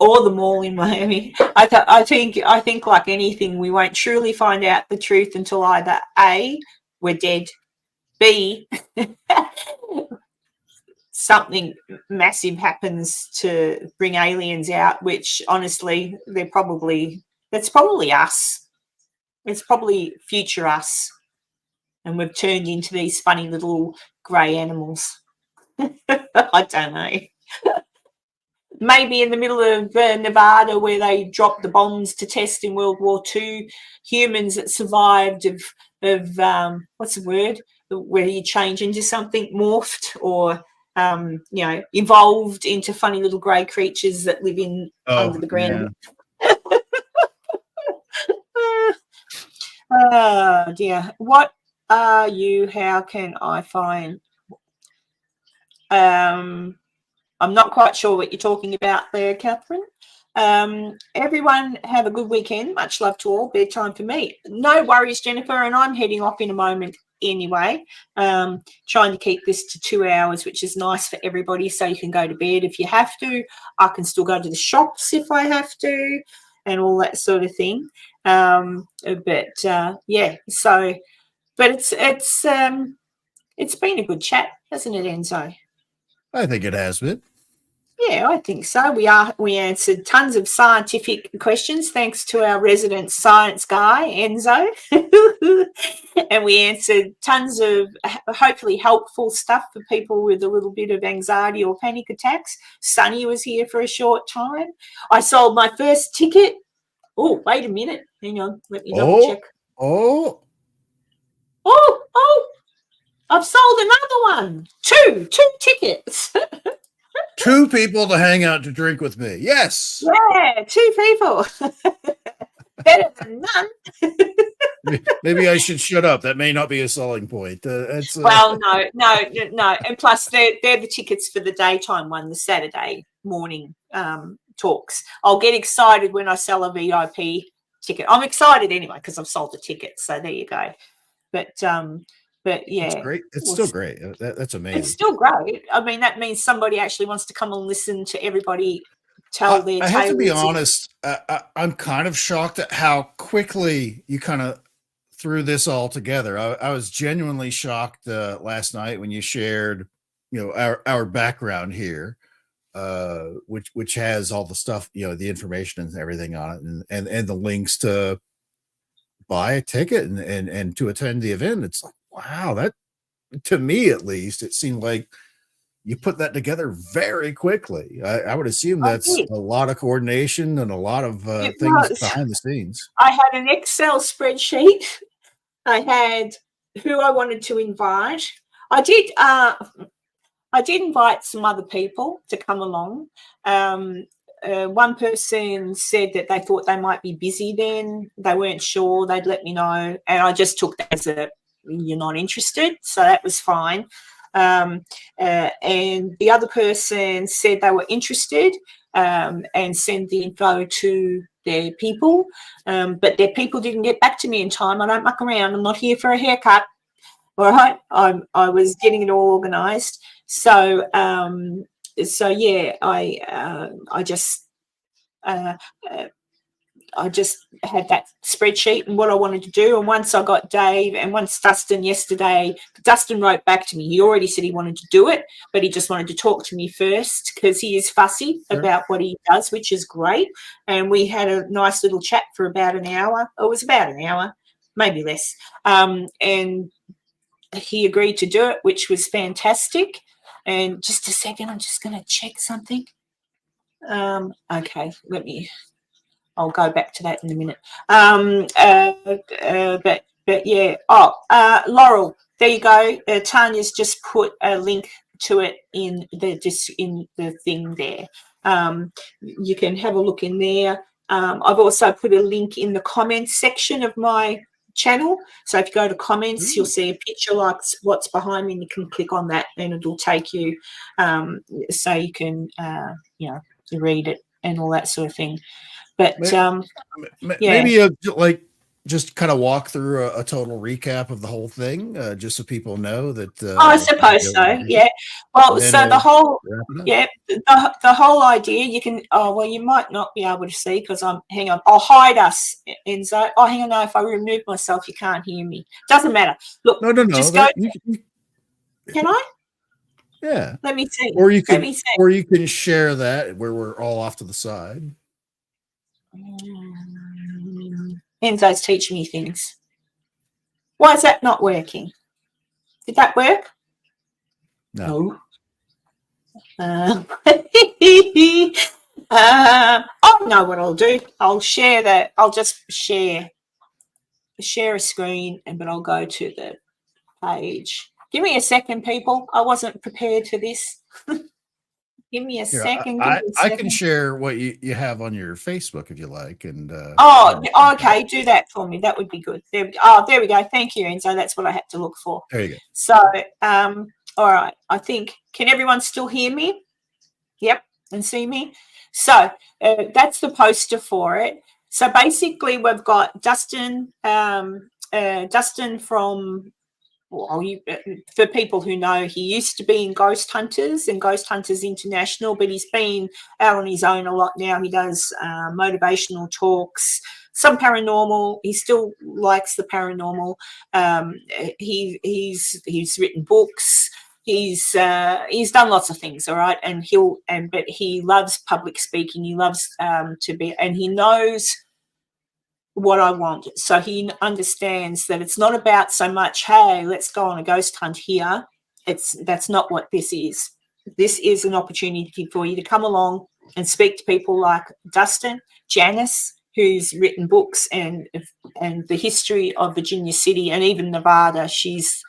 Or the mall in Miami. I think like anything, we won't truly find out the truth until either A, we're dead, B, something massive happens to bring aliens out, which honestly, that's probably us. It's probably future us. And we've turned into these funny little grey animals. I don't know. Maybe in the middle of Nevada, where they dropped the bombs to test in World War II, humans that survived of what's the word? Where you change into something, morphed, or evolved into funny little grey creatures that live under the ground. Yeah. Oh dear. What are you? How can I find? I'm not quite sure what you're talking about there, Catherine. Everyone have a good weekend. Much love to all. Bedtime for me. No worries, Jennifer, and I'm heading off in a moment anyway. Trying to keep this to 2 hours, which is nice for everybody, so you can go to bed if you have to. I can still go to the shops if I have to, and all that sort of thing. Yeah, so, but it's been a good chat, hasn't it, Enzo? I think it has been. Yeah, I think so. We answered tons of scientific questions thanks to our resident science guy, Enzo. And we answered tons of hopefully helpful stuff for people with a little bit of anxiety or panic attacks. Sunny was here for a short time. I sold my first ticket. Oh, wait a minute. Hang on. Let me double check. Oh, I've sold another one. Two tickets. 2 people to hang out to drink with me. Yes. Yeah, 2 people. Better than none. Maybe I should shut up. That may not be a selling point. Well, no. And plus, they're the tickets for the daytime one, the Saturday morning talks. I'll get excited when I sell a VIP ticket. I'm excited anyway because I've sold the ticket. So there you go. But yeah, it's great. It's still great. That's amazing. It's still great. I mean, that means somebody actually wants to come and listen to everybody tell their tales. I have to be honest. I'm kind of shocked at how quickly you kind of threw this all together. I was genuinely shocked last night when you shared, our background here, which has all the stuff, the information and everything on it, and the links to buy a ticket and to attend the event. It's like, wow, that, to me at least, it seemed like you put that together very quickly. I would assume that's a lot of coordination and a lot of things behind the scenes. I had an Excel spreadsheet. I had who I wanted to invite. I did invite some other people to come along. One person said that they thought they might be busy then. They weren't sure. They'd let me know. And I just took that as you're not interested. So that was fine. And the other person said they were interested and sent the info to their people. But their people didn't get back to me in time. I don't muck around. I'm not here for a haircut. All right. I was getting it all organised. So yeah, I just had that spreadsheet and what I wanted to do. And once I got Dave and once Dustin yesterday, Dustin wrote back to me. He already said he wanted to do it, but he just wanted to talk to me first because he is fussy about what he does, which is great. And we had a nice little chat for about an hour. It was about an hour, maybe less. And he agreed to do it, which was fantastic. And just a second, I'm just going to check something. Okay, I'll go back to that in a minute. But yeah. Laurel, there you go. Tanya's just put a link to it in the thing there. You can have a look in there. I've also put a link in the comments section of my channel. So if you go to comments, you'll see a picture like what's behind me, and you can click on that, and it'll take you so you can read it and all that sort of thing. But maybe just kind of walk through a total recap of the whole thing, just so people know that. I suppose so. Yeah. Well, so the whole the whole idea, you can. Oh well, you might not be able to see because hang on. I'll hide us, Enzo. Oh, hang on. No, if I remove myself, you can't hear me. Doesn't matter. Look. No. Just go. Can I? Yeah. Let me see. Or you can share that where we're all off to the side. Enzo's teaching me things. Why is that not working? Did that work? No. I know what I'll do. I'll share that. I'll just share a screen, but I'll go to the page. Give me a second, people. I wasn't prepared for this. Give me a second. I can share what you have on your Facebook if you like. And okay, do that for me. That would be good. There we go. Thank you, Enzo. That's what I had to look for. There you go. So, all right. I think, can everyone still hear me? Yep, and see me. So that's the poster for it. So basically, we've got Dustin. Dustin from. Well, for people who know, he used to be in Ghost Hunters and Ghost Hunters International, but he's been out on his own a lot now. He does motivational talks, some paranormal. He still likes the paranormal. He's written books. he's done lots of things, all right, but he loves public speaking. He loves to be, and he knows what I want. So he understands that it's not about so much, hey, let's go on a ghost hunt here. That's not what this is. This is an opportunity for you to come along and speak to people like Dustin, Janice, who's written books and the history of Virginia City and even Nevada. She's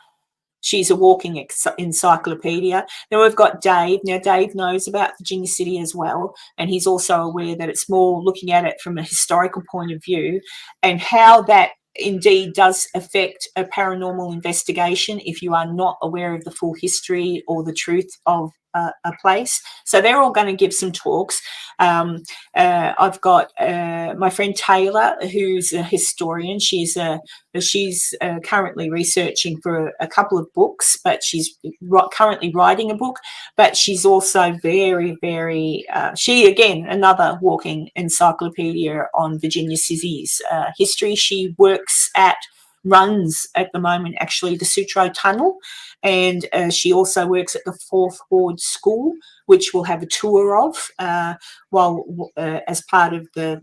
a walking encyclopedia. Then we've got Dave. Now, Dave knows about Virginia City as well, and he's also aware that it's more looking at it from a historical point of view and how that indeed does affect a paranormal investigation if you are not aware of the full history or the truth of a place. So they're all going to give some talks. I've got my friend Taylor, who's a historian. She's currently researching for a couple of books, but she's currently writing a book. But she's also very, very, she again, another walking encyclopedia on Virginia City's history. She runs at the moment actually the Sutro Tunnel, and she also works at the Fourth Ward School, which we'll have a tour of as part of the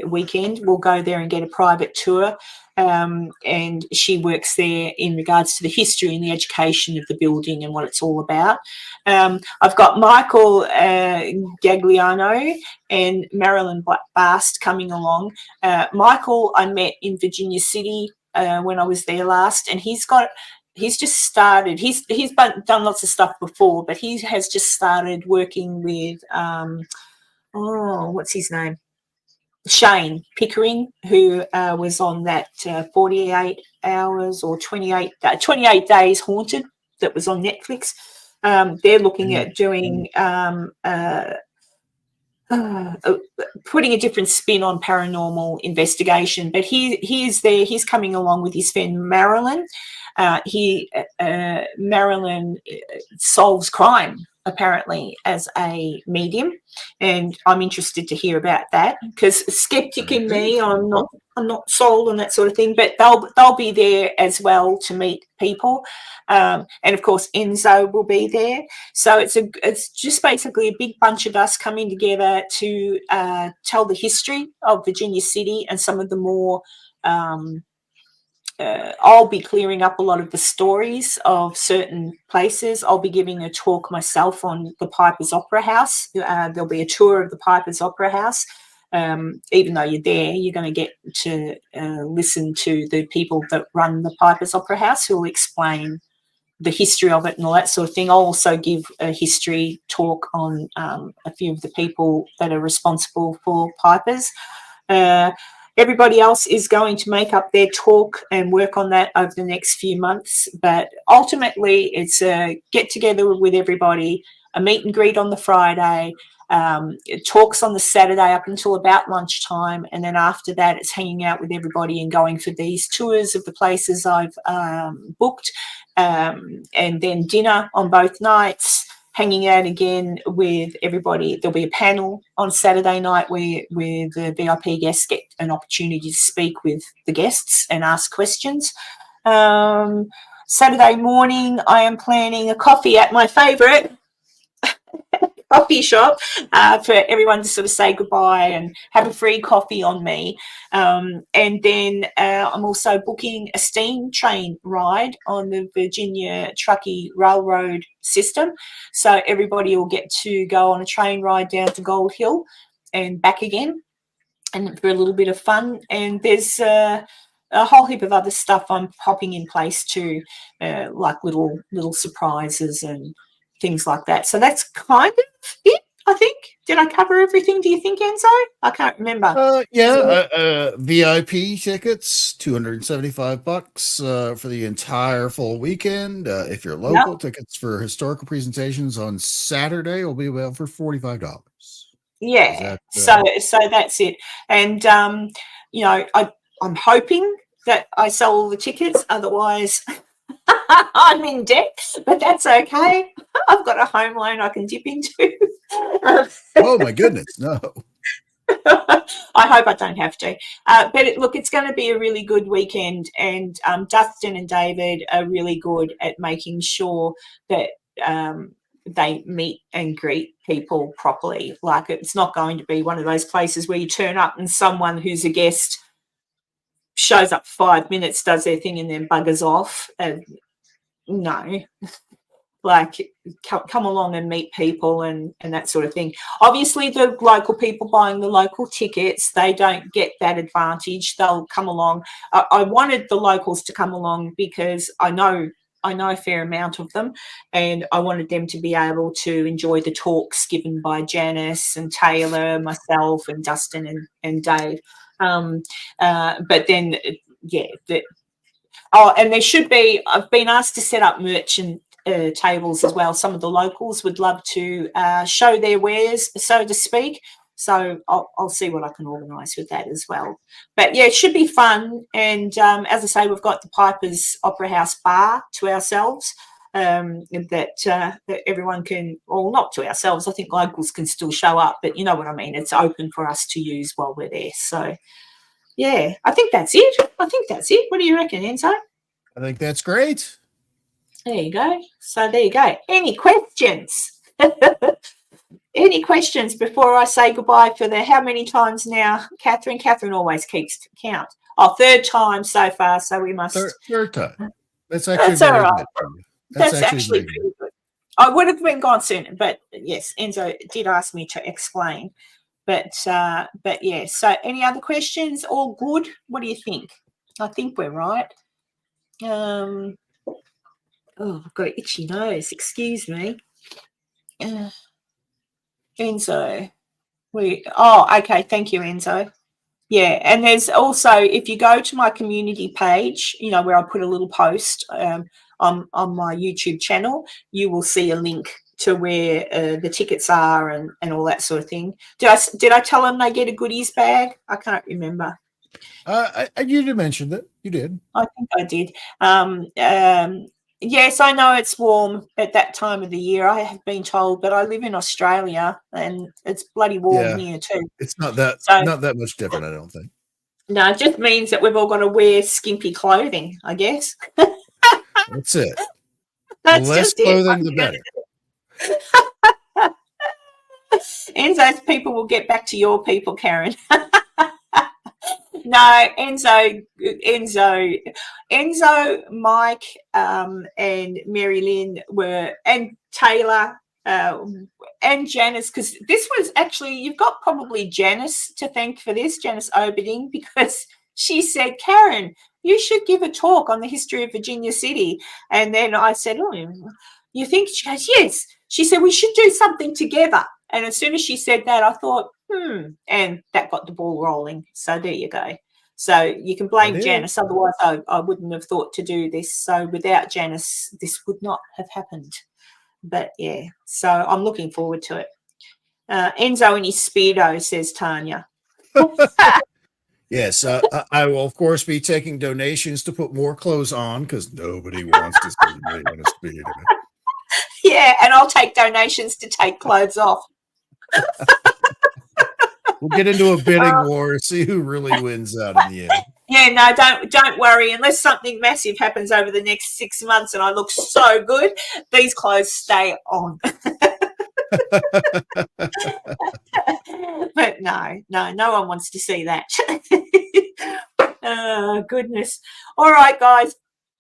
weekend. We'll go there and get a private tour, and she works there in regards to the history and the education of the building and what it's all about. I've got Michael Gagliano and Marilyn Bast coming along. Michael I met in Virginia City when I was there last, and he's just started. He's done lots of stuff before, but he has just started working with what's his name? Shane Pickering, who was on that 48 hours or 28 days haunted that was on Netflix. They're looking at doing putting a different spin on paranormal investigation, but he's coming along with his friend Marilyn. Marilyn solves crime apparently as a medium, and I'm interested to hear about that because skeptic in me, I'm not sold on that sort of thing, but they'll be there as well to meet people, and of course Enzo will be there. So it's just basically a big bunch of us coming together to tell the history of Virginia City and some of the more I'll be clearing up a lot of the stories of certain places. I'll be giving a talk myself on the Piper's Opera House. There'll be a tour of the Piper's Opera House. Even though you're there, you're going to get to listen to the people that run the Piper's Opera House who will explain the history of it and all that sort of thing. I'll also give a history talk on a few of the people that are responsible for Piper's. Everybody else is going to make up their talk and work on that over the next few months. But ultimately, it's a get-together with everybody, a meet and greet on the Friday, talks on the Saturday up until about lunchtime. And then after that, it's hanging out with everybody and going for these tours of the places I've booked. And then dinner on both nights, hanging out again with everybody. There'll be a panel on Saturday night where the VIP guests get an opportunity to speak with the guests and ask questions. Saturday morning, I am planning a coffee at my favourite coffee shop for everyone to sort of say goodbye and have a free coffee on me. And then I'm also booking a steam train ride on the Virginia Truckee Railroad system. So everybody will get to go on a train ride down to Gold Hill and back again, and for a little bit of fun. And there's a whole heap of other stuff I'm popping in place too, like little surprises and things like that. So that's kind of it, I think. Did I cover everything, do you think, Enzo? I can't remember. VIP tickets, $275 for the entire full weekend. If you're local, tickets for historical presentations on Saturday will be available for $45. Yeah. So that's it. And I'm hoping that I sell all the tickets, otherwise I'm in debt, but that's okay. I've got a home loan I can dip into. Oh my goodness, no. I hope I don't have to. But look, it's going to be a really good weekend, and Dustin and David are really good at making sure that they meet and greet people properly. Like, it's not going to be one of those places where you turn up and someone who's a guest shows up 5 minutes, does their thing, and then buggers off. No. Like, come along and meet people and that sort of thing. Obviously, the local people buying the local tickets, they don't get that advantage. They'll come along. I wanted the locals to come along because I know a fair amount of them, and I wanted them to be able to enjoy the talks given by Janice and Taylor, myself, and Dustin and Dave. But then, yeah. And there should be, I've been asked to set up merchant tables as well. Some of the locals would love to show their wares, so to speak. So I'll see what I can organise with that as well. But yeah, it should be fun. And as I say, we've got the Piper's Opera House bar to ourselves, that everyone can, well, not to ourselves. I think locals can still show up, but you know what I mean. It's open for us to use while we're there. So yeah, I think that's it. What do you reckon, Enzo? I think that's great. There you go. So there you go. Any questions? Any questions before I say goodbye for the how many times now, Catherine? Catherine always keeps count. Oh, third time so far, so we must. Third time. That's actually all right. good. That's actually pretty good. I would have been gone sooner, but yes, Enzo did ask me to explain. But yeah. So any other questions? All good? What do you think? I think we're right. Oh, I've got an itchy nose. Excuse me. Enzo. Okay. Thank you, Enzo. Yeah, and there's also, if you go to my community page, you know, where I put a little post on my YouTube channel, you will see a link to where the tickets are and all that sort of thing. Did I tell them they get a goodies bag? I can't remember. You did mention that. You did. I think I did. Yes, I know it's warm at that time of the year. I have been told, but I live in Australia and it's bloody warm here too. It's not that much different, I don't think. No, it just means that we've all got to wear skimpy clothing, I guess. That's it. That's less just clothing, the better. Enzo's people will get back to your people, Karen. No, Enzo, Mike, and Mary Lynn and Taylor, and Janice, because this was actually, you've got probably Janice to thank for this, Janice Oberding, because she said, Karen, you should give a talk on the history of Virginia City. And then I said, oh, you think? She goes, yes. She said, we should do something together. And as soon as she said that, I thought, and that got the ball rolling. So there you go. So you can blame Janice. Otherwise, I wouldn't have thought to do this. So without Janice, this would not have happened. But yeah, so I'm looking forward to it. Enzo in his Speedo, says Tanya. Yes, I will, of course, be taking donations to put more clothes on because nobody wants to see me in a Speedo. Yeah, and I'll take donations to take clothes off. We'll get into a bidding war, see who really wins out in the end. Yeah, no, don't worry. Unless something massive happens over the next 6 months and I look so good, these clothes stay on. But no one wants to see that. Oh, goodness. All right, guys.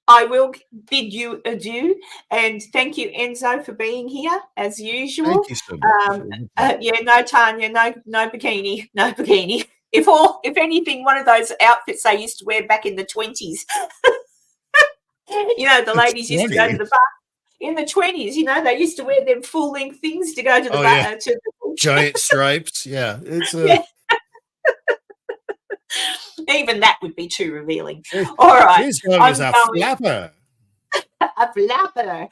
I will bid you adieu, and thank you, Enzo, for being here as usual. Thank you so much. Yeah, no Tanya, no bikini, no bikini. If anything, one of those outfits they used to wear back in the 20s. You know, the ladies used to go to the bar in the 20s. You know, they used to wear them full-length things to go to the bar. Yeah. Giant stripes. Yeah, it's yeah. Even that would be too revealing. All right. This one is a flapper. A flapper.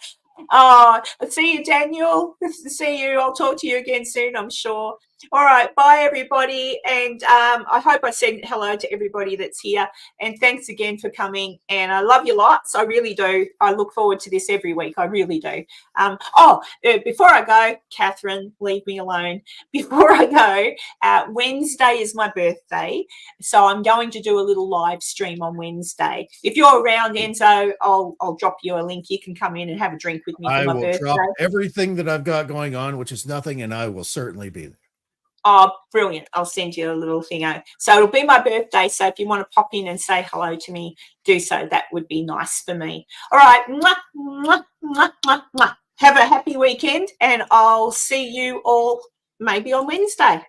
Oh, see you, Daniel. See you. I'll talk to you again soon, I'm sure. All right. Bye, everybody. And I hope I said hello to everybody that's here. And thanks again for coming. And I love you lots. I really do. I look forward to this every week. I really do. Before I go, Catherine, leave me alone. Before I go, Wednesday is my birthday. So I'm going to do a little live stream on Wednesday. If you're around, Enzo, I'll drop you a link. You can come in and have a drink with me for I my will birthday. drop everything that I've got going on, which is nothing, and I will certainly be there. Oh, brilliant. I'll send you a little thing out. So it'll be my birthday. So if you want to pop in and say hello to me, do so. That would be nice for me. All right. Mwah, mwah, mwah, mwah, mwah. Have a happy weekend, and I'll see you all maybe on Wednesday.